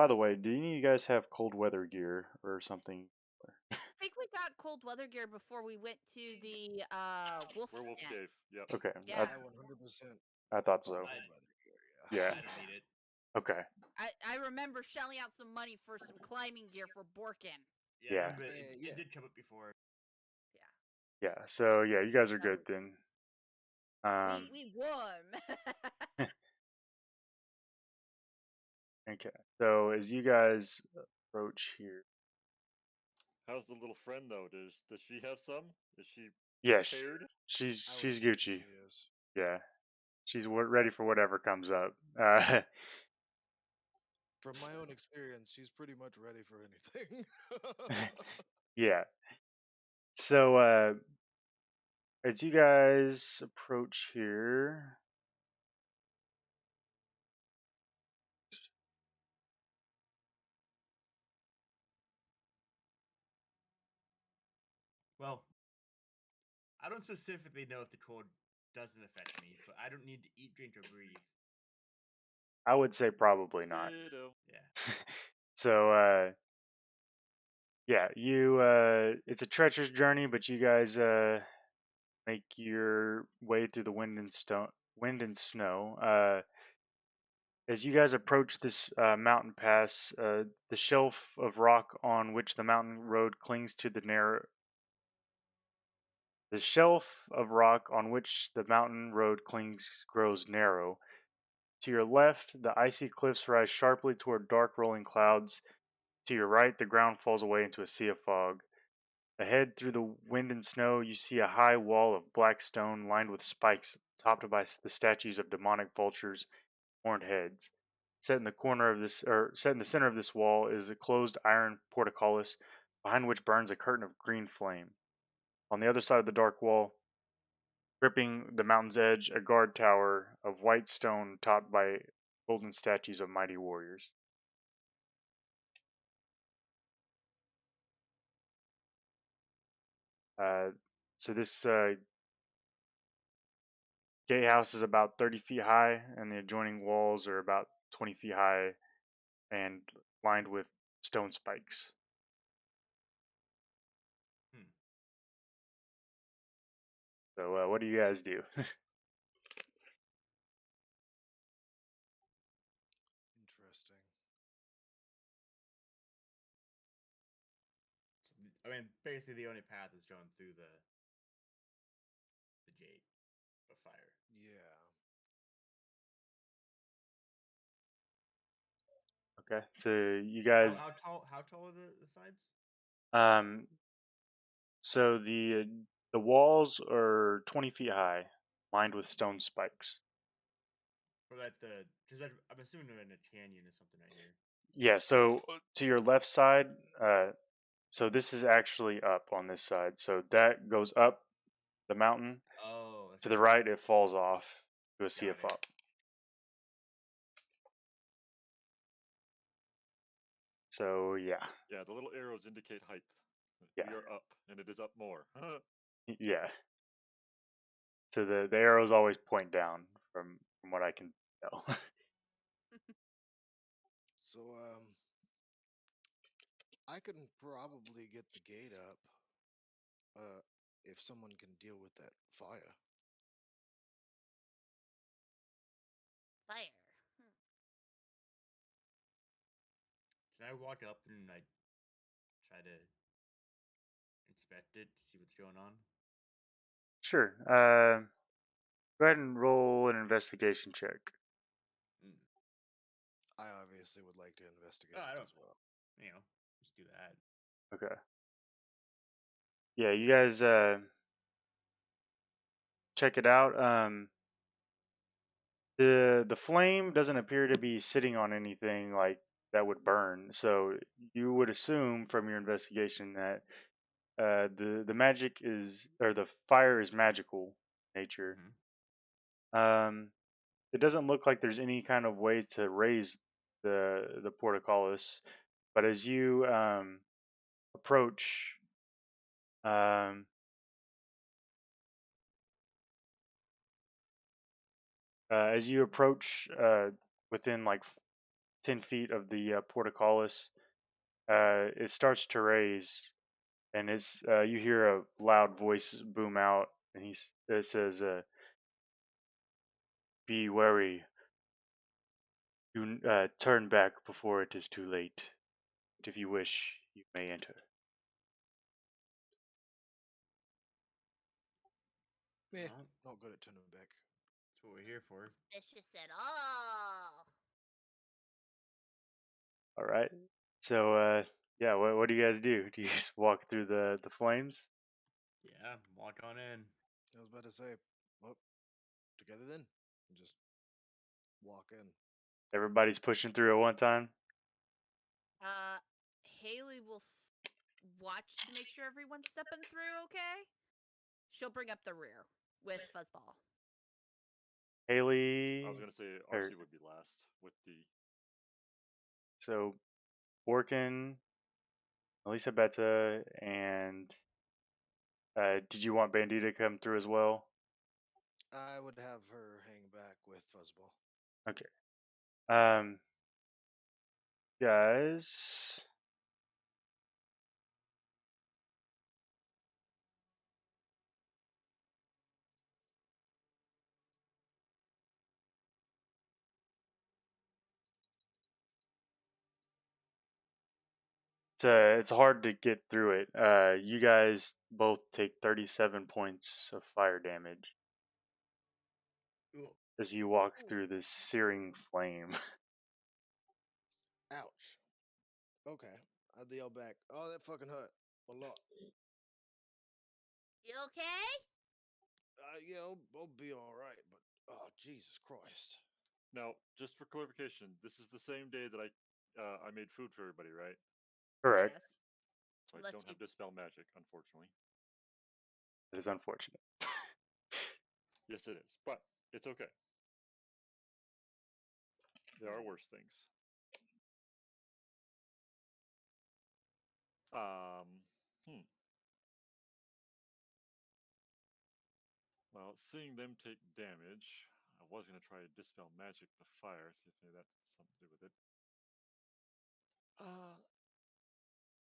the way, do any of you guys have cold weather gear or something? I think we got cold weather gear before we went to the wolf Werewolf den. Cave, yep. Okay. Yeah. I 100% I thought bought so. cold weather gear, Yeah. I don't need it. Okay. I remember shelling out some money for some climbing gear for Borkin. Yeah. I remember Yeah. it did come up before. Yeah. So yeah, you guys are good then. We warm. Okay. So as you guys approach here, How's the little friend though? Does she have some? Is she yes, prepared? she's I would she's assume Gucci. she is. Yeah, she's ready for whatever comes up. From my own experience, she's pretty much ready for anything. Yeah. So as you guys approach here, Well, I don't specifically know if the cold doesn't affect me, but I don't need to eat, drink, or breathe. I would say probably not. Ditto. Yeah. So yeah, you it's a treacherous journey, but you guys make your way through the wind and snow. As you guys approach this mountain pass, the shelf of rock on which the mountain road clings to the shelf of rock on which the mountain road clings grows narrow. To your left, the icy cliffs rise sharply toward dark rolling clouds. To your right, the ground falls away into a sea of fog. Ahead, through the wind and snow, you see a high wall of black stone lined with spikes, topped by the statues of demonic vultures, horned heads. Set in the center of this wall is a closed iron portcullis, behind which burns a curtain of green flame. On the other side of the dark wall, gripping the mountain's edge, a guard tower of white stone topped by golden statues of mighty warriors. Uh, so this gatehouse is about 30 feet high, and the adjoining walls are about 20 feet high and lined with stone spikes. Hmm. So, what do you guys do? Interesting. I mean, basically, the only path is going through the gate of fire. Yeah. Okay, so you guys, How tall are the sides? um, so the walls are 20 feet high, lined with stone spikes. Or that because I'm assuming they're in a canyon or something right here. Yeah, so to your left side, so this is actually up on this side. So that goes up the mountain. Oh, To the okay. right, it falls off to a sea of Got it. fog. So yeah, Yeah, the little arrows indicate height. Yeah. We are up, and it is up more. yeah. So the arrows always point down from what I can tell. So, I can probably get the gate up, if someone can deal with that fire. Fire. Hmm. Can I walk up and like try to inspect it to see what's going on? Sure. Go ahead and roll an investigation check. Mm. I obviously would like to investigate Oh, I it don't. as well. Just do that. Okay. Yeah, you guys check it out. The flame doesn't appear to be sitting on anything like that would burn. So you would assume from your investigation that the magic is, or the fire is magical nature. Mhm. It doesn't look like there's any kind of way to raise the portcullis, but as you approach, um, within like 10 feet of the portcullis, it starts to raise, and you hear a loud voice boom out, and it says, "Be wary. Do turn back before it is too late. But if you wish, you may enter." Meh, Well, not good at turning back. that's what we're here for. Suspicious at all. All right. So, yeah, what do you guys do? Do you just walk through the flames? Yeah, walk on in. I was about to say, well, together then, and just walk in. Everybody's pushing through at one time. Haley will watch to make sure everyone's stepping through okay. She'll bring up the rear with Fuzzball. Haley. I was gonna say or- RC would be last with the. So, Borkin, Elisabetta, and did you want Bandita to come through as well? I would have her hang back with Fuzzball. Okay. Guys. It's hard to get through it. You guys both take 37 points of fire damage as you walk through this searing flame. Ouch. Okay. I'd yell back, oh, that fucking hurt a lot. You okay? Yeah, I'll be alright, but, oh, Jesus Christ. Now, just for clarification, this is the same day that I made food for everybody, right? Correct. Yes. So I Unless don't have dispel magic, unfortunately. It is unfortunate. Yes, it is, but it's okay. There are worse things. Well, seeing them take damage, I was gonna try to dispel magic the fire, see if maybe that's something to do with it.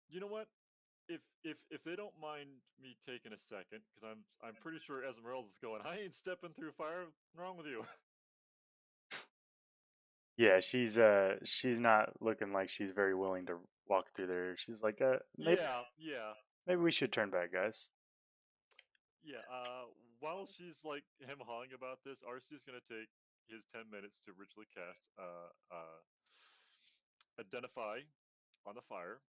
You know what? If they don't mind me taking a second, because I'm pretty sure Esmeralda's going, I ain't stepping through fire. What's wrong with you? Yeah, she's not looking like she's very willing to walk through there. She's like, maybe we should turn back, guys. Yeah. While she's like hawing about this, RC's gonna take his 10 minutes to ritually cast identify on the fire.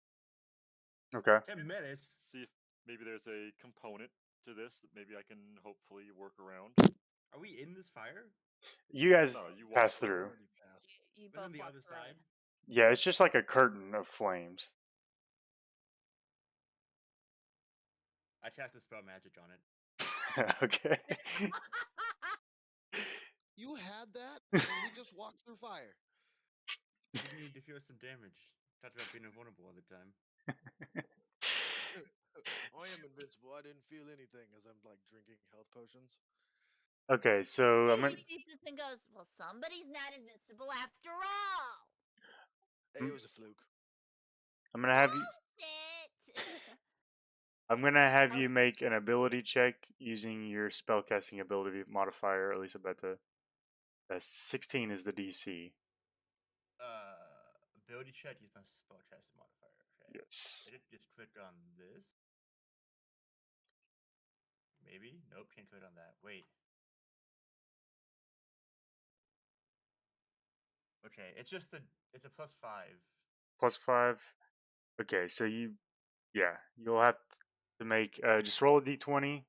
Okay. 10 minutes. See if maybe there's a component to this that maybe I can hopefully work around. Are we in this fire? You guys No, you pass walk through. You But on both the walk other through side? it. Yeah, it's just like a curtain of flames. I cast a spell magic on it. Okay. You had that? And we just walked through fire. You need to feel some damage. Talked about being invulnerable all the time. I am invincible. I didn't feel anything as I'm like drinking health potions. Okay, so I'm Haley gonna. sees this and goes, well, somebody's not invincible after all. It was a fluke. I'm gonna have you. Bullshit. I'm gonna have you make an ability check using your spellcasting ability modifier, Elisabetta. 16 is the DC. Ability check, use my spellcasting modifier. Okay. Yes. I didn't just click on this. Maybe? Nope, can't click on that. Wait. Okay, it's just it's a +5. +5. Okay, so you'll have to make just roll a d20,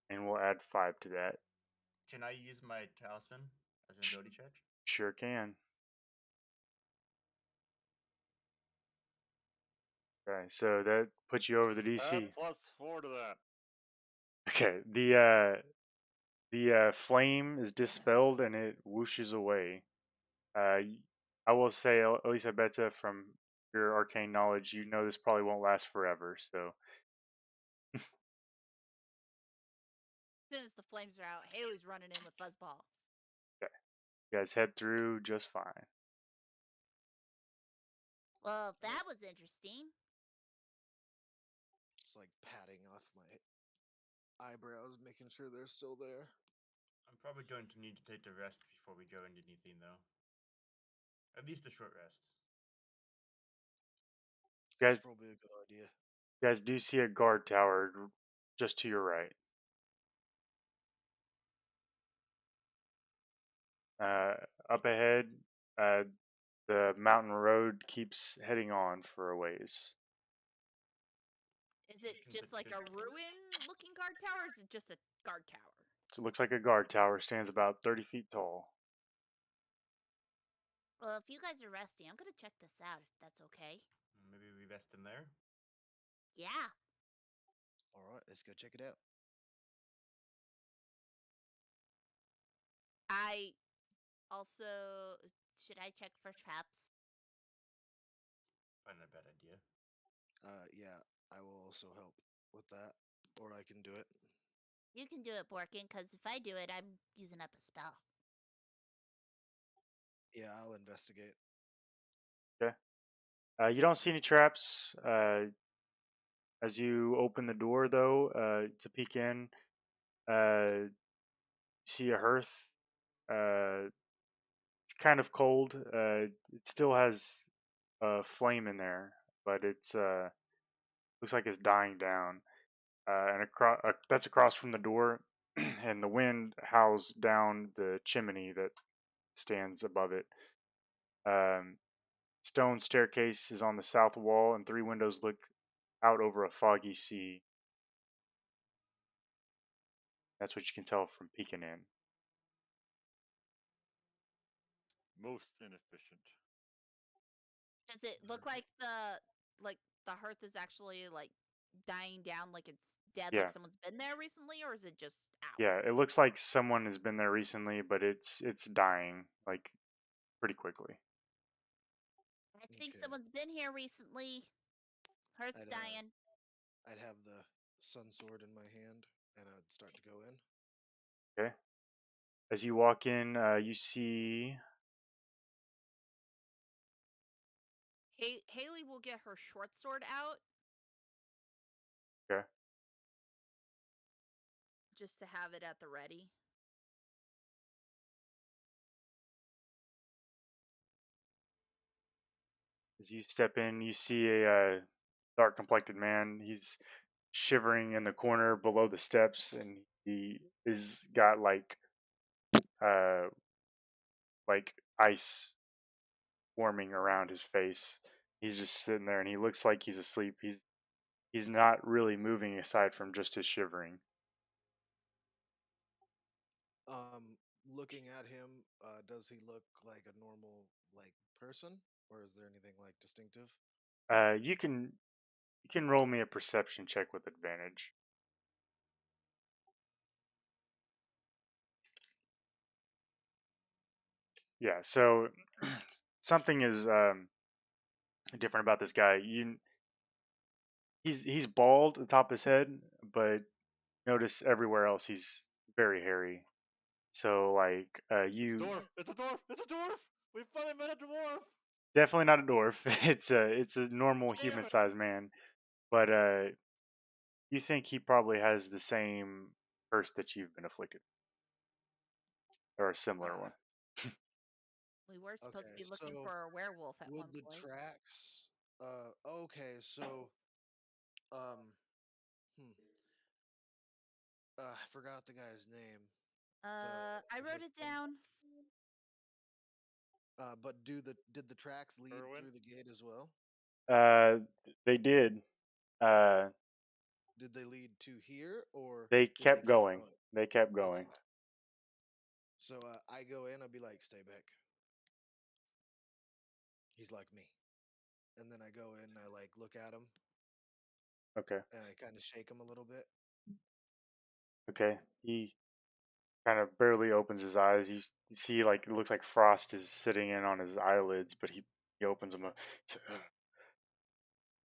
and we'll add 5 to that. Can I use my talisman as an ability check? Sure can. Okay, so that puts you over the DC. Add +4 to that. Okay, the flame is dispelled and it whooshes away. I will say, Elisabetta, from your arcane knowledge, you know this probably won't last forever. So As soon as the flames are out, Haley's running in with Fuzzball. okay, you guys head through just fine. Well, that was interesting. It's like patting off my eyebrows, making sure they're still there. I'm probably going to need to take the rest before we go into anything, though. At least a short rest. Guys, That's probably a good idea. you guys do see a guard tower just to your right. Up ahead, the mountain road keeps heading on for a ways. Is it just like a ruin-looking guard tower, or is it just a guard tower? So it looks like a guard tower, stands about 30 feet tall. Well, if you guys are resting, I'm gonna check this out if that's okay. Maybe we rest in there. Yeah. All right, let's go check it out. I also should I check for traps? Not a bad idea. Yeah, I will also help with that, or I can do it. You can do it, Borkin, because if I do it, I'm using up a spell. Yeah, I'll investigate. Okay. You don't see any traps. As you open the door, though, to peek in, you see a hearth. It's kind of cold. It still has a flame in there, but it's looks like it's dying down. And that's across from the door, and the wind howls down the chimney that stands above it. Um, Stone staircase is on the south wall, and three windows look out over a foggy sea. That's what you can tell from peeking in. Most inefficient. Does it look like the hearth is actually like dying down, like it's dead, like Yeah, someone's been there recently, or is it just out? yeah. It looks like someone has been there recently, but it's dying like pretty quickly. I think Okay. someone's been here recently. Hearth's I'd dying. I'd have the sun sword in my hand, and I'd start to go in. Okay. As you walk in, you see. Haley will get her short sword out Okay. just to have it at the ready. As you step in, you see a dark complected man. He's shivering in the corner below the steps, and he is got uh like ice forming around his face. He's just sitting there, and he looks like he's asleep. He's not really moving aside from just his shivering. Looking at him, does he look like a normal like person, or is there anything like distinctive? You can roll me a perception check with advantage. Yeah. So something is different about this guy. He's bald at the top of his head, but notice everywhere else he's very hairy. So like It's a you dwarf. It's a dwarf. It's a dwarf. We finally met a dwarf. definitely not a dwarf. It's a normal Damn human it. sized man, but you think he probably has the same curse that you've been afflicted, or a similar Ah, one. We were supposed to okay. be looking So for a werewolf at would one the point. tracks? Okay. So um, hmm, I forgot the guy's name. I The wrote it victim. down. But did the tracks lead Irwin? through the gate as well? Uh, they did. Uh, Did they lead to here, or they did they kept keep going. going? They kept Okay. going. So I go in. I'll be like, "Stay back." He's like me, and then I go in. I like look at him, Okay. and I kind of shake him a little bit. Okay. He kind of barely opens his eyes. You see, like it looks like frost is sitting in on his eyelids, but he opens them up. He said,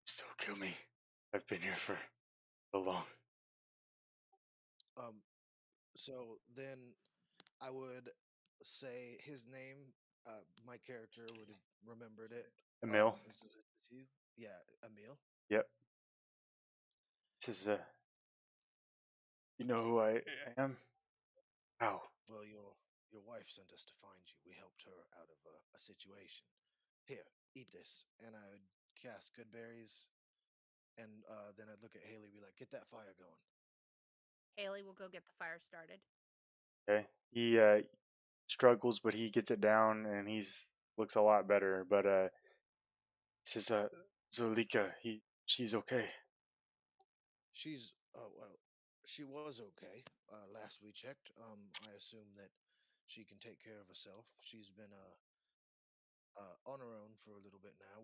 "Still kill me. I've been here for so long." Um. So then I would say his name. My character would have remembered it. Emil. Is you? Yeah, Emil. Yep. This is you know who I am? How? Well, your wife sent us to find you. We helped her out of a situation. Here, eat this, and I would cast good berries, and then I'd look at Haley, be like, "Get that fire going." Haley will go get the fire started. Okay. He struggles, but he gets it down, and he's looks a lot better. But this is Zolika. She's okay. She's well, she was okay. Last we checked, I assume that she can take care of herself. She's been on our own for a little bit now.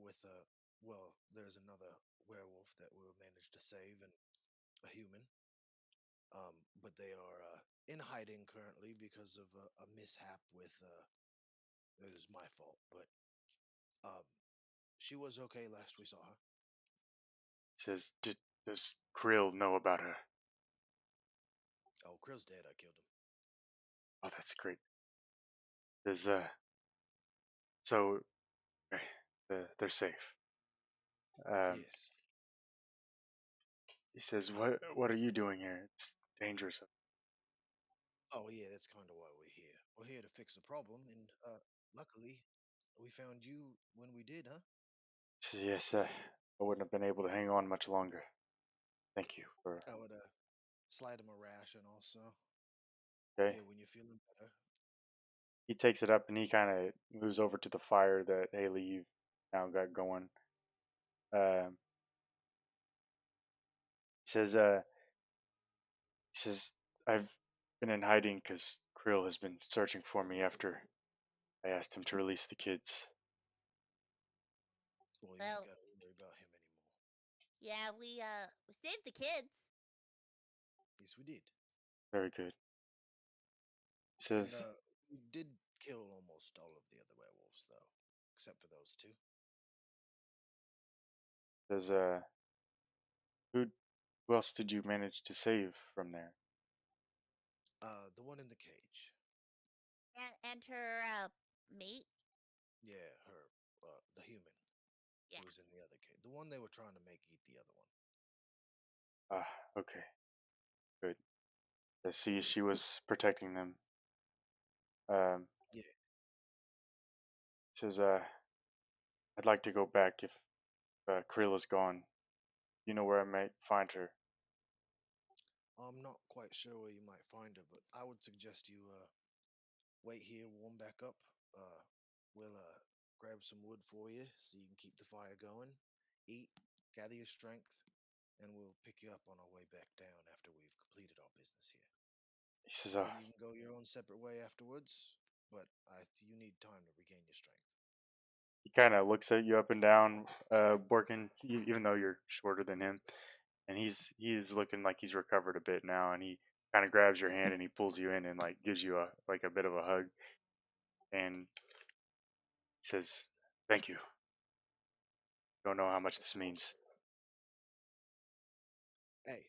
Well, there's another werewolf that we managed to save and a human. But they are in hiding currently because of a mishap with. It was my fault, but um, she was okay last we saw her. Says, does Krill know about her? Oh, Krill's dead. I killed him. Oh, that's great. Does so okay, they're safe. Yes. He says, what are you doing here? It's dangerous. Oh, yeah. That's kind of why we're here. We're here to fix a problem, and luckily, we found you when we did, huh? He says, yes, I wouldn't have been able to hang on much longer. Thank you for. I would slide him a ration also. Okay. Here, when you're feeling better. He takes it up and he kind of moves over to the fire that Haley you've now got going. He says, I've been in hiding because Krill has been searching for me after I asked him to release the kids. Well, you Well, ain't got to worry about him anymore. yeah, we saved the kids. Yes, we did. Very good. He And says, we did kill almost all of the other werewolves, though, except for those two. says, who else did you manage to save from there? The one in the cage. And her mate. Yeah, her, the human Yeah. who was in the other cage. The one they were trying to make eat the other one. Okay. Good. I see she was protecting them. Yeah. Says, I'd like to go back if Krill is gone. You know where I might find her. I'm not quite sure where you might find her, but I would suggest you wait here, warm back up. We'll grab some wood for you so you can keep the fire going. Eat, gather your strength, and we'll pick you up on our way back down after we've completed our business here. He says, Then you can go your own separate way afterwards, but you need time to regain your strength. he kind of looks at you up and down, working, even though you're shorter than him, and he is looking like he's recovered a bit now, and he kind of grabs your hand and he pulls you in and like gives you a bit of a hug, and says, "Thank you. Don't know how much this means." Hey,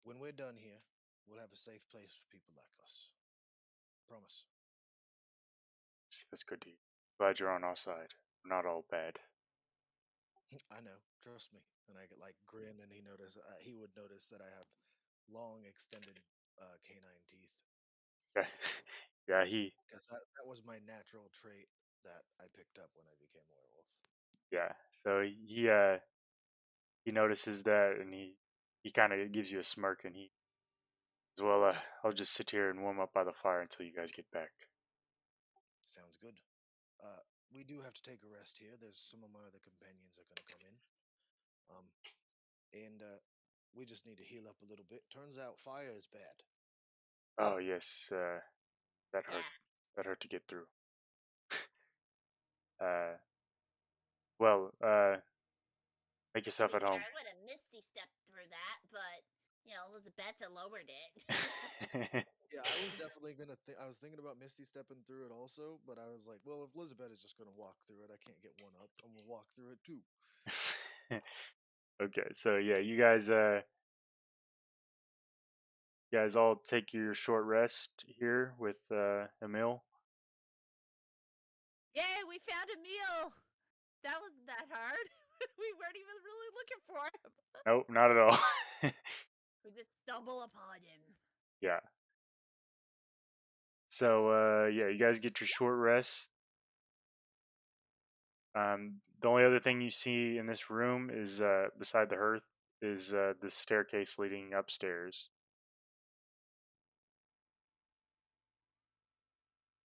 when we're done here, we'll have a safe place for people like us. Promise. That's good to hear. Glad you're on our side. We're not all bad. I know, trust me. And I get like grin, and he would notice that I have long, extended canine teeth. Okay. Yeah, he. Because that was my natural trait that I picked up when I became a werewolf. Yeah. So he notices that and he kind of gives you a smirk and he says, "Well, I'll just sit here and warm up by the fire until you guys get back." Sounds good. We do have to take a rest here. There's some of my other companions are going to come in. And we just need to heal up a little bit. Turns out fire is bad. Oh yes, that hurt. Yeah. That hurt to get through. uh, well, make To yourself be at fair, home. I would have misty stepped through that, but Elizabetta lowered it. Yeah, I was definitely gonna. I was thinking about Misty stepping through it also, but I was like, well, if Elizabeth is just gonna walk through it, I can't get one up. I'm gonna walk through it too. Okay, so yeah, you guys all take your short rest here with Emil. Yay, we found a meal. That wasn't that hard. We weren't even really looking for him. Nope, not at all. We just stumble upon him. Yeah. So yeah, you guys get your short rest. The only other thing you see in this room is beside the hearth is the staircase leading upstairs.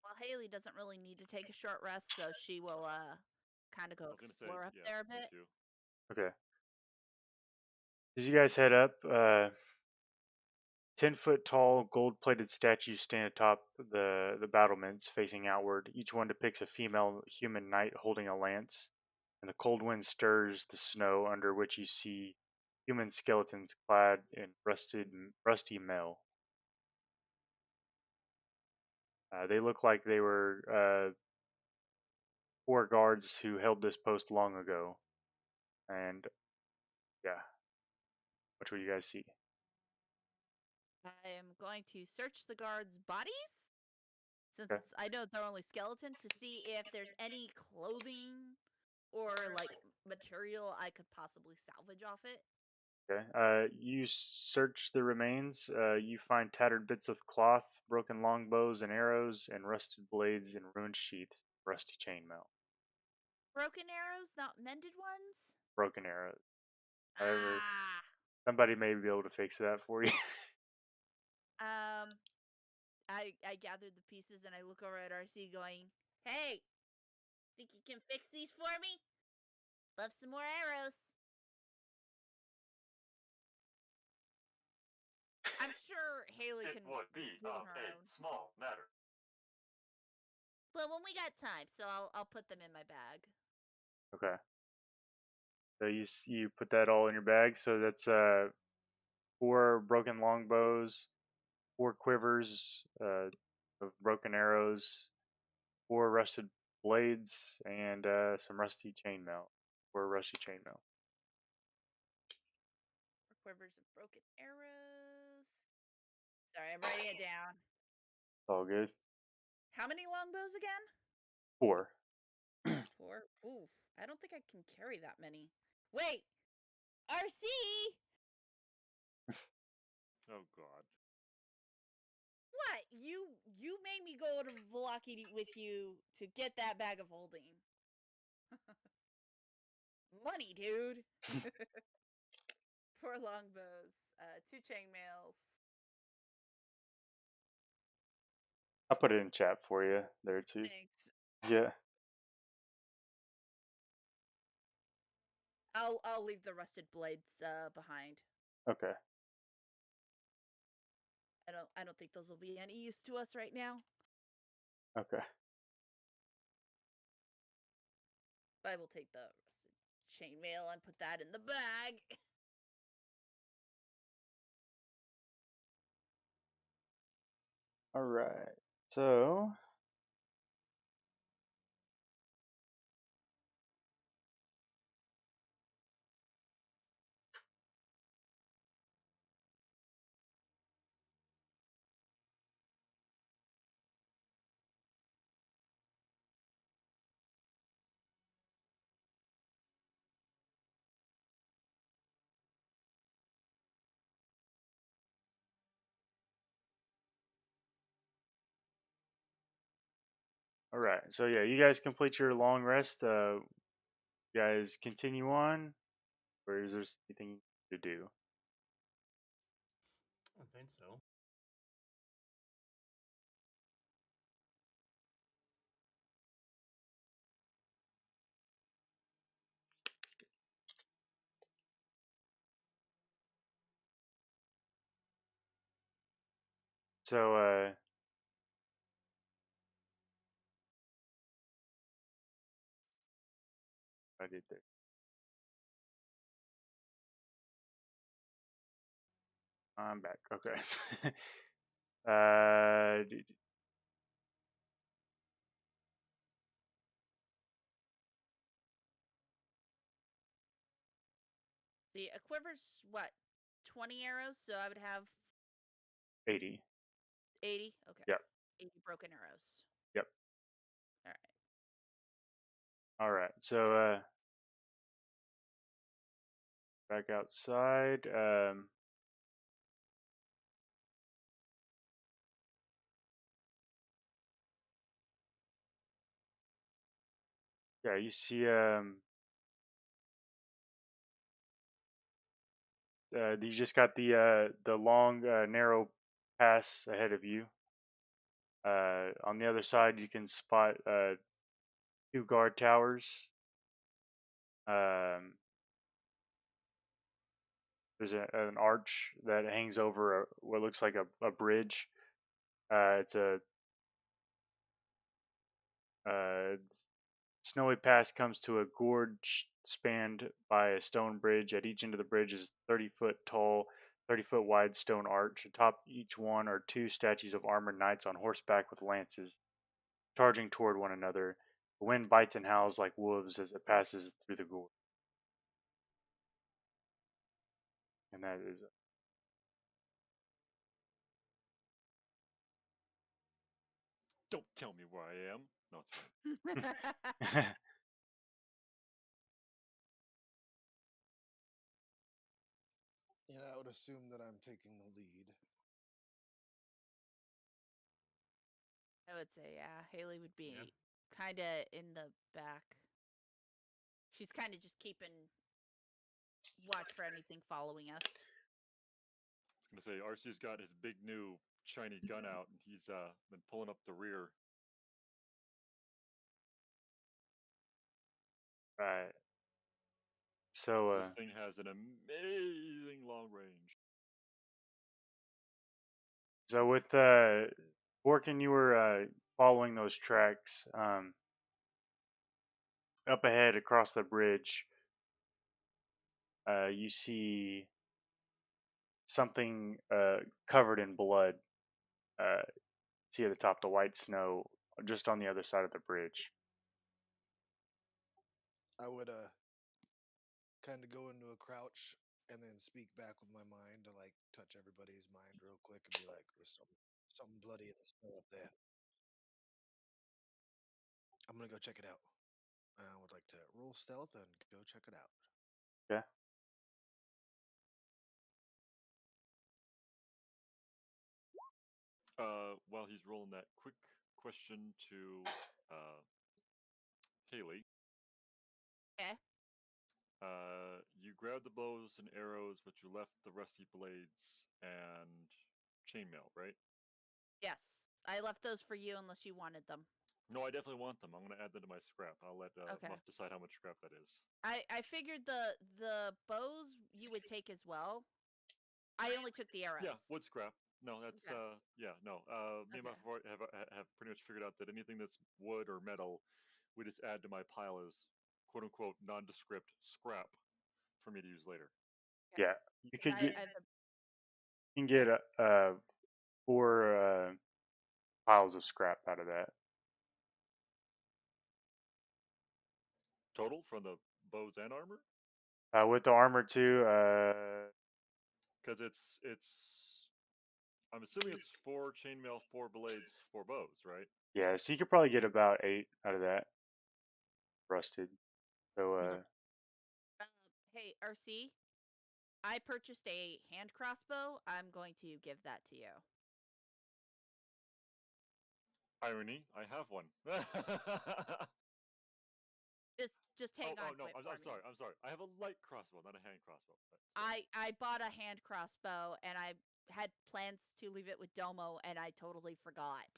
Well, Haley doesn't really need to take a short rest, so she will kind of I go was gonna say, explore up yeah, there a me bit. too. Okay. As you guys head up, 10-foot tall, gold-plated statues stand atop the battlements, facing outward. Each one depicts a female human knight holding a lance, and the cold wind stirs the snow under which you see human skeletons clad in rusty mail. They look like they were 4 guards who held this post long ago. And yeah, what will you guys see? I am going to search the guards' bodies, since Okay. I know they're only skeletons, to see if there's any clothing or like material I could possibly salvage off it. Okay. You search the remains. You find tattered bits of cloth, broken longbows and arrows, and rusted blades in ruined sheaths, rusty chainmail, Broken arrows, not mended ones? broken arrows. However, Ah! somebody may be able to fix that for you. I gathered the pieces and I look over at RC going, "Hey, think you can fix these for me? Love some more arrows." I'm sure Haley It can would be do of her a own. small matter. Well, when we got time, so I'll put them in my bag. Okay. So you put that all in your bag. So that's 4 broken longbows, 4 quivers of broken arrows, 4 rusted blades, and some rusty chainmail. 4 rusty chainmail. Quivers of broken arrows. Sorry, I'm writing it down. All good. How many longbows again? 4. 4? Oof, I don't think I can carry that many. Wait! RC! Oh God. What? You made me go to Velocity with you to get that bag of holding. Money, dude. 4 longbows, 2 chainmails. I'll put it in chat for you there too. Thanks. Yeah. I'll leave the rusted blades behind. Okay. I don't think those will be any use to us right now. Okay. I will take the rusted chainmail and put that in the bag. All right. So all right. So yeah, you guys complete your long rest. You guys continue on, or is there anything to do? I don't think so. So I did there. I'm back. Okay. uh, See, a quiver's what? 20 arrows, so I would have 80. 80? Okay. Yep. 80 broken arrows. Yep. Alright. All right. So back outside. Yeah, you see you just got the long narrow pass ahead of you. On the other side, you can spot 2 guard towers. There's an arch that hangs over what looks like a bridge. It's a snowy pass comes to a gorge spanned by a stone bridge. At each end of the bridge is 30-foot tall, 30-foot wide stone arch. Atop each one are two statues of armored knights on horseback with lances, charging toward one another. The wind bites and howls like wolves as it passes through the gorge. And that is Don't tell me where I am. No, it's fine. Yeah, I would assume that I'm taking the lead. I would say, yeah, Haley would be Yeah. kind of in the back. She's kind of just keeping watch for anything following us. I'm gonna say RC's got his big new shiny gun out, and he's been pulling up the rear. right. So, This thing has an amazing long range. so with Borkin, you were following those tracks. Up ahead, across the bridge, you see something covered in blood. See at the top the white snow, just on the other side of the bridge. I would kind of go into a crouch and then speak back with my mind to like touch everybody's mind real quick and be like, "There's something bloody in the snow up there. I'm gonna go check it out." I would like to roll stealth and go check it out. Yeah. While he's rolling that, quick question to Haley. Okay. You grabbed the bows and arrows, but you left the rusty blades and chainmail, right? Yes. I left those for you unless you wanted them. No, I definitely want them. I'm going to add them to my scrap. I'll let Okay. Muff decide how much scrap that is. I figured the bows you would take as well. I only took the arrows. Yeah, wood scrap. No, that's Okay. yeah, no. Me and Okay. Muff have pretty much figured out that anything that's wood or metal, we just add to my pile as quote unquote nondescript scrap for me to use later. Okay. Yeah, you could get I you can get 4 piles of scrap out of that. Total from the bows and armor? With the armor too, Because it's I'm assuming it's 4 chainmail, 4 blades, 4 bows, right? yeah. So you could probably get about 8 out of that rusted. So Okay. hey, RC, I purchased a hand crossbow. I'm going to give that to you. Irony, I have one. Just hang on no, to it I'm for me. sorry. I'm sorry. I have a light crossbow, not a hand crossbow. Sorry. I bought a hand crossbow and I had plans to leave it with Domo and I totally forgot.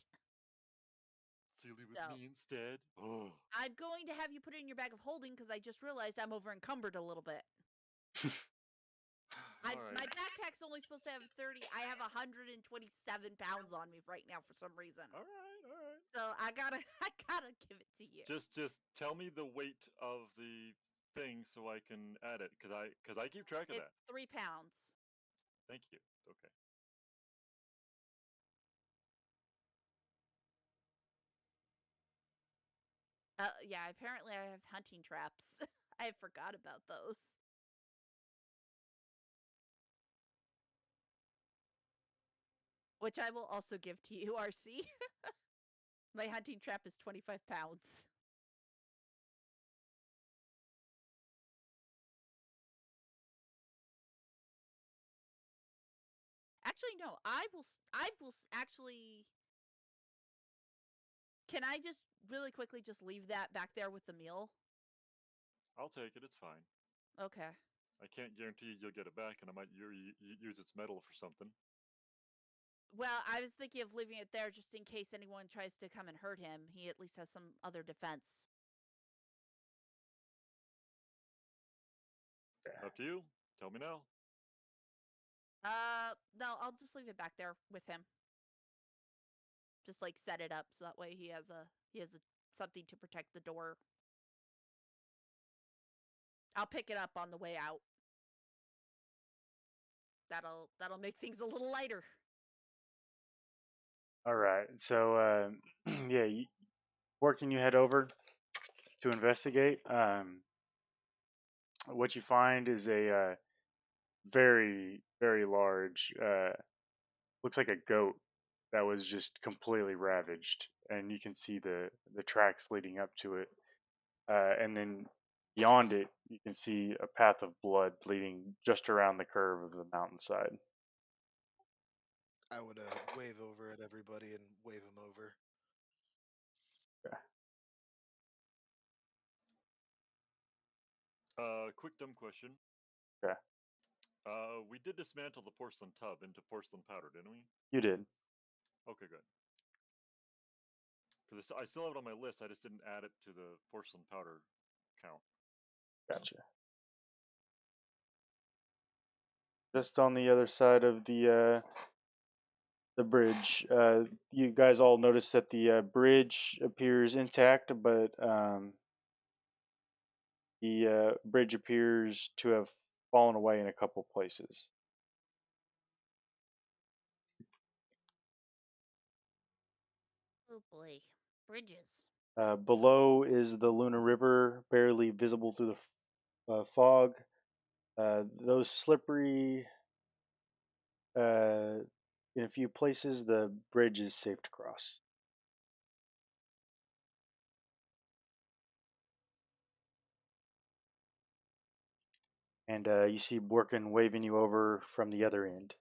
So you leave with So me instead? Oh. I'm going to have you put it in your bag of holding because I just realized I'm over encumbered a little bit. All right. My backpack's only supposed to have 30. I have 127 pounds on me right now for some reason. All right. So I gotta give it to you. Just tell me the weight of the thing so I can add it, because I keep track of It's that. 3 pounds. Thank you. Okay. Yeah, apparently I have hunting traps. I forgot about those. Which I will also give to you, RC. My hunting trap is 25 pounds. Actually, no. I will actually. Can I just really quickly just leave that back there with the meal? I'll take it. It's fine. Okay. I can't guarantee you'll get it back, and I might use its metal for something. Well, I was thinking of leaving it there just in case anyone tries to come and hurt him. He at least has some other defense. Up to you. Tell me now. No, I'll just leave it back there with him. Just like set it up so that way he has something to protect the door. I'll pick it up on the way out. That'll make things a little lighter. All right. So, yeah, working you head over to investigate. What you find is a very, very large, looks like a goat that was just completely ravaged, and you can see the tracks leading up to it. And then beyond it, you can see a path of blood leading just around the curve of the mountainside. I would wave over at everybody and wave him over. Quick dumb question. Okay. We did dismantle the porcelain tub into porcelain powder, didn't we? You did. Okay, good. Because I still have it on my list. I just didn't add it to the porcelain powder count. Gotcha. Just on the other side of the bridge, you guys all notice that the bridge appears intact, but the bridge appears to have fallen away in a couple places. Oh boy, bridges. Below is the Luna River, barely visible through the fog. Those slippery. In a few places, the bridge is safe to cross. And you see Borkin waving you over from the other end.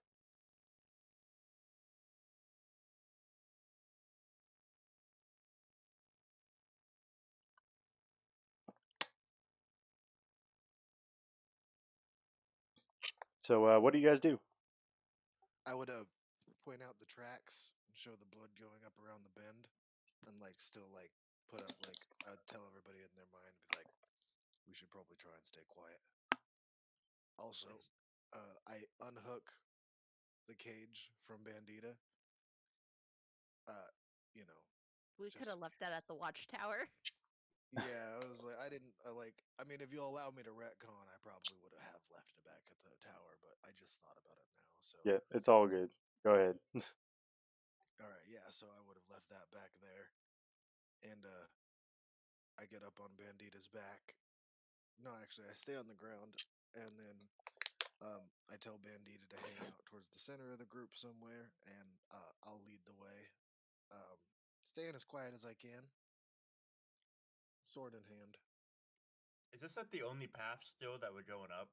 So, what do you guys do? I would point out the tracks and show the blood going up around the bend, and still put up I'd tell everybody in their mind, be like, we should probably try and stay quiet. Also, I unhook the cage from Bandita. You know, We could have left that at the watchtower. yeah, I was like, I didn't I mean, if you'll allow me to retcon, I probably would have left it back at the tower, but I just thought about it now. So Yeah, it's all good. Go ahead. all right, yeah, so I would have left that back there, and I get up on Bandita's back. No, actually, I stay on the ground, and then I tell Bandita to hang out towards the center of the group somewhere, and I'll lead the way, staying as quiet as I can, sword in hand. Is this like the only path still that we're going up?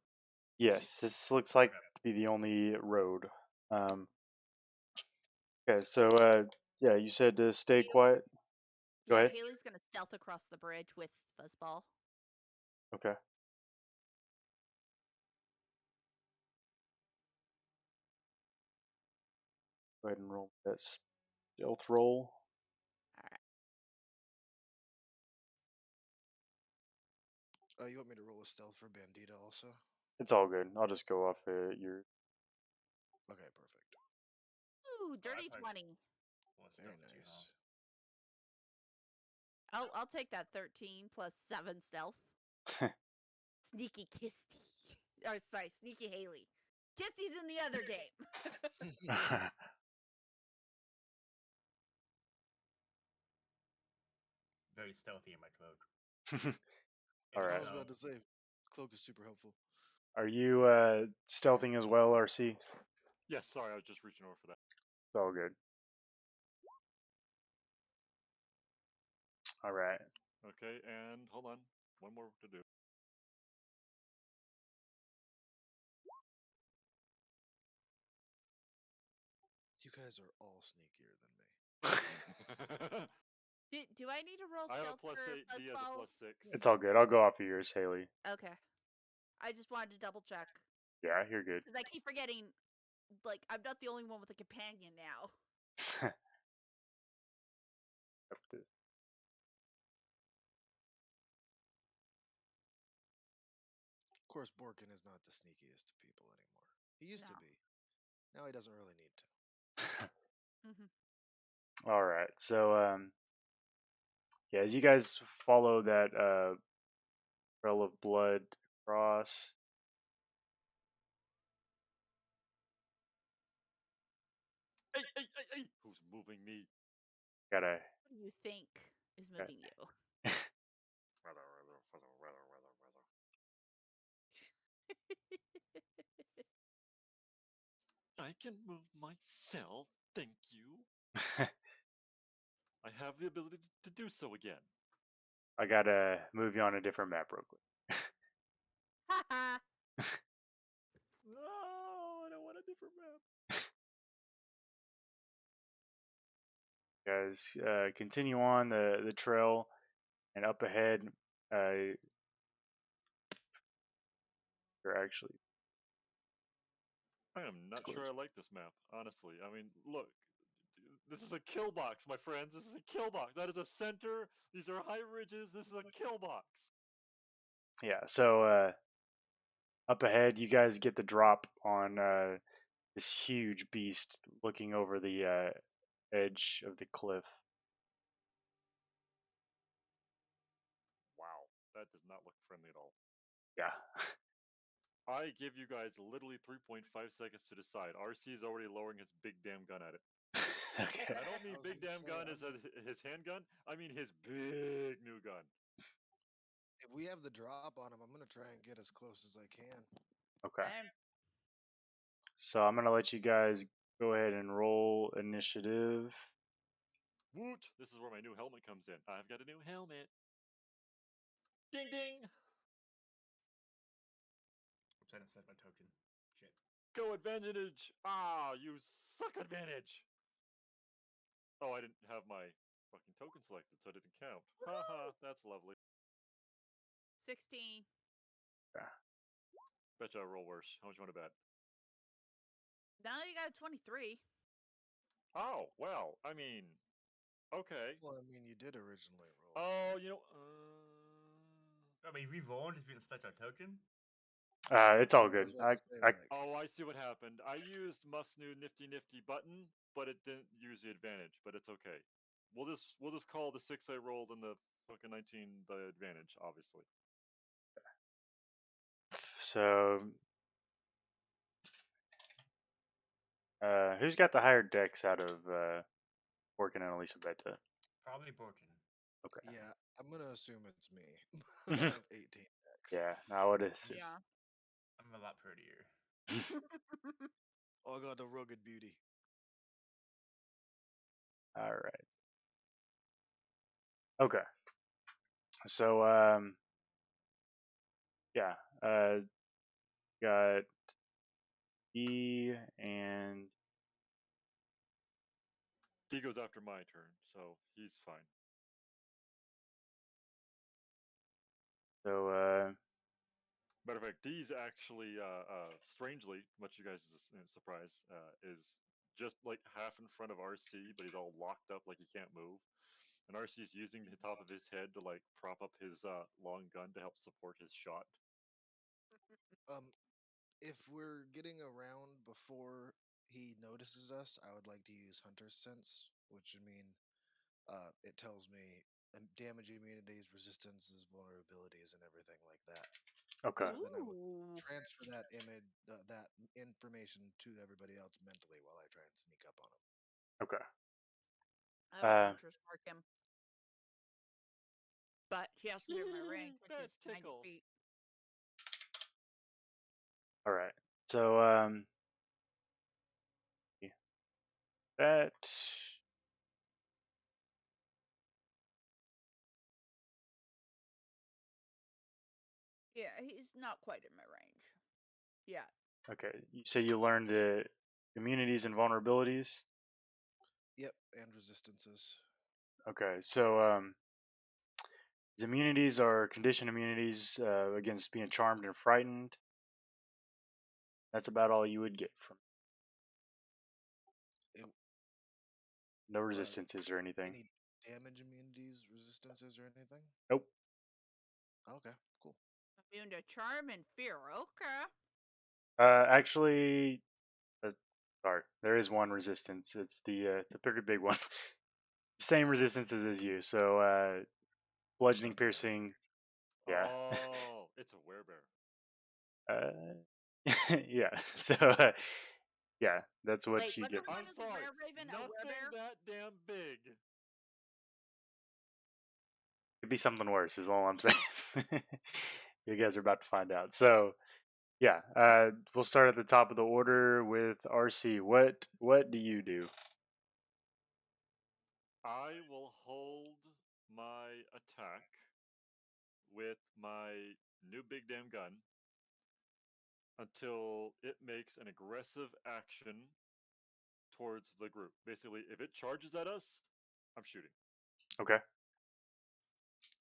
Yes, this looks like to be the only road. Okay, so yeah, you said to stay quiet. Go ahead. Haley's gonna stealth across the bridge with Fuzzball. Okay. Go ahead and roll that stealth roll. All right. You want me to roll a stealth for Bandita also? It's all good. I'll just go off your. Okay, perfect. Ooh, dirty I- 20. Very nice. I'll take that 13 plus 7 stealth. Sneaky Kisty. Or sorry, Sneaky Haley. Kisty's in the other game. Very stealthy in my cloak. All I right. was about to say, cloak is super helpful. Are you stealthing as well, RC? Yes, sorry, I was just reaching over for that. It's all good. All right. Okay, and hold on. One more to do. You guys are all sneakier than me. Do I need to roll I have stealth a plus for 8, he has a Fuzzball? plus 6. It's all good. I'll go off of yours, Haley. Okay. I just wanted to double check. Yeah, you're good. Because I keep forgetting, I'm not the only one with a companion now. Of course, Borkin is not the sneakiest of people anymore. He used to No. be. Now he doesn't really need to. Mm-hmm. All right. So yeah, as you guys follow that trail of blood across, Hey! Who's moving me? gotta What do you think is Okay. moving you? I can move myself, thank you. I have the ability to do so again. I gotta move you on a different map real quick. Haha. No, I don't want a different map. Guys, continue on the trail, and up ahead, you're actually I am not close. sure I like this map, honestly. I mean, look, this is a kill box, my friends. This is a kill box. That is a center. These are high ridges. This is a kill box. Yeah. So up ahead, you guys get the drop on this huge beast looking over the edge of the cliff. Wow, that does not look friendly at all. Yeah. I give you guys literally 3.5 seconds to decide. RC is already lowering his big damn gun at it. Okay. I don't mean I was big gonna damn say, gun as his handgun. I mean his big new gun. if we have the drop on him, I'm gonna try and get as close as I can. Okay. And So I'm gonna let you guys go ahead and roll initiative. Woot! This is where my new helmet comes in. I've got a new helmet. Ding ding! Oops, I didn't set my token. Shit. Go advantage! Ah, you suck advantage! Oh, I didn't have my fucking token selected, so it didn't count. Haha, that's lovely. 16. Betcha I roll worse. How much you want to bet? Now you got a 23. Oh, well, I mean, okay. Well, I mean, you did originally roll. Oh, you know, I mean, we rolled if we didn't select our token. It's all Yeah, I good. was about to say, like, oh, I see what happened. I used Muff's new nifty button, but it didn't use the advantage. But it's okay. We'll just call the 6 I rolled and the fucking 19 the advantage, obviously. So who's got the higher decks out of Borkin and Elisabetta? Probably Borkin. Okay. yeah, I'm gonna assume it's me. I have 18x. Yeah, I would assume. Yeah. I'm a lot prettier. Oh, I got the rugged beauty. All right. Okay. So yeah, got E and D goes after my turn, so he's fine. so Matter of fact, D's actually, strangely, much you guys' surprise, is just like half in front of RC, but he's all locked up like he can't move. And RC's using the top of his head to like prop up his long gun to help support his shot. If we're getting around before he notices us, I would like to use Hunter's Sense, which would mean it tells me damage immunities, resistances, vulnerabilities, and everything like that. okay. So then I would Ooh. transfer that image, that information to everybody else mentally while I try and sneak up on him. Okay. I would Hunter's mark him. But he has to be in my range, which That is 90 tickles. feet. All right. So that Yeah, he's not quite in my range. Yeah. okay. You say you learned the immunities and vulnerabilities. Yep, and resistances. Okay. So his immunities are condition immunities against being charmed and frightened. That's about all you would get from. It, No resistances or anything. Any damage immunities, resistances, or anything? Nope. Okay, cool. Immune to charm and fear. Okay. Actually, Sorry, there is one resistance. It's a pretty big one. Same resistances as you. So bludgeoning, Okay. piercing. Yeah. Oh, it's a werebear. Yeah. So yeah, that's what Wait, you what get. one I'm is a sorry. were-raven, a Nothing werebear? that damn big. Could be something worse. Is all I'm saying. You guys are about to find out. So yeah, we'll start at the top of the order with RC. What do you do? I will hold my attack with my new big damn gun until it makes an aggressive action towards the group. Basically, if it charges at us, I'm shooting. Okay.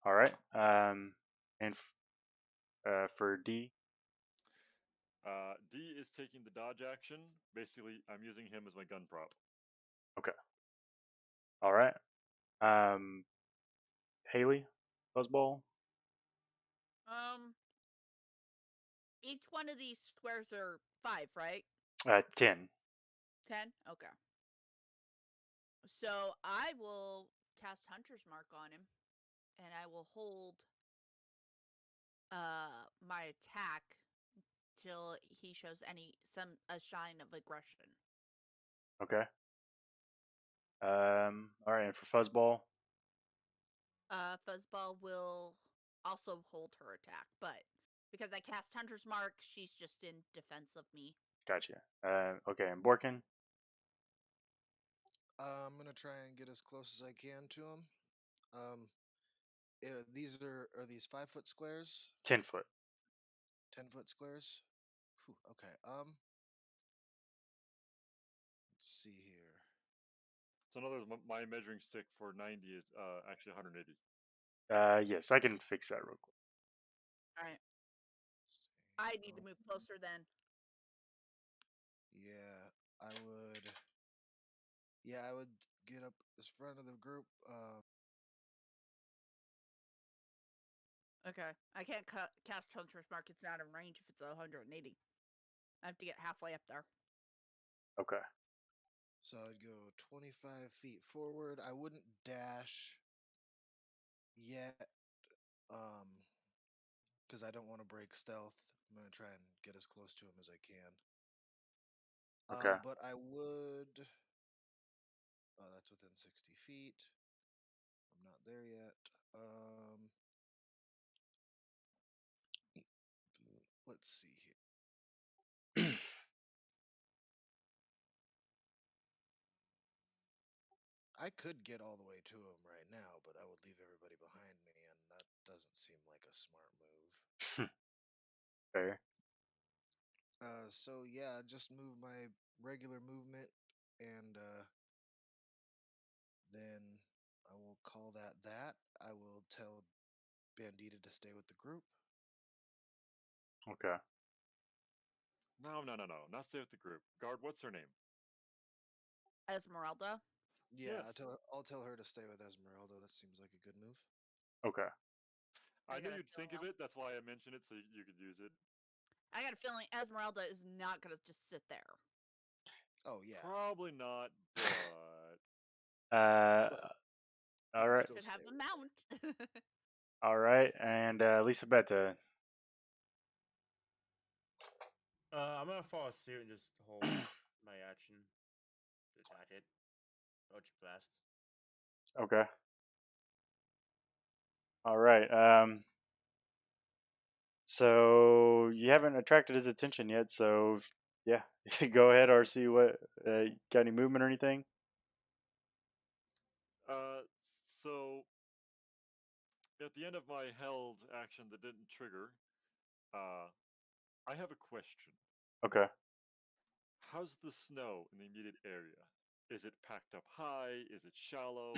All right. And for D. D is taking the dodge action. Basically, I'm using him as my gun prop. Okay. All right. Haley, Buzzball. Each one of these squares are 5, right? 10. 10? Okay. So I will cast Hunter's Mark on him, and I will hold my attack till he shows a shine of aggression. Okay. All right. And for Fuzzball. Fuzzball will also hold her attack, but because I cast Hunter's Mark, she's just in defense of me. Gotcha. Okay. And Borkin. I'm gonna try and get as close as I can to him. These are these 5-foot squares, 10 foot. 10-foot squares. Whew, okay. Let's see here. So in other words, my measuring stick for 90 is actually 180. Yes, I can fix that real quick. All right. I need to move closer then. Yeah, I would. Yeah, I would get up as front of the group. Okay. I can't cast Hunter's Mark. It's not in range if it's 180. I have to get halfway up there. Okay. So I'd go 25 feet forward. I wouldn't dash yet, because I don't want to break stealth. I'm gonna try and get as close to him as I can. Okay. But I would. Oh, that's within 60 feet. I'm not there yet. Let's see here. I could get all the way to him right now, but I would leave everybody behind me, and that doesn't seem like a smart move. Fair. So yeah, just move my regular movement, and then I will call that. I will tell Bandita to stay with the group. Okay. No. Not stay with the group. Guard, what's her name? Esmeralda. Yeah, Yes. I'll tell her to stay with Esmeralda. That seems like a good move. Okay. I I knew got a you'd think of feeling- it. That's why I mentioned it so you could use it. I got a feeling Esmeralda is not going to just sit there. Oh yeah. Probably not, but But All you right. still Should have stay a with her. mount. All right. And Lisa Beta. I'm gonna follow suit and just hold my action to attack it. Eldritch Blast. Okay. All right. So you haven't attracted his attention yet. So yeah, go ahead, RC. What? Got any movement or anything? So at the end of my held action that didn't trigger, I have a question. Okay. How's the snow in the immediate area? Is it packed up high? Is it shallow?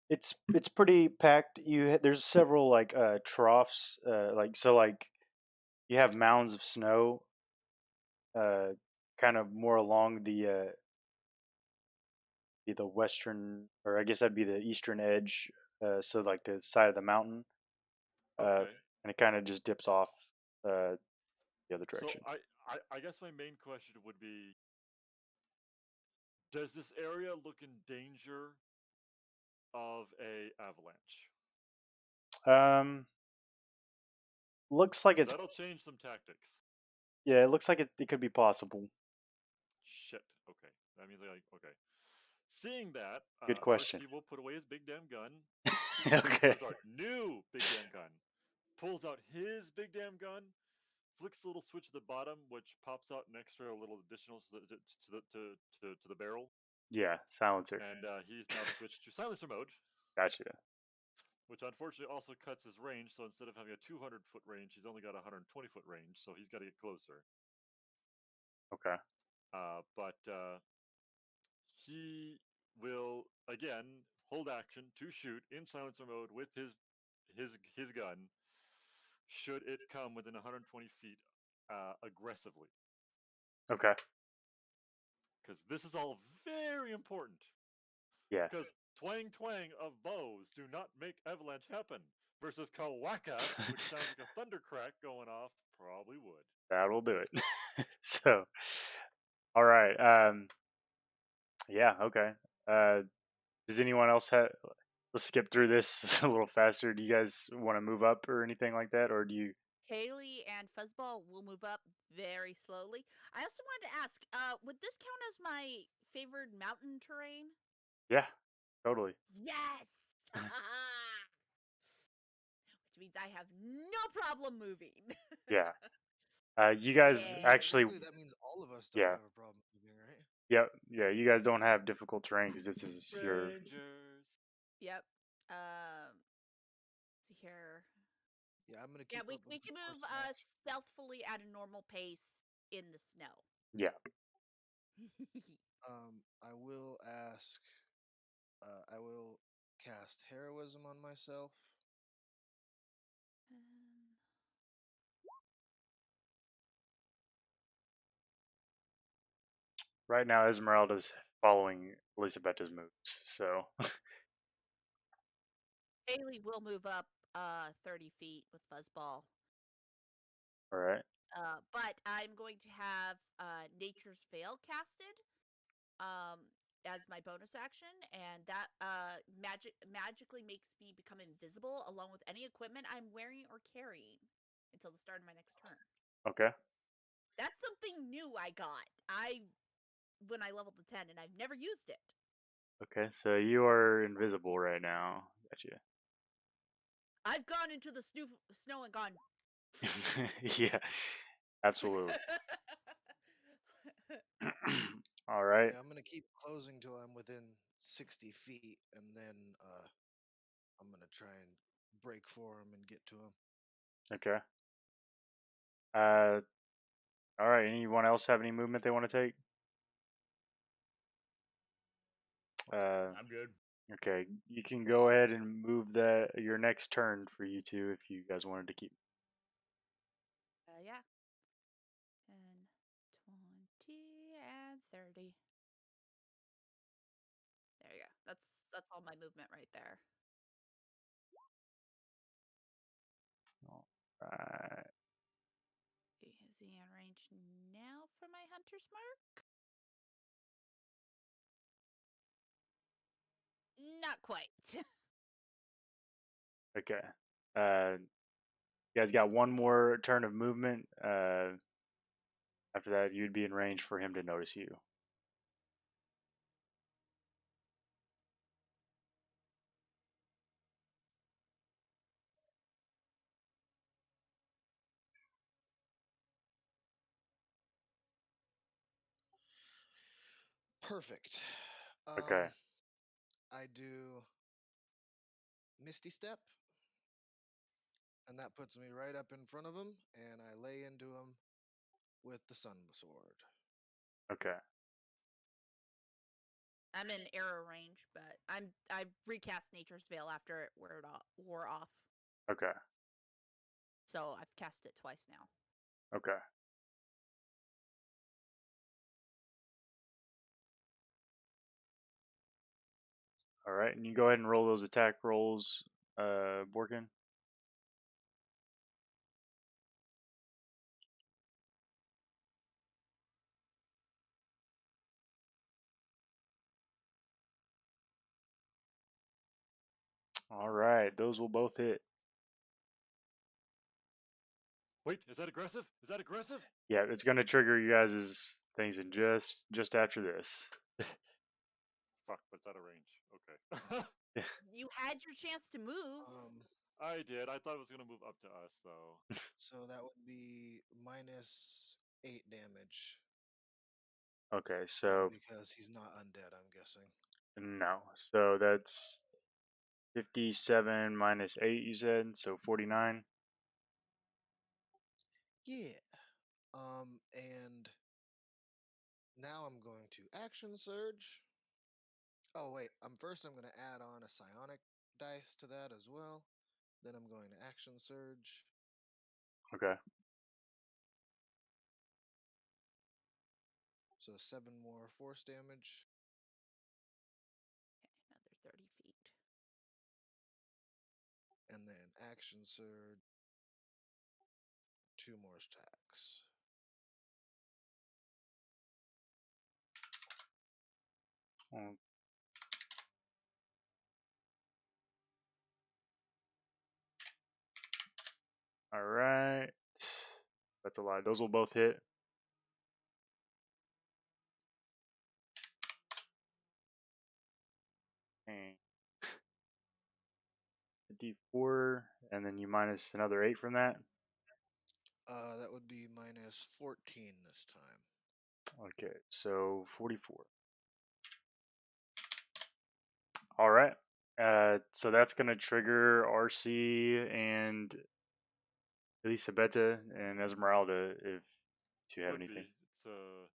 It's pretty packed. There's several like troughs. Like you have mounds of snow. Kind of more along the western, or I guess that'd be the eastern edge. So like the side of the mountain. Okay. And it kind of just dips off the other So direction. I guess my main question would be: does this area look in danger of a avalanche? Looks like it's That'll change some tactics. yeah. It looks like it could be possible. Shit. Okay. That means okay. Seeing that, Good first question. he will put away his big damn gun. Okay. Sorry, new big damn gun. Pulls out his big damn gun, flicks the little switch at the bottom, which pops out an extra little additional to the barrel, Yeah, silencer. and he's now switched to silencer mode, Gotcha. which unfortunately also cuts his range. So instead of having a 200-foot range, he's only got a 120-foot range. So he's got to get closer. Okay. But he will again hold action to shoot in silencer mode with his gun. Should it come within 120 feet aggressively? Okay. Because this is all very important. Yeah. Because twang twang of bows do not make avalanche happen. Versus Kawaka, which sounds like a thunder crack going off, probably would. That'll do it. So, all right. Yeah. Okay. Does anyone else have? Let's skip through this a little faster. Do you guys want to move up or anything like that, or do you? Haley and Fuzzball will move up very slowly. I also wanted to ask, would this count as my favored mountain terrain? Yeah. Totally. Yes! Which means I have no problem moving. Yeah. You guys Yay. actually. Technically, that means all of us don't Yeah. have a problem moving, right? Yeah. Yeah. You guys don't have difficult terrain because this is your. Rangers. Yep. See here. Yeah, I'm gonna Yeah, keep we up with can the move course match. stealthily at a normal pace in the snow. Yeah. I will ask. I will cast heroism on myself. Right now, Esmeralda's following Elisabetta's moves. So. Haley will move up 30 feet with Fuzzball. All right. But I'm going to have Nature's Veil casted as my bonus action, and that magically makes me become invisible along with any equipment I'm wearing or carrying until the start of my next turn. Okay. That's something new I got. When I leveled to 10, and I've never used it. Okay. So you are invisible right now. Gotcha. I've gone into the snow and gone. Yeah. Absolutely. All right. Yeah, I'm gonna keep closing till I'm within 60 feet, and then I'm gonna try and break for him and get to him. Okay. Uh. All right. Anyone else have any movement they want to take? I'm good. Okay. You can go ahead and move that your next turn for you two if you guys wanted to keep. Yeah. 10, 20, and 30. There you go. That's all my movement right there. All right. Is he in range now for my hunter's mark? Not quite. Okay. You guys got one more turn of movement. After that, you'd be in range for him to notice you. Perfect. Okay. I do Misty Step, and that puts me right up in front of him, and I lay into him with the Sun Sword. Okay. I'm in arrow range, but I recast Nature's Veil after it wore off. Okay. So I've cast it twice now. Okay. All right, and you go ahead and roll those attack rolls, Borkin. All right, those will both hit. Wait, is that aggressive? Is that aggressive? Yeah, it's gonna trigger you guys' things in just after this. Fuck, what's out of range? Okay. You had your chance to move. I did. I thought it was gonna move up to us though. So that would be -8 damage. Okay, so Because he's not undead, I'm guessing. no, so that's 57 minus 8. You said so 49. Yeah. And now I'm going to action surge. Oh wait, I'm going to add on a psionic dice to that as well. Then I'm going to action surge. Okay. So 7 more force damage. Okay, another 30 feet. And then action surge. 2 more attacks. All right. That's a lie. Those will both hit. And D4, and then you minus another 8 from that. That would be -14 this time. Okay, so 44. All right. So that's gonna trigger RC and Elisabetta and Esmeralda if you have Would anything. be.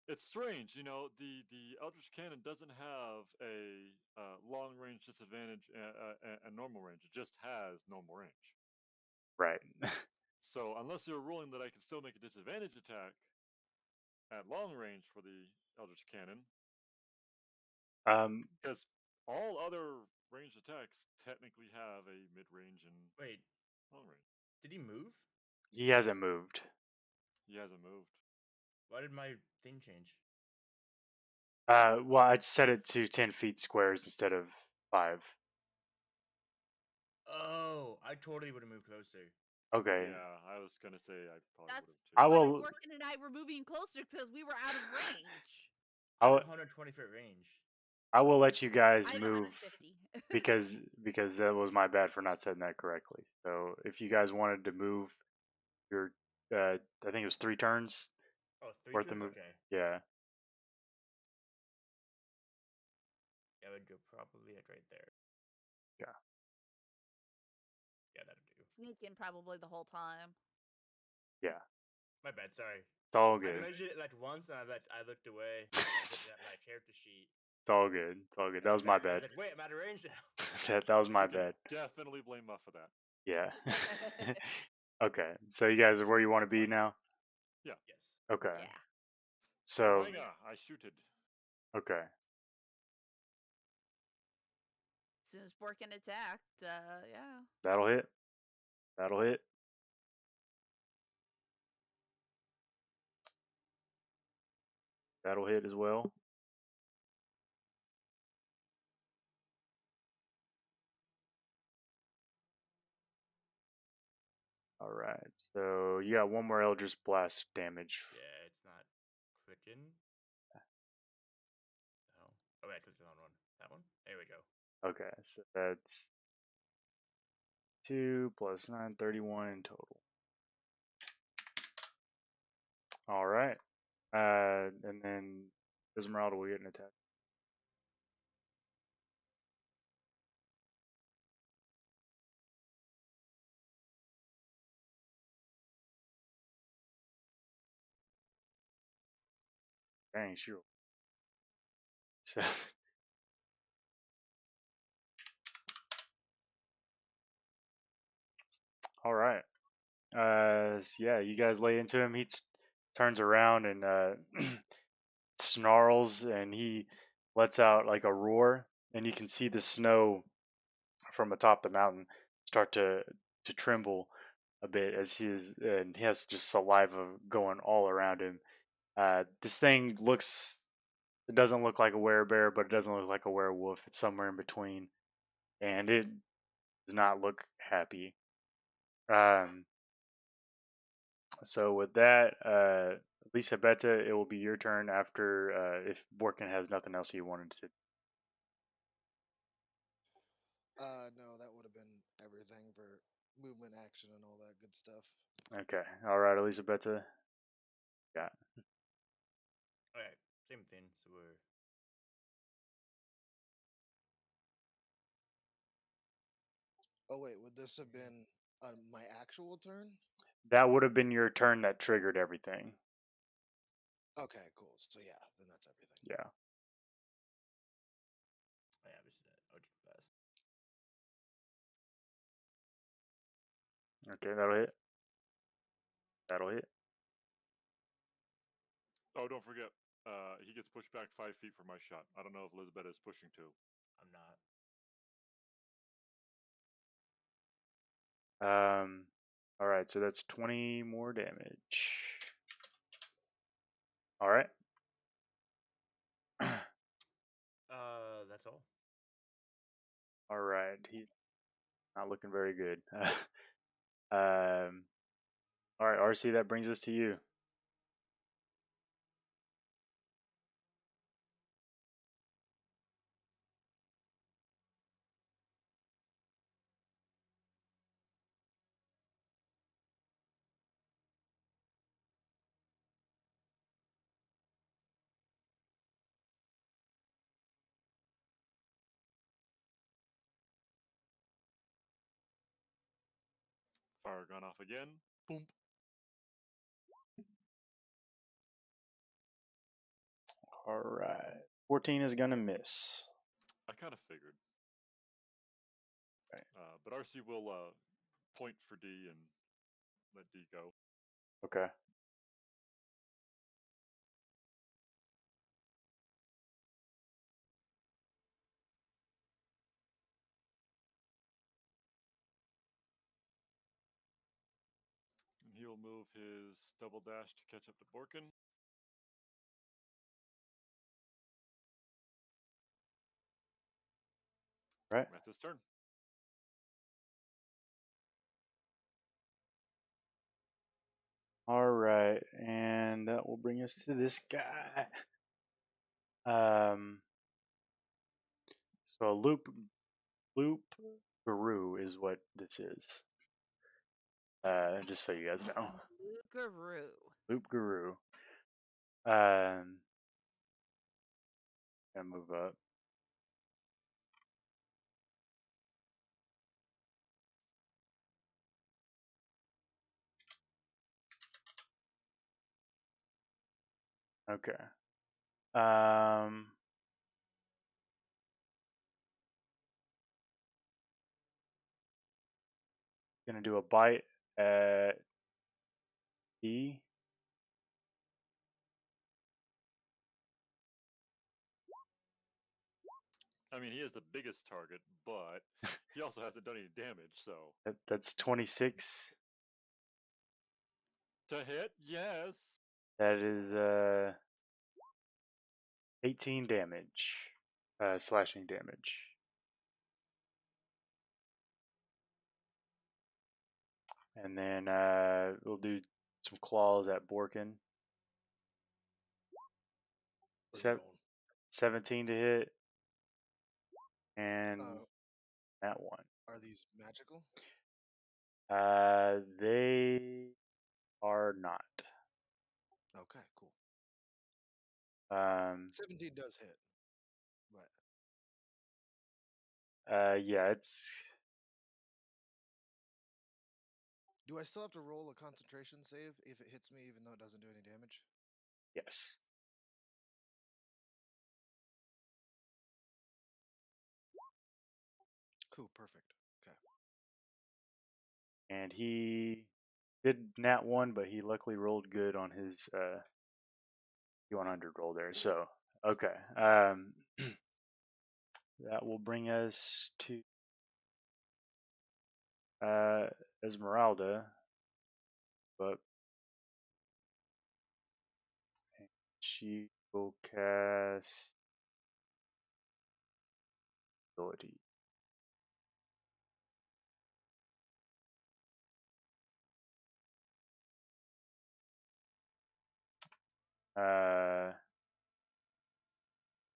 It's strange, you know. The Eldritch Cannon doesn't have a long range disadvantage and normal range. It just has normal range. Right. So unless you're ruling that I can still make a disadvantage attack at long range for the Eldritch Cannon, because all other ranged attacks technically have a mid range and Wait, long range. did he move? He hasn't moved. He hasn't moved. Why did my thing change? Well, I set it to 10 feet squares instead of 5. Oh, I totally would have moved closer. Okay. Yeah, I was gonna say I probably That's would have too. I why will. Workin and I were moving closer because we were out of range. I I'm will, 120-foot range. I will let you guys I'm move 150. because that was my bad for not setting that correctly. So if you guys wanted to move your, I think it was 3 turns Oh, 3 worth of turns? move. Okay. Yeah. I would go probably like right there. Yeah. Yeah, that'll do. Sneak in probably the whole time. Yeah. My bad, sorry. It's all I good. measured it like once and I looked away. And I looked at my character sheet. It's all good. It's all good. That was And my I bad. was like, wait, I'm out of range now. That was my You can bad. definitely blame Muff for that. Yeah. Okay. So you guys are where you want to be now? Yeah. Yes. Okay. Yeah. So, Venga, I shooted. okay. As soon as Workin attacked, yeah. That'll hit. That'll hit. That'll hit as well. All right. So you got one more Eldritch Blast damage. Yeah, it's not clicking. No. Oh, wait, I clicked on one. That one? There we go. Okay. So that's 2 plus 9, 31 in total. All right. And then Esmeralda will get an attack. Dang, sure. So, all right. Yeah, you guys lay into him. He turns around and snarls, and he lets out like a roar, and you can see the snow from atop the mountain start to tremble a bit as and he has just saliva going all around him. This thing looks. It doesn't look like a werebear, but it doesn't look like a werewolf. It's somewhere in between. and it does not look happy. So with that, Lisa Beta, it will be your turn after if Borkin has nothing else he wanted to. No, that would have been everything for movement, action, and all that good stuff. Okay, all right, Elizabetta. Yeah. Alright, same thing. So we're. Oh wait, would this have been my actual turn? That would have been your turn that triggered everything. Okay, cool. So yeah, then that's everything. Yeah. Oh, yeah, this is it. Untitled Pass. Okay, that'll hit. That'll hit. Oh, don't forget, he gets pushed back 5 feet from my shot. I don't know if Elizabeth is pushing too. I'm not. All right, so that's 20 more damage. All right. That's all. All right. He not looking very good. All right, RC, that brings us to you. Fire gun off again. Boom. All right. 14 is going to miss. I kind of figured. Right. But RC will point for D and let D go. Okay. And he'll move his double dash to catch up to Borkin. Right. That's his turn. All right, and that will bring us to this guy. So a loop guru is what this is. Just so you guys know. Guru. Loop guru. And move up. Okay. Gonna do a bite at E. I mean, he is the biggest target, but he also hasn't done any damage, so. That's 26. To hit, yes. That is 18 damage. Slashing damage. And then we'll do some claws at Borkin. Where you going? 17 to hit. And that one. Are these magical? They are not. Okay, cool. 17 does hit, but yeah, it's. do I still have to roll a concentration save if it hits me, even though it doesn't do any damage? Yes. Cool, perfect. Okay. And he did nat 1, but he luckily rolled good on his 100 roll there. So, okay. That will bring us to Esmeralda. But she will cast ability. All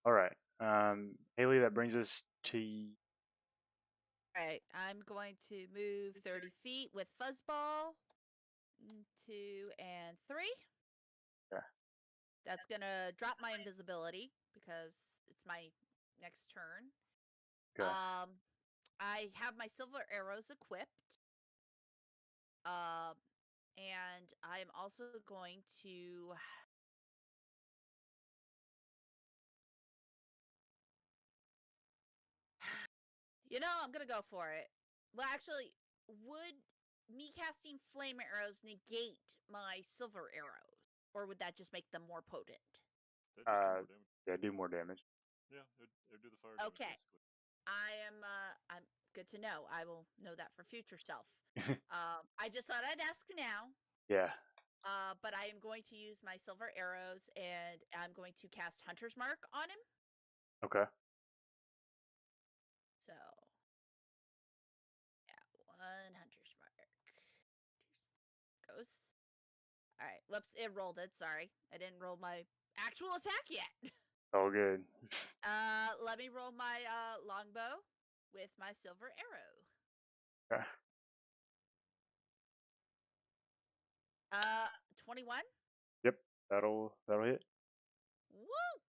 right. Haley, that brings us to All right, I'm going to move 30 feet with Fuzzball. 2 and 3. Yeah. That's going to drop my invisibility because it's my next turn. Okay. I have my silver arrows equipped. And I am also going to. I'm going to go for it. Well, actually, would me casting flame arrows negate my silver arrows? Or would that just make them more potent? That just do more damage. Yeah, do more damage. Yeah, it'd do the fire damage Okay. basically. I'm good to know. I will know that for future self. I just thought I'd ask now. Yeah. But I am going to use my silver arrows and I'm going to cast Hunter's Mark on him. Okay. So, yeah, 1 Hunter's Mark. Goes. All right. Whoops, it rolled it. Sorry. I didn't roll my actual attack yet. All good. Let me roll my longbow with my silver arrow. Okay. 21. Yep. That'll hit. Woo!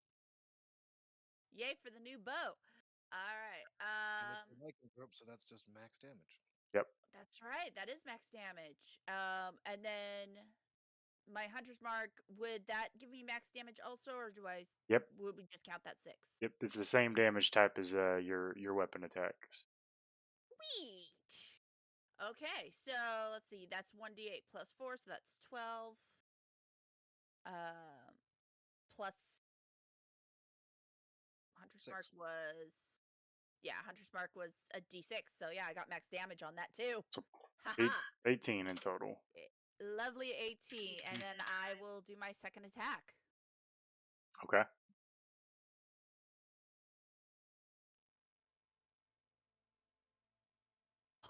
Yay for the new bow. All right. And it's a lycanthrope, so that's just max damage. Yep. That's right. That is max damage. And then my Hunter's Mark, would that give me max damage also, or Yep. would we just count that 6? Yep. It's the same damage type as your weapon attacks. Sweet. Okay, so let's see. That's 1d8 plus 4, so that's 12. Plus Hunter's 6. Mark was Hunter's Mark was a d6, so yeah, I got max damage on that too. So Haha. 18 in total. Lovely 18, and then I will do my second attack. Okay.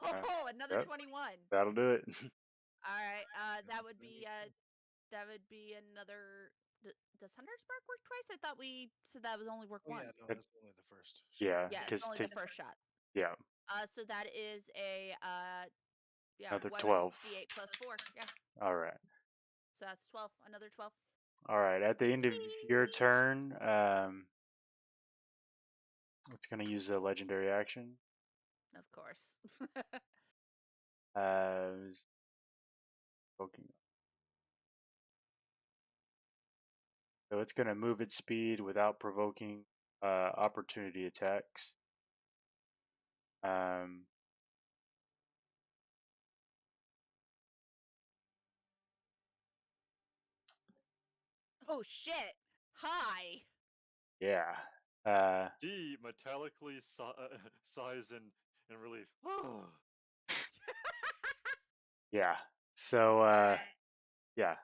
Oh, another Yep. 21. That'll do it. All right, that would be another. Does Hunter's Mark work twice? I thought we said that was only work Oh once. yeah, no, that's only the first. Yeah. Yeah, it's Because only the first shot. yeah. So that is a Another 1d8 12. plus 4. Yeah. All right. So that's 12. Another 12. All right. At the end of your turn, it's going to use a legendary action. Of course. Poking. So it's going to move its speed without provoking opportunity attacks. Oh shit! Hi. Yeah. D metallically sighs in relief. Yeah. So Alright. yeah.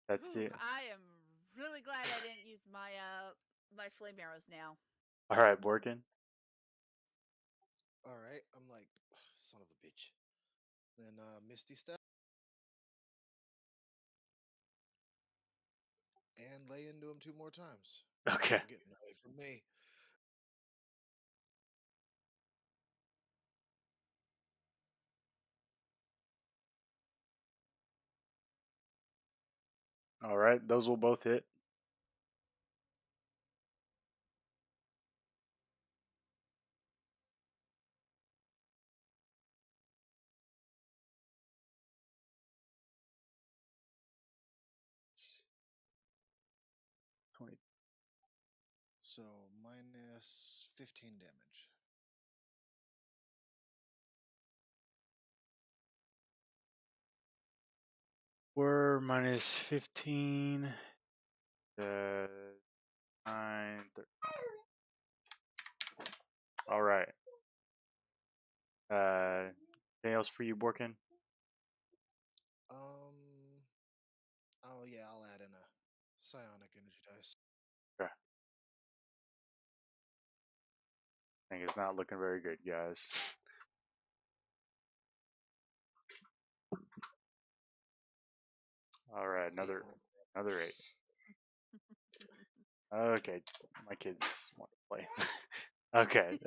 That's the. I am really glad I didn't use my my flame arrows now. All right, Borkin. All right, I'm like, son of a bitch. Then Misty Step and lay into him 2 more times. Okay. You're getting away from me. All right, those will both hit. So minus 15 damage. We're minus 15. 9. 13. All right. Anything else for you, Borkin? Oh yeah, I'll add in a psionic energy dice. Okay. I think it's not looking very good, guys. All right, another 8. Okay, my kids want to play. Okay.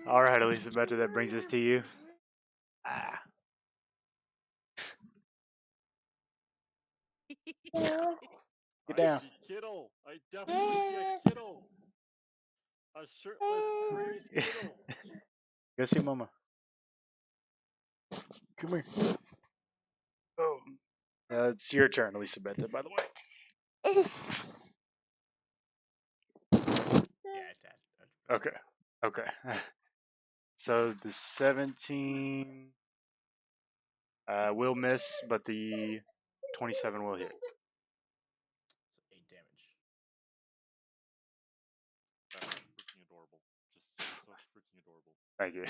All right, Elizabeth, that brings us to you. Ah. Get down. I see Kittle. I definitely see a Kittle. A shirtless, crazed Kittle. Go see Mama. Come here. Oh. It's your turn, Elizabeth, by the way. Yeah, that's Okay. Okay. So the 17 will miss, but the 27 will hit. So 8 damage. Freaking adorable. Just so freaking adorable. Thank you.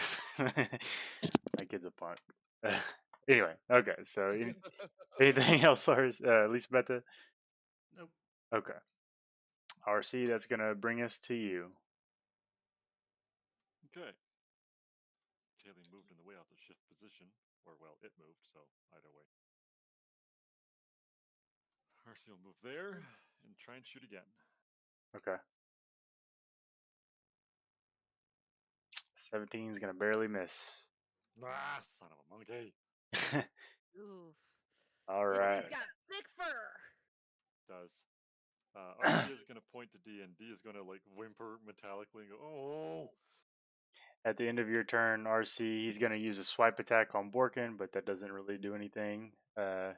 My kid's a punk. Anyway, okay. So anything else, Lars? Elizabeth? Nope. Okay. RC, that's gonna bring us to you. Okay. Taylor moved in the way out to shift position. Or, well, it moved, so either way. RC will move there and try and shoot again. Okay. 17 is gonna barely miss. Ah, son of a monkey. Oof. All This right. thing's got thick fur. Does. RC is going to point to D, and D is going to, like, whimper metallically and go, oh! At the end of your turn, RC, he's gonna use a swipe attack on Borkin, but that doesn't really do anything as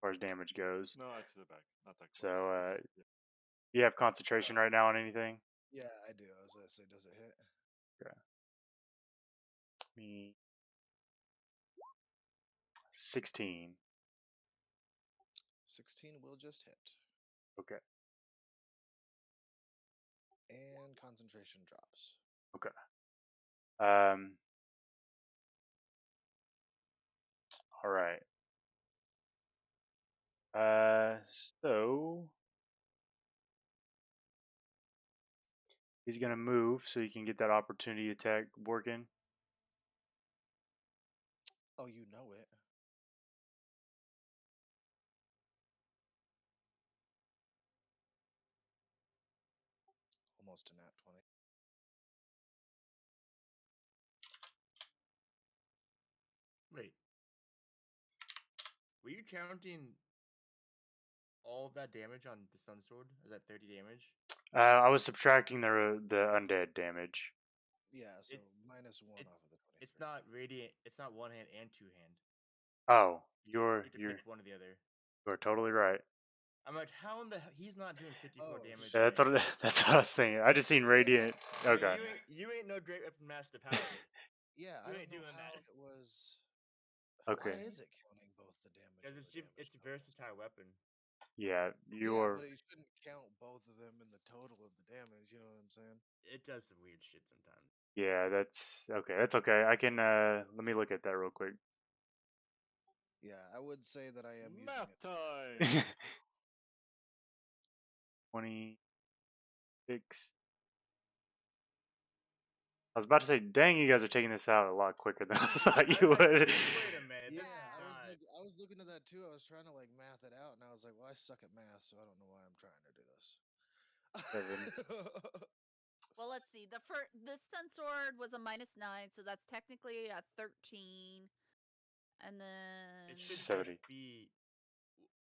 far as damage goes. No, to the back. Not that close. So, Yeah. you have concentration right now on anything? Yeah, I do. I was gonna say, does it hit? Okay. Me 16. 16 will just hit. Okay. And concentration drops. Okay. All right. So he's gonna move so you can get that opportunity attack working. Oh, you know it. Almost a nat 20. Wait. Were you counting all of that damage on the Sun Sword? Is that 30 damage? I was subtracting the undead damage. Yeah, so It- minus 1 it- off of the 23. It's not radiant. It's not one hand and two hand. Oh, You have to you're pick one or the other. totally right. I'm like, how in the he's not doing 54 Oh, damage. Yeah, and that's what I was thinking. I just seen radiant. Okay. You ain't no Great Weapon Master Paladin. Yeah, You I ain't don't know doing how that. it was. Okay. Why is it counting both the damage? Because and the damage it's a totals? versatile weapon. Yeah, Yeah, you're. but it shouldn't count both of them in the total of the damage. You know what I'm saying? It does some weird shit sometimes. Yeah, that's okay. That's okay. I can. Let me look at that real quick. Yeah, I would say that I am Math using time! it. 26. I was about to say, dang, you guys are taking this out a lot quicker than I thought you would. Wait a minute. Yeah, This is I was looking at that too. I was trying to like math it out, and I was like, well, I suck at math, so I don't know why I'm trying to do this. 7. Well, let's see. The Sun Sword was a -9, so that's technically a 13. And then it should 70. just be.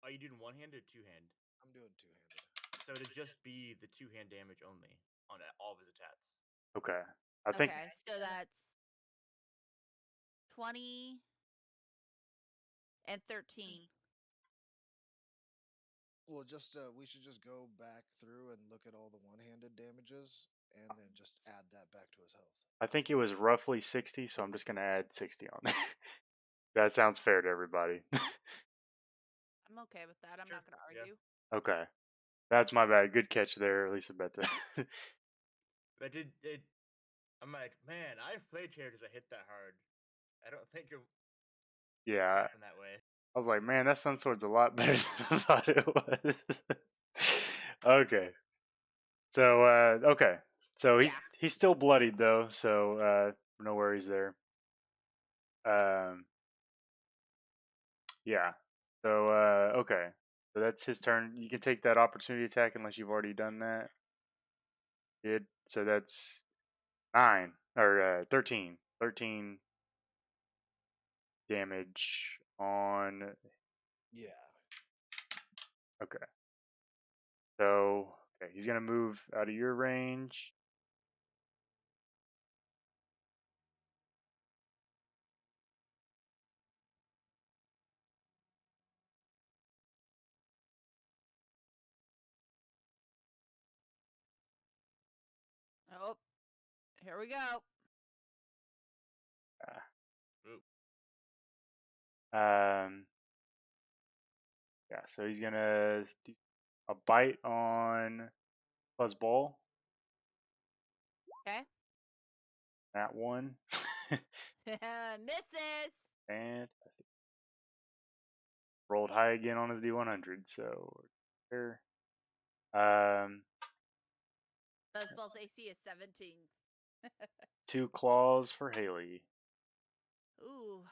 Are you doing one hand or two hand? I'm doing two-handed. So it'd just be the two hand damage only on all of his attacks. Okay. I think. okay, so that's 20 and 13. Well, just we should just go back through and look at all the one-handed damages, and then just add that back to his health. I think it was roughly 60, so I'm just gonna add 60 on there. That sounds fair to everybody. I'm okay with that. I'm Sure, not going to yeah. argue. Okay. That's my bad. Good catch there, Elizabeth. But I'm like, man, I've played characters that hit that hard. I don't think it Yeah. happened that way. I was like, man, that Sun Sword's a lot better than I thought it was. Okay. So, okay. So he's still bloodied though, so no worries there. Yeah. So, okay. So that's his turn. You can take that opportunity attack unless you've already done that. Did so that's 9 or 13. 13 damage on. Yeah. Okay. So okay, he's gonna move out of your range. Oh, here we go. Um. Yeah. So he's gonna do a bite on Fuzzball. Okay. That one. Misses. Fantastic. Rolled high again on his D100. So there. Buzzball's AC is 17. 2 claws for Haley. Ooh.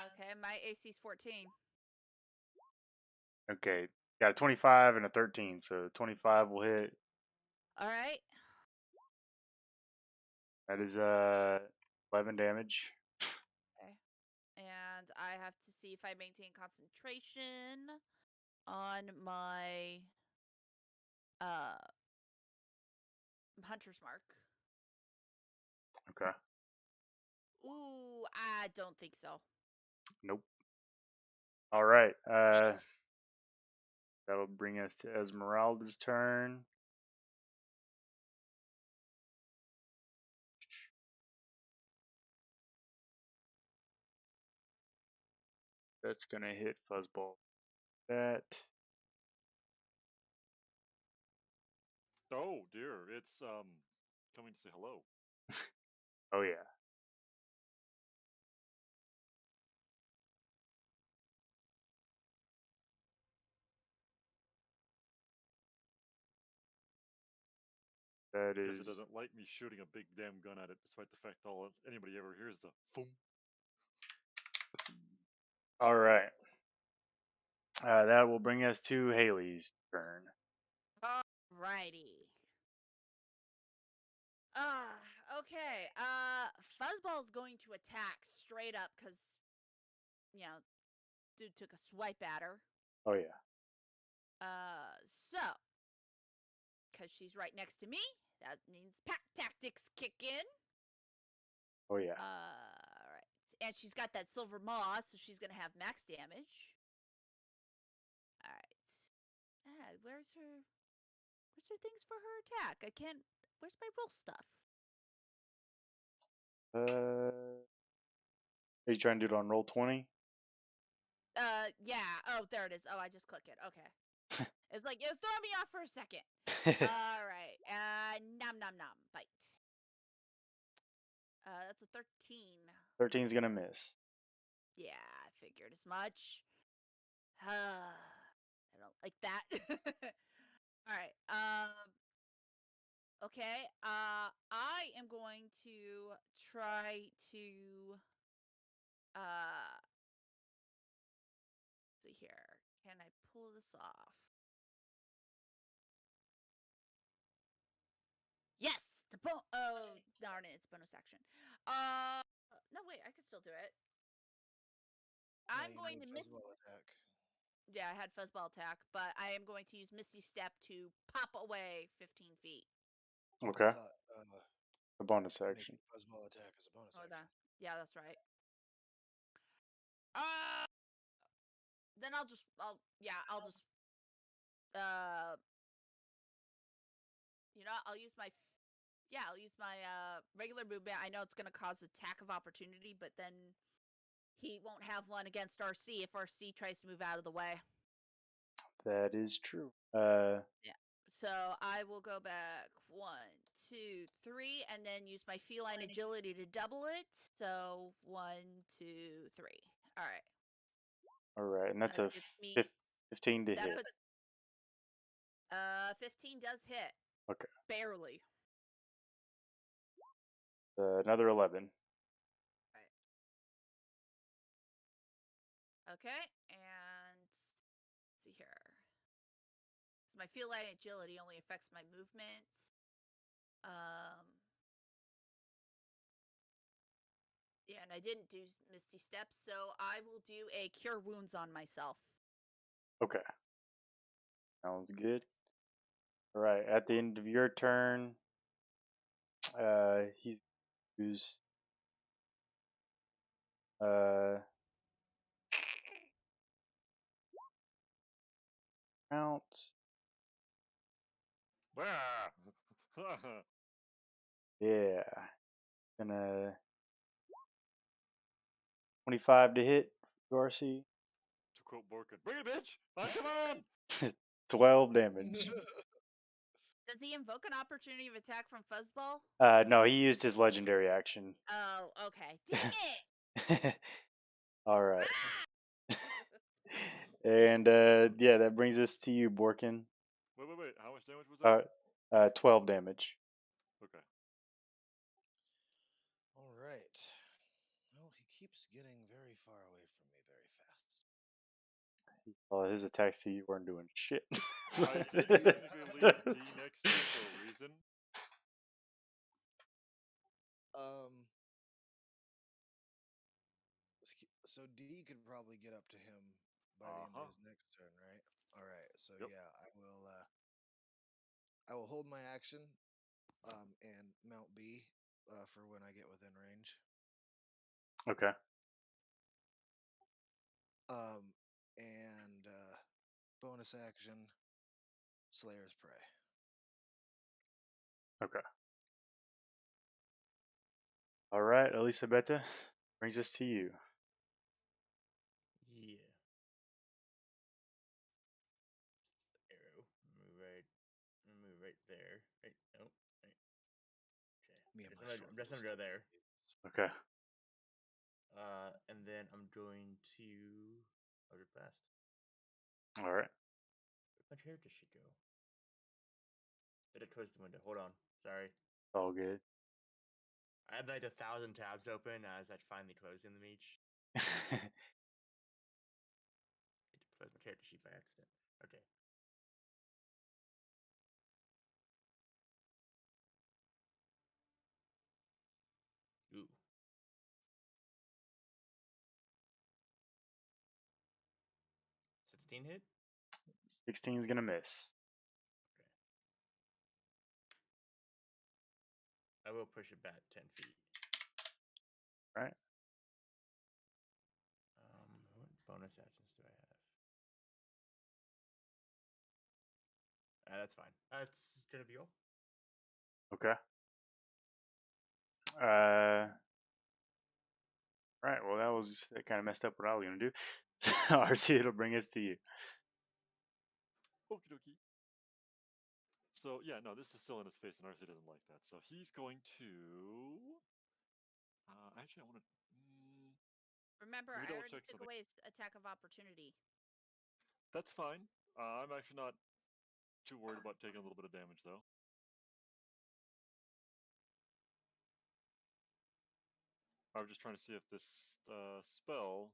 Okay, my AC is 14. Okay, got a 25 and a 13, so 25 will hit. All right. That is 11 damage. Okay. And I have to see if I maintain concentration on my hunter's mark. Okay. Ooh, I don't think so. Nope. All right. That'll bring us to Esmeralda's turn. That's gonna hit Fuzzball. That. Oh dear, it's coming to say hello. Oh yeah. That Because is it doesn't like me shooting a big damn gun at it, despite the fact all anybody ever hears the boom. all right. That will bring us to Haley's turn. Alrighty. Okay. Fuzzball's going to attack straight up because, dude took a swipe at her. Oh yeah. So, because she's right next to me, that means pack tactics kick in. Oh yeah. Alright. And she's got that silver maw, so she's gonna have max damage. Alright. Where's her things for her attack? I can't. Where's my roll stuff? Are you trying to do it on roll 20? Yeah. Oh, there it is. Oh, I just click it. Okay. It's like, it was throwing me off for a second. Alright. Nom nom nom. Bite. That's a 13. 13 is gonna miss. Yeah, I figured as much. I don't like that. Alright. Okay. I am going to try to see here. Can I pull this off? Yes! It's a oh, darn it, it's bonus action. No, wait, I can still do it. I'm you going need to miss. Fuzzball attack. Yeah, I had Fuzzball attack, but I am going to use Misty Step to pop away 15 feet. Okay. I thought A bonus making action. Fuzzball attack is a bonus Hold action. on. Yeah, that's right. Then I'll just I'll use my regular movement. I know it's going to cause attack of opportunity, but then he won't have one against RC if RC tries to move out of the way. That is true. Yeah. So I will go back 1, 2, 3, and then use my feline agility to double it. So 1, 2, 3. All right. All right, and that's That a gets me. 15 to That hit. puts. 15 does hit. Okay. Barely. Another 11. Right. Okay, and I feel like agility only affects my movements. Yeah, and I didn't do Misty Steps, so I will do a Cure Wounds on myself. Okay. Sounds good. All right. At the end of your turn, he's use count. Yeah. Gonna 25 to hit, Garcia. To quote Borkin, bring it, bitch! Come on! 12 damage. Does he invoke an opportunity of attack from Fuzzball? No, he used his legendary action. Oh, okay. Dang it! All right. And yeah, that brings us to you, Borkin. Wait. How much damage was that? 12 damage. Okay. All right. Well, he keeps getting very far away from me very fast. Well, his attacks to you weren't doing shit. I did technically leave D next to you for a reason. So D could probably get up to him by the end of his next turn, right? All right. So Yep. yeah, I will hold my action, and mount B, for when I get within range. Okay. And bonus action, Slayer's Prey. Okay. All right, Elisabetta, brings us to you. Yeah. Just the arrow. Move right there. Right. Nope. Right. Me and my I'm short just little gonna go stick there. blades. Okay. And then I'm going to Eldritch Blast. All right. Where'd my character sheet go? Did it close the window? Hold on. Sorry. All good. I had like 1,000 tabs open as I finally closed them each. It closed my character sheet by accident. Okay. Ooh. 16 hit? 16 is gonna miss. Okay. I will push it back 10 feet. All right. What bonus actions do I have? That's fine. That's gonna be all. Okay. Right. Well, that kind of messed up what I was gonna do. RC, it'll bring us to you. Okie dokie. So yeah, no, this is still in his face, and RC doesn't like that. So he's going to. Actually, I want to. Remember, Let me I double already check took something. away his attack of opportunity. That's fine. I'm actually not too worried about taking a little bit of damage, though. I was just trying to see if this spell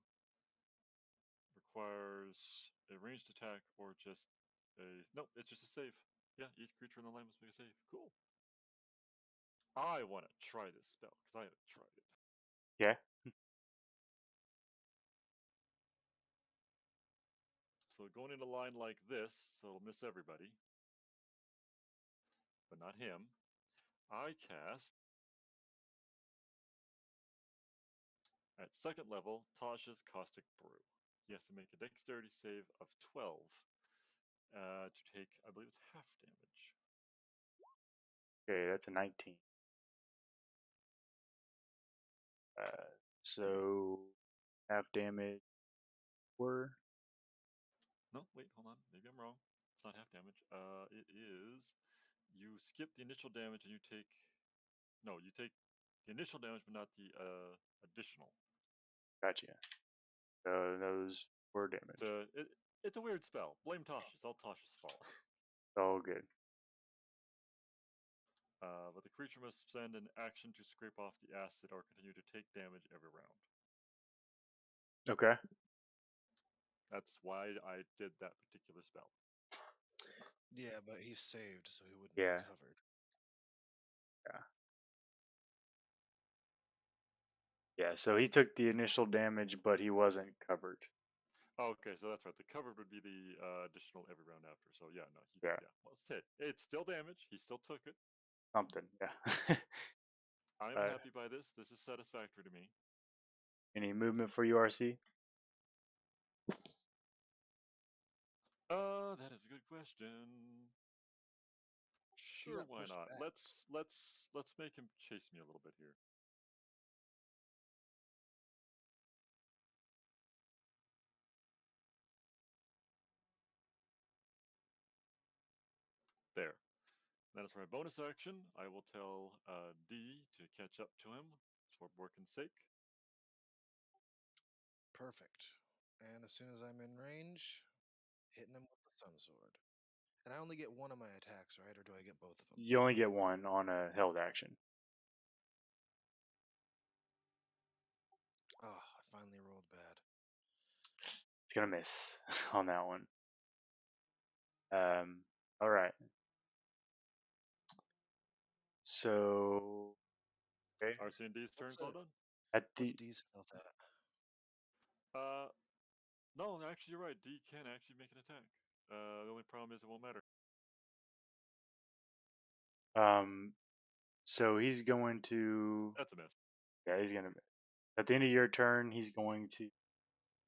requires a ranged attack or just a. Nope, it's just a save. Yeah, each creature in the land must make a save. Cool. I want to try this spell because I haven't tried it. Yeah. So going in a line like this, so it'll miss everybody, but not him. I cast at second level Tasha's Caustic Brew. He has to make a dexterity save of 12 to take, I believe it's half damage. Okay, that's a 19. So half damage. No, wait, hold on. Maybe I'm wrong. It's not half damage. It is. You skip the initial damage and you take. No, you take the initial damage, but not the additional. Gotcha. So those were damage. It's a weird spell. Blame Tasha. It's all Tasha's fault. All good. But the creature must spend an action to scrape off the acid or continue to take damage every round. Okay. That's why I did that particular spell. Yeah, but he's saved, so he wouldn't Yeah. be covered. Yeah, so he took the initial damage, but he wasn't covered. Okay, so that's right. The covered would be the additional every round after. So yeah, no, Yeah. well, it's hit. It's still damage. He still took it. Something, yeah. I'm happy by this. This is satisfactory to me. Any movement for URC? That is a good question. Sure, got why pushed not? back. Let's make him chase me a little bit here. There. That is for my bonus action. I will tell D to catch up to him for working sake. Perfect. And as soon as I'm in range, hitting him with the Sun Sword. And I only get one of my attacks, right? Or do I get both of them? You only get one on a held action. Oh, I finally rolled bad. It's gonna miss on that one. All right. So, okay. RC and D's turn, Claude? At What's the D's health at? No, actually, you're right. D can actually make an attack. The only problem is it won't matter. so he's going to. That's a miss. Yeah, he's gonna. At the end of your turn, he's going to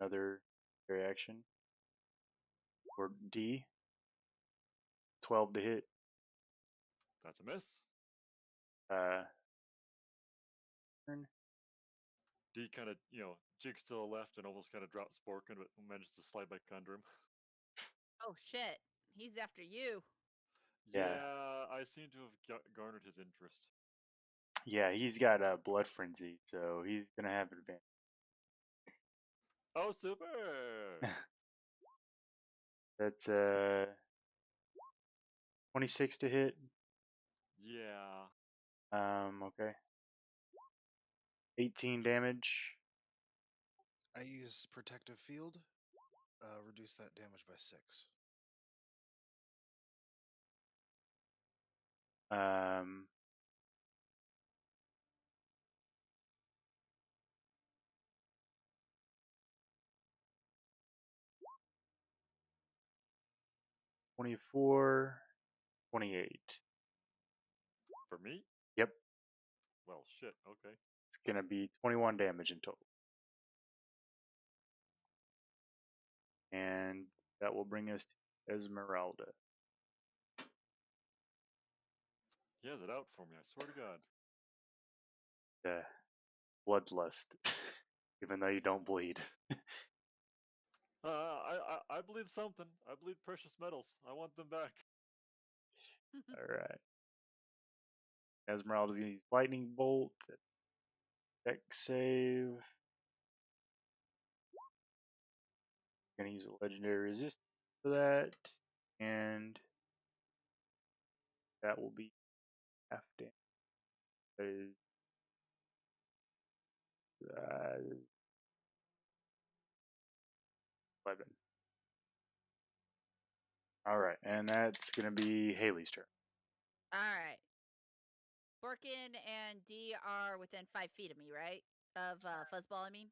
another reaction or D. 12 to hit. That's a miss. Turn. D kind of, jigs to the left and almost kind of drops Sporkin, but manages to slide back under him. Oh shit! He's after you. Yeah. I seem to have garnered his interest. Yeah, he's got a blood frenzy, so he's gonna have advantage. Oh, super! That's 26 to hit. Yeah. Okay. 18 damage. I use Protective Field. Reduce that damage by 6. 24, 28. For me? Yep. Well, shit. Okay. It's gonna be 21 damage in total. And that will bring us to Esmeralda. He has it out for me, I swear to God. The bloodlust. Even though you don't bleed. I bleed something. I bleed precious metals. I want them back. Alright. Esmeralda's gonna use Lightning Bolt. Dex save. Gonna use a legendary resist for that. And that will be half damage. That is 11. Alright, and that's gonna be Haley's turn. All right. Borkin and D are within 5 feet of me, right? Of Fuzzball, I mean.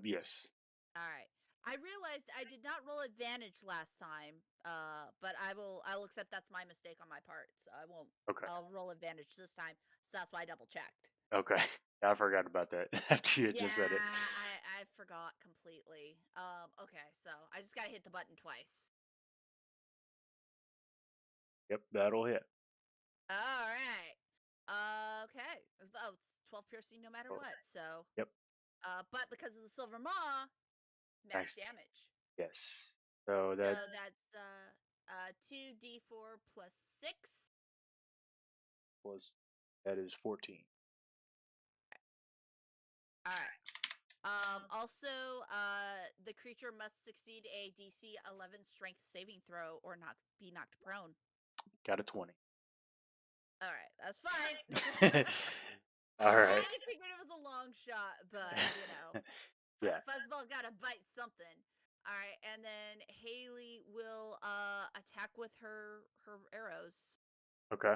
Yes. All right. I realized I did not roll advantage last time, but I'll accept that's my mistake on my part. So I won't. Okay. I'll roll advantage this time. So that's why I double checked. Okay. I forgot about that after you had just said it. I forgot completely. Okay, so I just gotta hit the button twice. Yep, that'll hit. All right. Okay. Oh, it's 12 piercing no matter what. So. Yep. But because of the silver maw, max damage. Yes. So that's 2d4 plus 6. That is 14. All right. Also, the creature must succeed a DC 11 strength saving throw or not be knocked prone. Got a 20. All right, that's fine. All right. I figured it was a long shot, but Yeah. Fuzzball got to bite something. All right, and then Haley will attack with her arrows. Okay.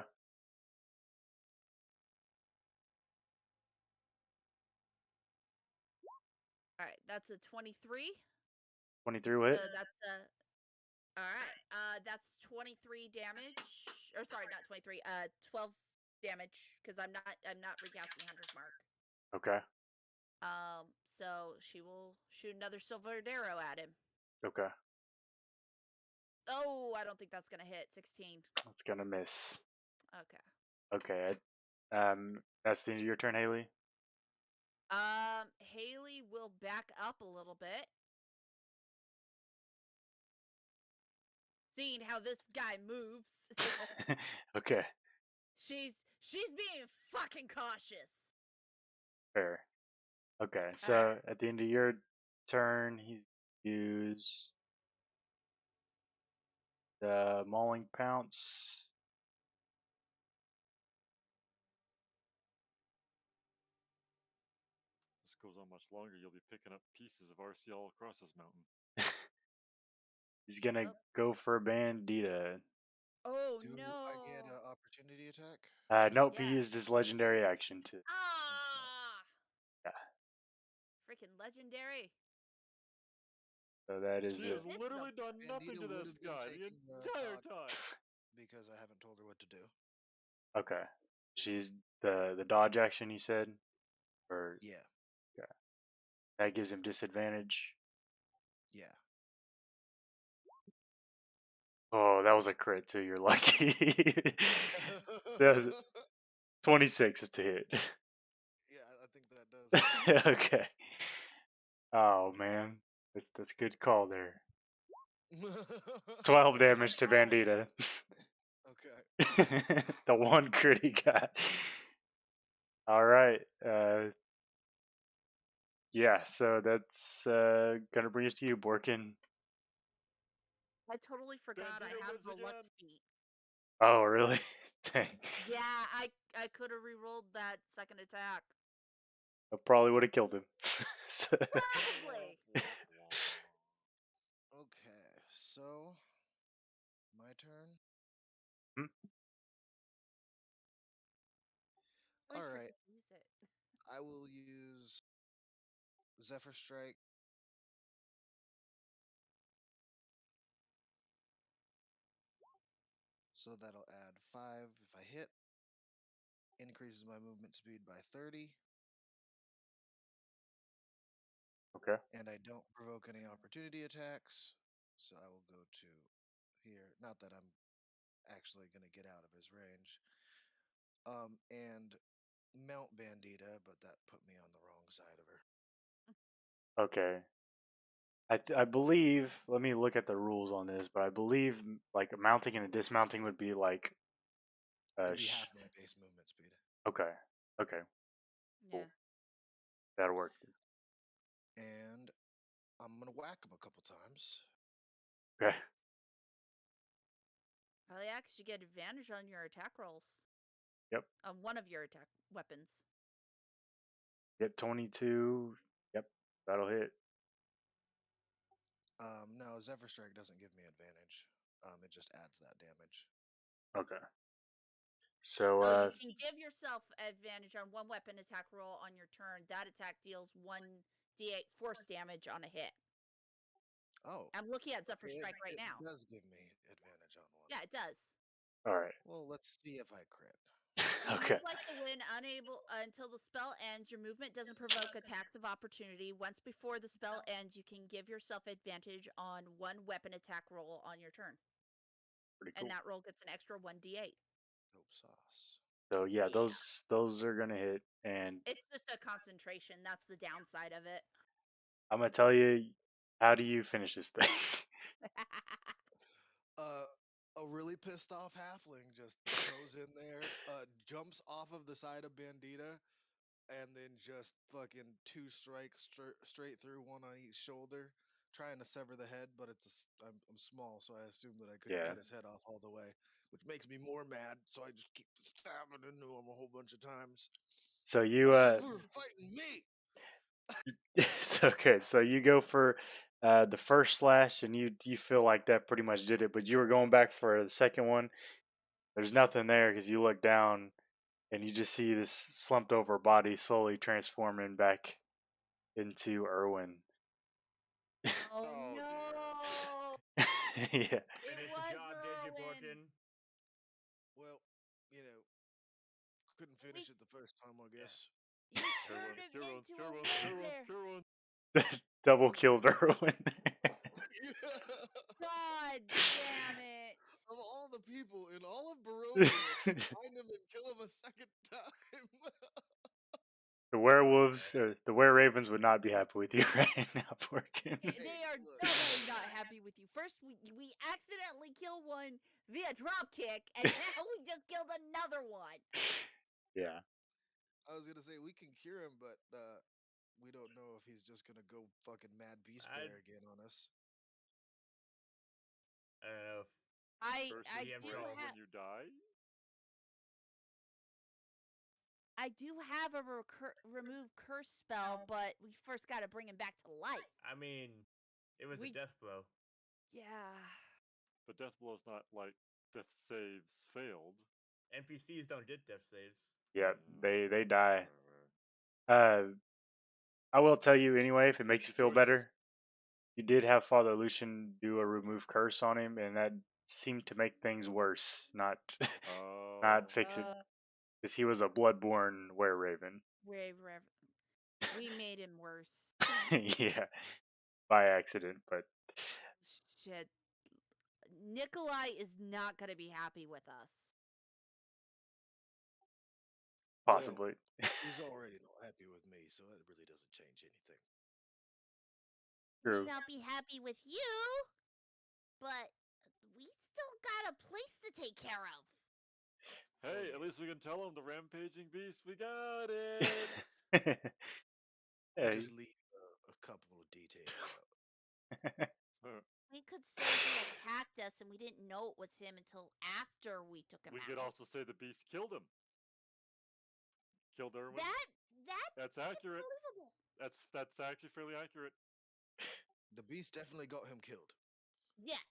All right, that's a 23. 23 will hit. So that's all right. That's 23 damage. Or sorry, not 23. 12 damage because I'm not recasting Hunter's Mark. Okay. So she will shoot another silvered arrow at him. Okay. Oh, I don't think that's gonna hit. 16. That's gonna miss. Okay. Okay. That's the end of your turn, Haley. Haley will back up a little bit. Seeing how this guy moves. Okay. She's being fucking cautious. Fair. Okay. So at the end of your turn, he's use the mauling pounce. This goes on much longer. You'll be picking up pieces of RC all across this mountain. He's gonna go for Bandita. Oh Do no! I get an opportunity attack? Nope. Yeah. He used his legendary action to. Ah! Yeah. Freaking legendary. So that is She it. has literally done nothing Bandita to would this have been guy the taking the entire dodge. time. Because I haven't told her what to do. Okay. She's the dodge action. You said, or Yeah. that gives him disadvantage. Yeah. Oh, that was a crit too. You're lucky. That was 26 is to hit. Yeah, I think that does. Okay. Oh man, that's a good call there. 12 damage to Bandita. Okay. The one crit he got. All right. Yeah. So that's gonna bring us to you, Borkin. I totally forgot I Bandito have lives the luck again. feat. Oh really? Dang. Yeah, I could have re-rolled that second attack. I probably would have killed him. Probably. Okay, so my turn. Hmm? I wish All I right. could use it. I will use Zephyr Strike. So that'll add 5 if I hit. Increases my movement speed by 30. Okay. And I don't provoke any opportunity attacks. So I will go to here. Not that I'm actually going to get out of his range. And mount Bandita, but that put me on the wrong side of her. Okay. I believe. Let me look at the rules on this, but I believe like mounting and dismounting would be like. It'd be half my base movement speed. Okay. Okay. Yeah. That'll work. And I'm going to whack him a couple times. Okay. Oh yeah, 'cause you get advantage on your attack rolls. Yep. On one of your attack weapons. Hit 22. Yep. That'll hit. No, Zephyr Strike doesn't give me advantage. It just adds that damage. Okay. So Oh, you can give yourself advantage on one weapon attack roll on your turn. That attack deals 1d8 force damage on a hit. Oh. I'm looking at Zephyr Strike right now. It does give me advantage on one. Yeah, it does. all right. Well, let's see if I crit. Okay. You'd like to win unable until the spell ends. Your movement doesn't provoke attacks of opportunity. Once before the spell ends, you can give yourself advantage on one weapon attack roll on your turn. Pretty cool. And that roll gets an extra 1d8. Dope sauce. So yeah, Yeah. those are gonna hit, and It's just a concentration. That's the downside of it. I'm gonna tell you, how do you finish this thing? A really pissed off halfling just goes in there, jumps off of the side of Bandita, and then just fucking 2 strikes straight through, one on each shoulder, trying to sever the head. But I'm small, so I assume that I couldn't cut his head off all the way, which makes me more mad. So I just keep stabbing into him a whole bunch of times. So you You're fighting me. okay, so you go for The first slash, and you feel like that pretty much did it, but you were going back for the second one. There's nothing there because you look down and you just see this slumped over body slowly transforming back into Erwin. Oh, Oh, dear. no! Yeah. It Finish the was job, did you, Merwin. Borkin? Well, you know, couldn't finish it the first time, I guess. You Cure turned wounds, him cure wounds, into cure a wounds, cure wounds, werewolf. cure wounds. Double killed Erwin. God damn it! Of all the people in all of Barovia to find him and kill him a second time. The werewolves, the were-ravens would not be happy with you right now, Porkin. They are look. doubly not happy with you. First, we accidentally killed one via drop kick, and now we just killed another one. Yeah. I was gonna say we can cure him, but we don't know if he's just gonna go fucking mad beast bear again on us. I don't know. I Versus I DM do roll. have when you die. a remove curse spell, but we first got to bring him back to life. I mean, it was a We- death blow. Yeah. But death blow's not like death saves failed. NPCs don't get death saves. Yeah, they die. Right. I will tell you anyway, if it makes you feel Choices. better, you did have Father Lucian do a remove curse on him, and that seemed to make things worse, not Oh. not fix it, because he was a bloodborne were-raven. We made him worse. Yeah, by accident, but Shit. Nikolai is not going to be happy with us. possibly. He's already not happy with me, so it really doesn't change anything. True. May not be happy with you, but we still got a place to take care of. Hey, at least we can tell him the rampaging beast. We got it. Hey. Just leave a couple of details out. We could say he attacked us and we didn't know it was him until after we took him We out. could also say the beast killed him. Killed Erwin. That's accurate. Unbelievable. That's actually fairly accurate. The beast definitely got him killed. Yes.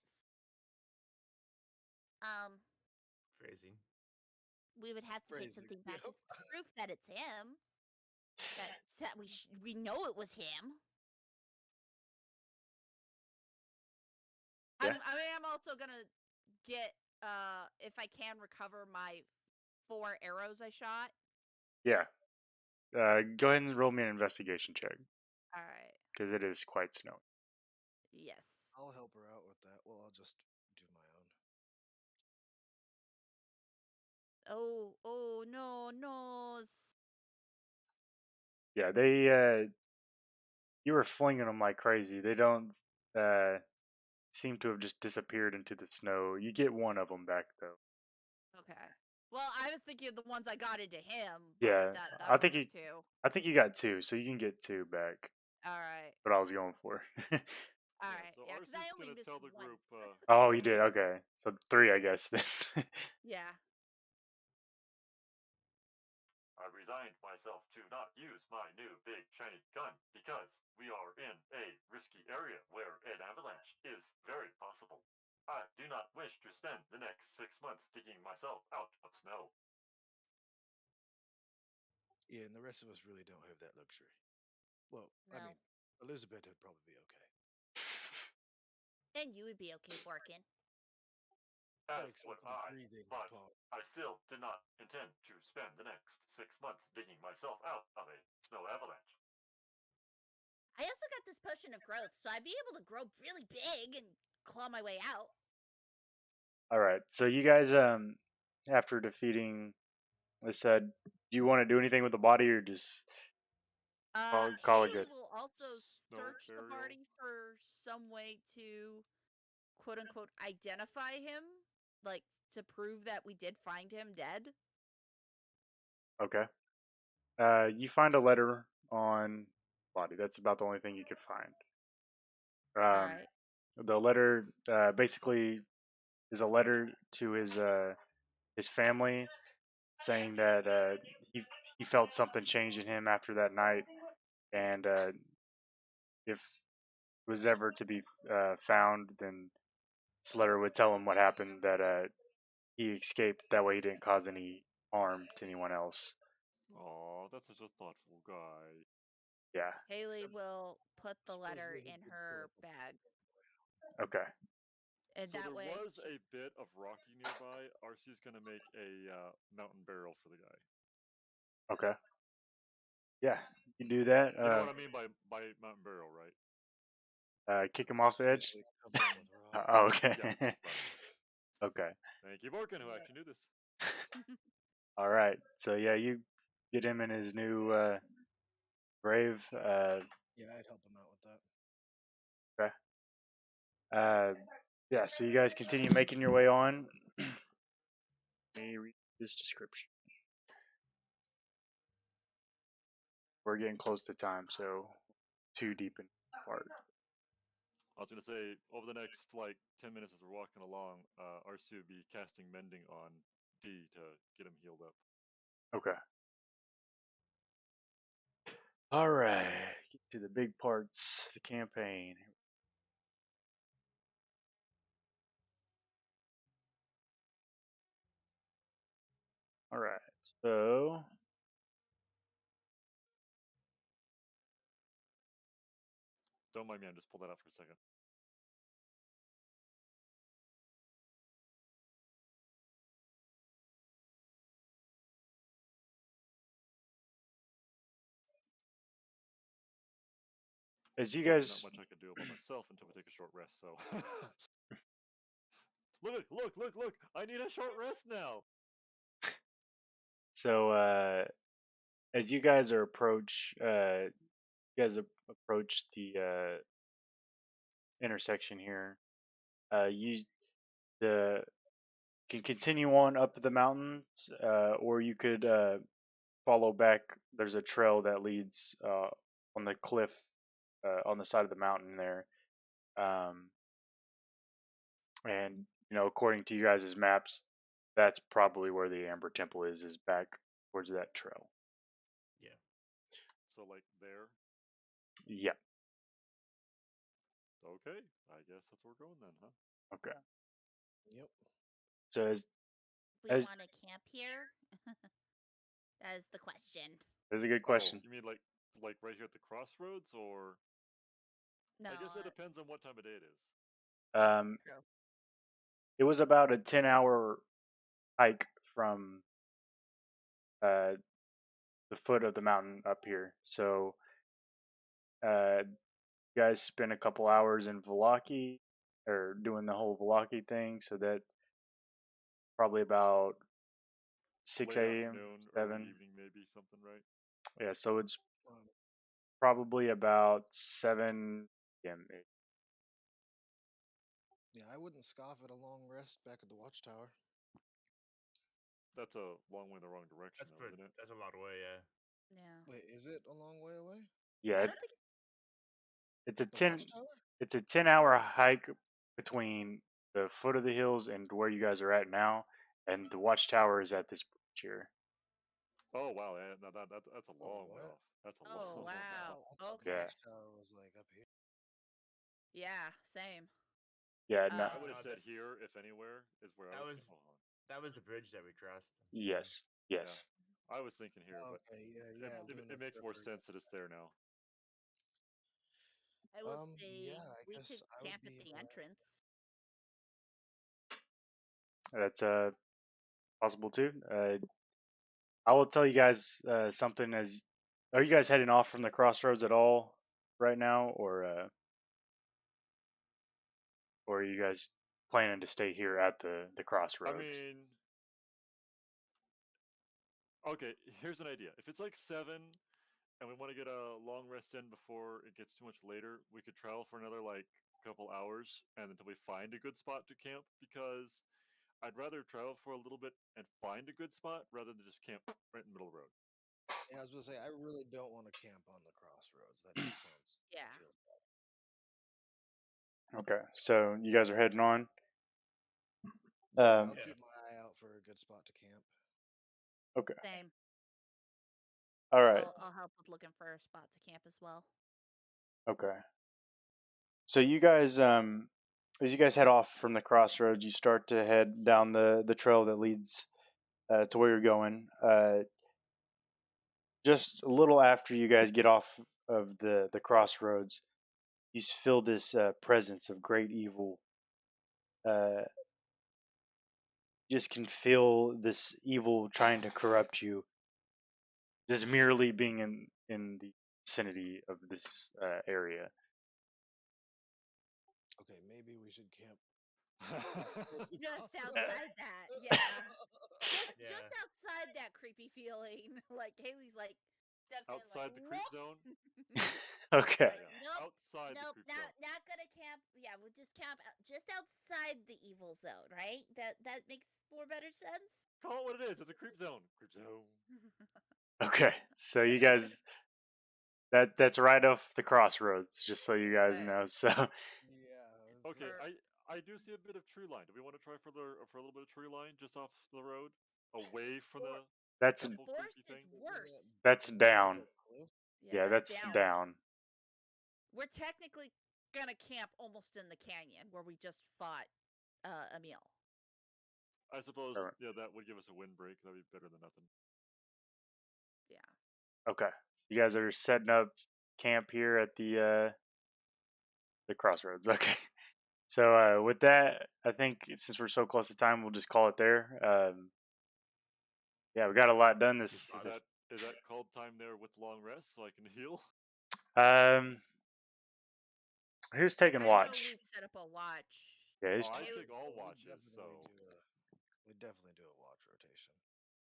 Phrasing. We would have to take Phrasing, something back yep. as proof that it's him. That we know it was him. Yeah. I'm also gonna get if I can recover my 4 arrows I shot. Yeah. Go ahead and roll me an investigation check, All right. because it is quite snowy. Yes. I'll help her out with that. Well, I'll just do my own. Oh no. Yeah, they you were flinging them like crazy. They don't seem to have just disappeared into the snow. You get one of them back though. Okay. Well, I was thinking of the ones I got into him. But Yeah, that I think works you. too. I think you got 2, so you can get 2 back. All right. What I was going for. All right. So Yeah, because Arcee's I only gonna missed tell the once. group. Oh, you did. Okay, so 3, I guess. Then. Yeah. I resigned myself to not use my new big shiny gun because we are in a risky area where an avalanche is very possible. I do not wish to spend the next 6 months digging myself out of snow. Yeah, and the rest of us really don't have that luxury. Well, I No. mean, Elizabeth would probably be okay. And you would be okay, Borkin. As Except would for the I, breathing but part. I still did not intend to spend the next 6 months digging myself out of a snow avalanche. I also got this potion of growth, so I'd be able to grow really big and claw my way out. All right, so you guys, after defeating, I said, do you want to do anything with the body or just call it Haley good? will also Snow search the burial. body for some way to quote unquote identify him, like to prove that we did find him dead. Okay. You find a letter on body. That's about the only thing you could find. All right. The letter basically is a letter to his family, saying that he felt something change in him after that night, and if was ever to be found, then Slayer would tell him what happened, that he escaped. That way he didn't cause any harm to anyone else. Aw, that's such a thoughtful guy. Yeah. Haley will put the Supposedly letter he in did her pull up bag, Okay. and So that there way. was a bit of rocky nearby. RC's gonna make a mountain barrel for the guy. Okay. Yeah, you can do that. You know what I mean by mountain barrel, right? Kick him off the edge. Basically cover him with rocks. Oh, okay. Yeah, right. Okay. Thank you, Morgan, who actually knew this. All right. So yeah, you get him in his new grave. Yeah, I'd help him out with that. Okay. Yeah. So you guys continue making your way on. Let me read this description. We're getting close to time, so too deep in part. I was gonna say over the next like 10 minutes as we're walking along, RC would be casting mending on D to get him healed up. Okay. All right. Get to the big parts of the campaign. All right. So Don't mind me, I just pulled that out for a second. as you Unfortunately, guys, not much I could do about myself until we take a short rest. So look! I need a short rest now. so as you guys are approach the intersection here. You the can continue on up the mountains, or you could follow back. There's a trail that leads on the cliff on the side of the mountain there, and according to you guys' maps, that's probably where the Amber Temple is back towards that trail. Yeah. So like there. Yeah. Okay, I guess that's where we're going then, huh? Okay. Yep. So We as want to camp here? That is the question. that's a good question. Oh, you mean like right here at the crossroads, or? No. I guess it depends on what time of day it is. True. It was about a 10-hour hike from the foot of the mountain up here. So, you guys spent a couple hours in Valaki, or doing the whole Valaki thing. So that probably about 6 Late a.m., afternoon, 7. early evening, maybe something, right? Yeah, so it's Um, probably about 7 p.m. yeah, I wouldn't scoff at a long rest back at the watchtower. That's a long way in the wrong direction, That's though, isn't it? That's a lot away, yeah. Yeah. Wait, is it a long way away? Yeah, I don't think. it's a The 10 watchtower? it's a 10-hour hike between the foot of the hills and where you guys are at now, and the watchtower is at this bridge here. Oh wow, that's a Oh, long way what? off. That's a Oh, long way wow. off. I thought the Okay. Yeah. watchtower was like up here. Yeah, same. Yeah, no. I would have No, said here, if anywhere, is where I that was. was that was the bridge that we crossed. So. Yes. Yes. I was thinking here, but Okay, yeah. it makes more sense that it's there now. I would say Yeah, I we guess could I would camp at be the entrance. That's possible too. I will tell you guys something. As Are you guys heading off from the crossroads at all right now, or are you guys planning to stay here at the crossroads? I mean, okay, here's an idea. If it's like 7 and we want to get a long rest in before it gets too much later, we could travel for another like couple hours and until we find a good spot to camp, because I'd rather travel for a little bit and find a good spot rather than just camp right in the middle of the road. Yeah, I was gonna say I really don't want to camp on the crossroads. That just sounds Yeah. feels bad. Okay, so you guys are heading on. Yeah, I'll Yeah. keep my eye out for a good spot to camp. Okay. Same. All right. I'll help with looking for a spot to camp as well. Okay. So you guys, as you guys head off from the crossroads, you start to head down the trail that leads to where you're going. Just a little after you guys get off of the crossroads, you feel this presence of great evil. Just can feel this evil trying to corrupt you. Just merely being in the vicinity of this area. Okay, maybe we should camp. Just outside that, yeah. Yeah. Just outside that creepy feeling. Like Haley's like steps in Outside like, the creep "Whoop." zone. Okay. Like, nope, Outside nope, the creep zone. not gonna camp. Yeah, we'll just camp just outside the evil zone, right? That makes more better sense. Call it what it is. It's a creep zone. Creep zone. Okay. So you guys, that's right off the crossroads. Just so you guys know. So Yeah. Okay, Or- I do see a bit of tree line. Do we want to try for a little bit of tree line just off the road, away from the that's temple Forest creepy thing? is worse. that's down. Yeah, Yeah, that's down. We're technically gonna camp almost in the canyon where we just fought Emil. I suppose, Alright. yeah, that would give us a windbreak. That'd be better than nothing. Yeah. Okay. So you guys are setting up camp here at the crossroads. Okay. So with that, I think since we're so close to time, we'll just call it there. Yeah, we got a lot done this. Is that called time there with long rest so I can heal? Who's taking I know watch? we'd set up a watch. Yeah, who's Oh, I Haley- take all watches, so We definitely do a watch rotation.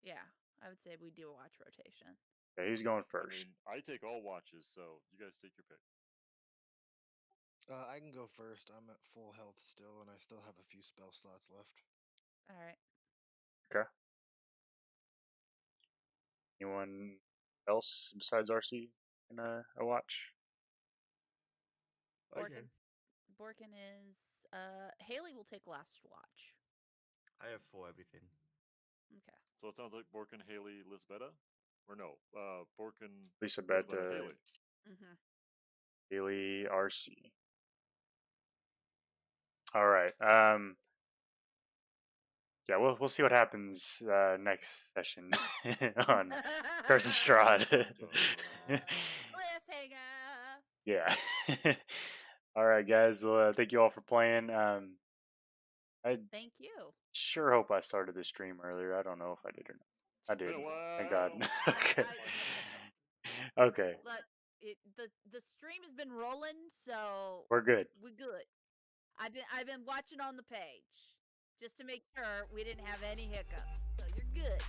Yeah, I would say we do a watch rotation. yeah, who's going I first? mean, I take all watches, so you guys take your pick. I can go first. I'm at full health still, and I still have a few spell slots left. All right. Okay. Anyone else besides RC in a watch? I Borkin. can. Borkin is Haley will take last watch. I have full everything. Okay. So it sounds like Borkin, Haley, Lisbetta? Or no, Borkin, Lisa Lisbetta, Bet, Haley. Mm-hmm. Haley, RC. All right. Yeah, we'll see what happens next session on Curse of Strahd. Cliffhanger. Yeah. All right, guys. Well, thank you all for playing. I Thank you. sure hope I started the stream earlier. I don't know if I did or not. I It's been did. a while. Thank God. Okay. I- Okay. Look, the stream has been rolling, so We're good. we're good. I've been watching on the page just to make sure we didn't have any hiccups. So you're good.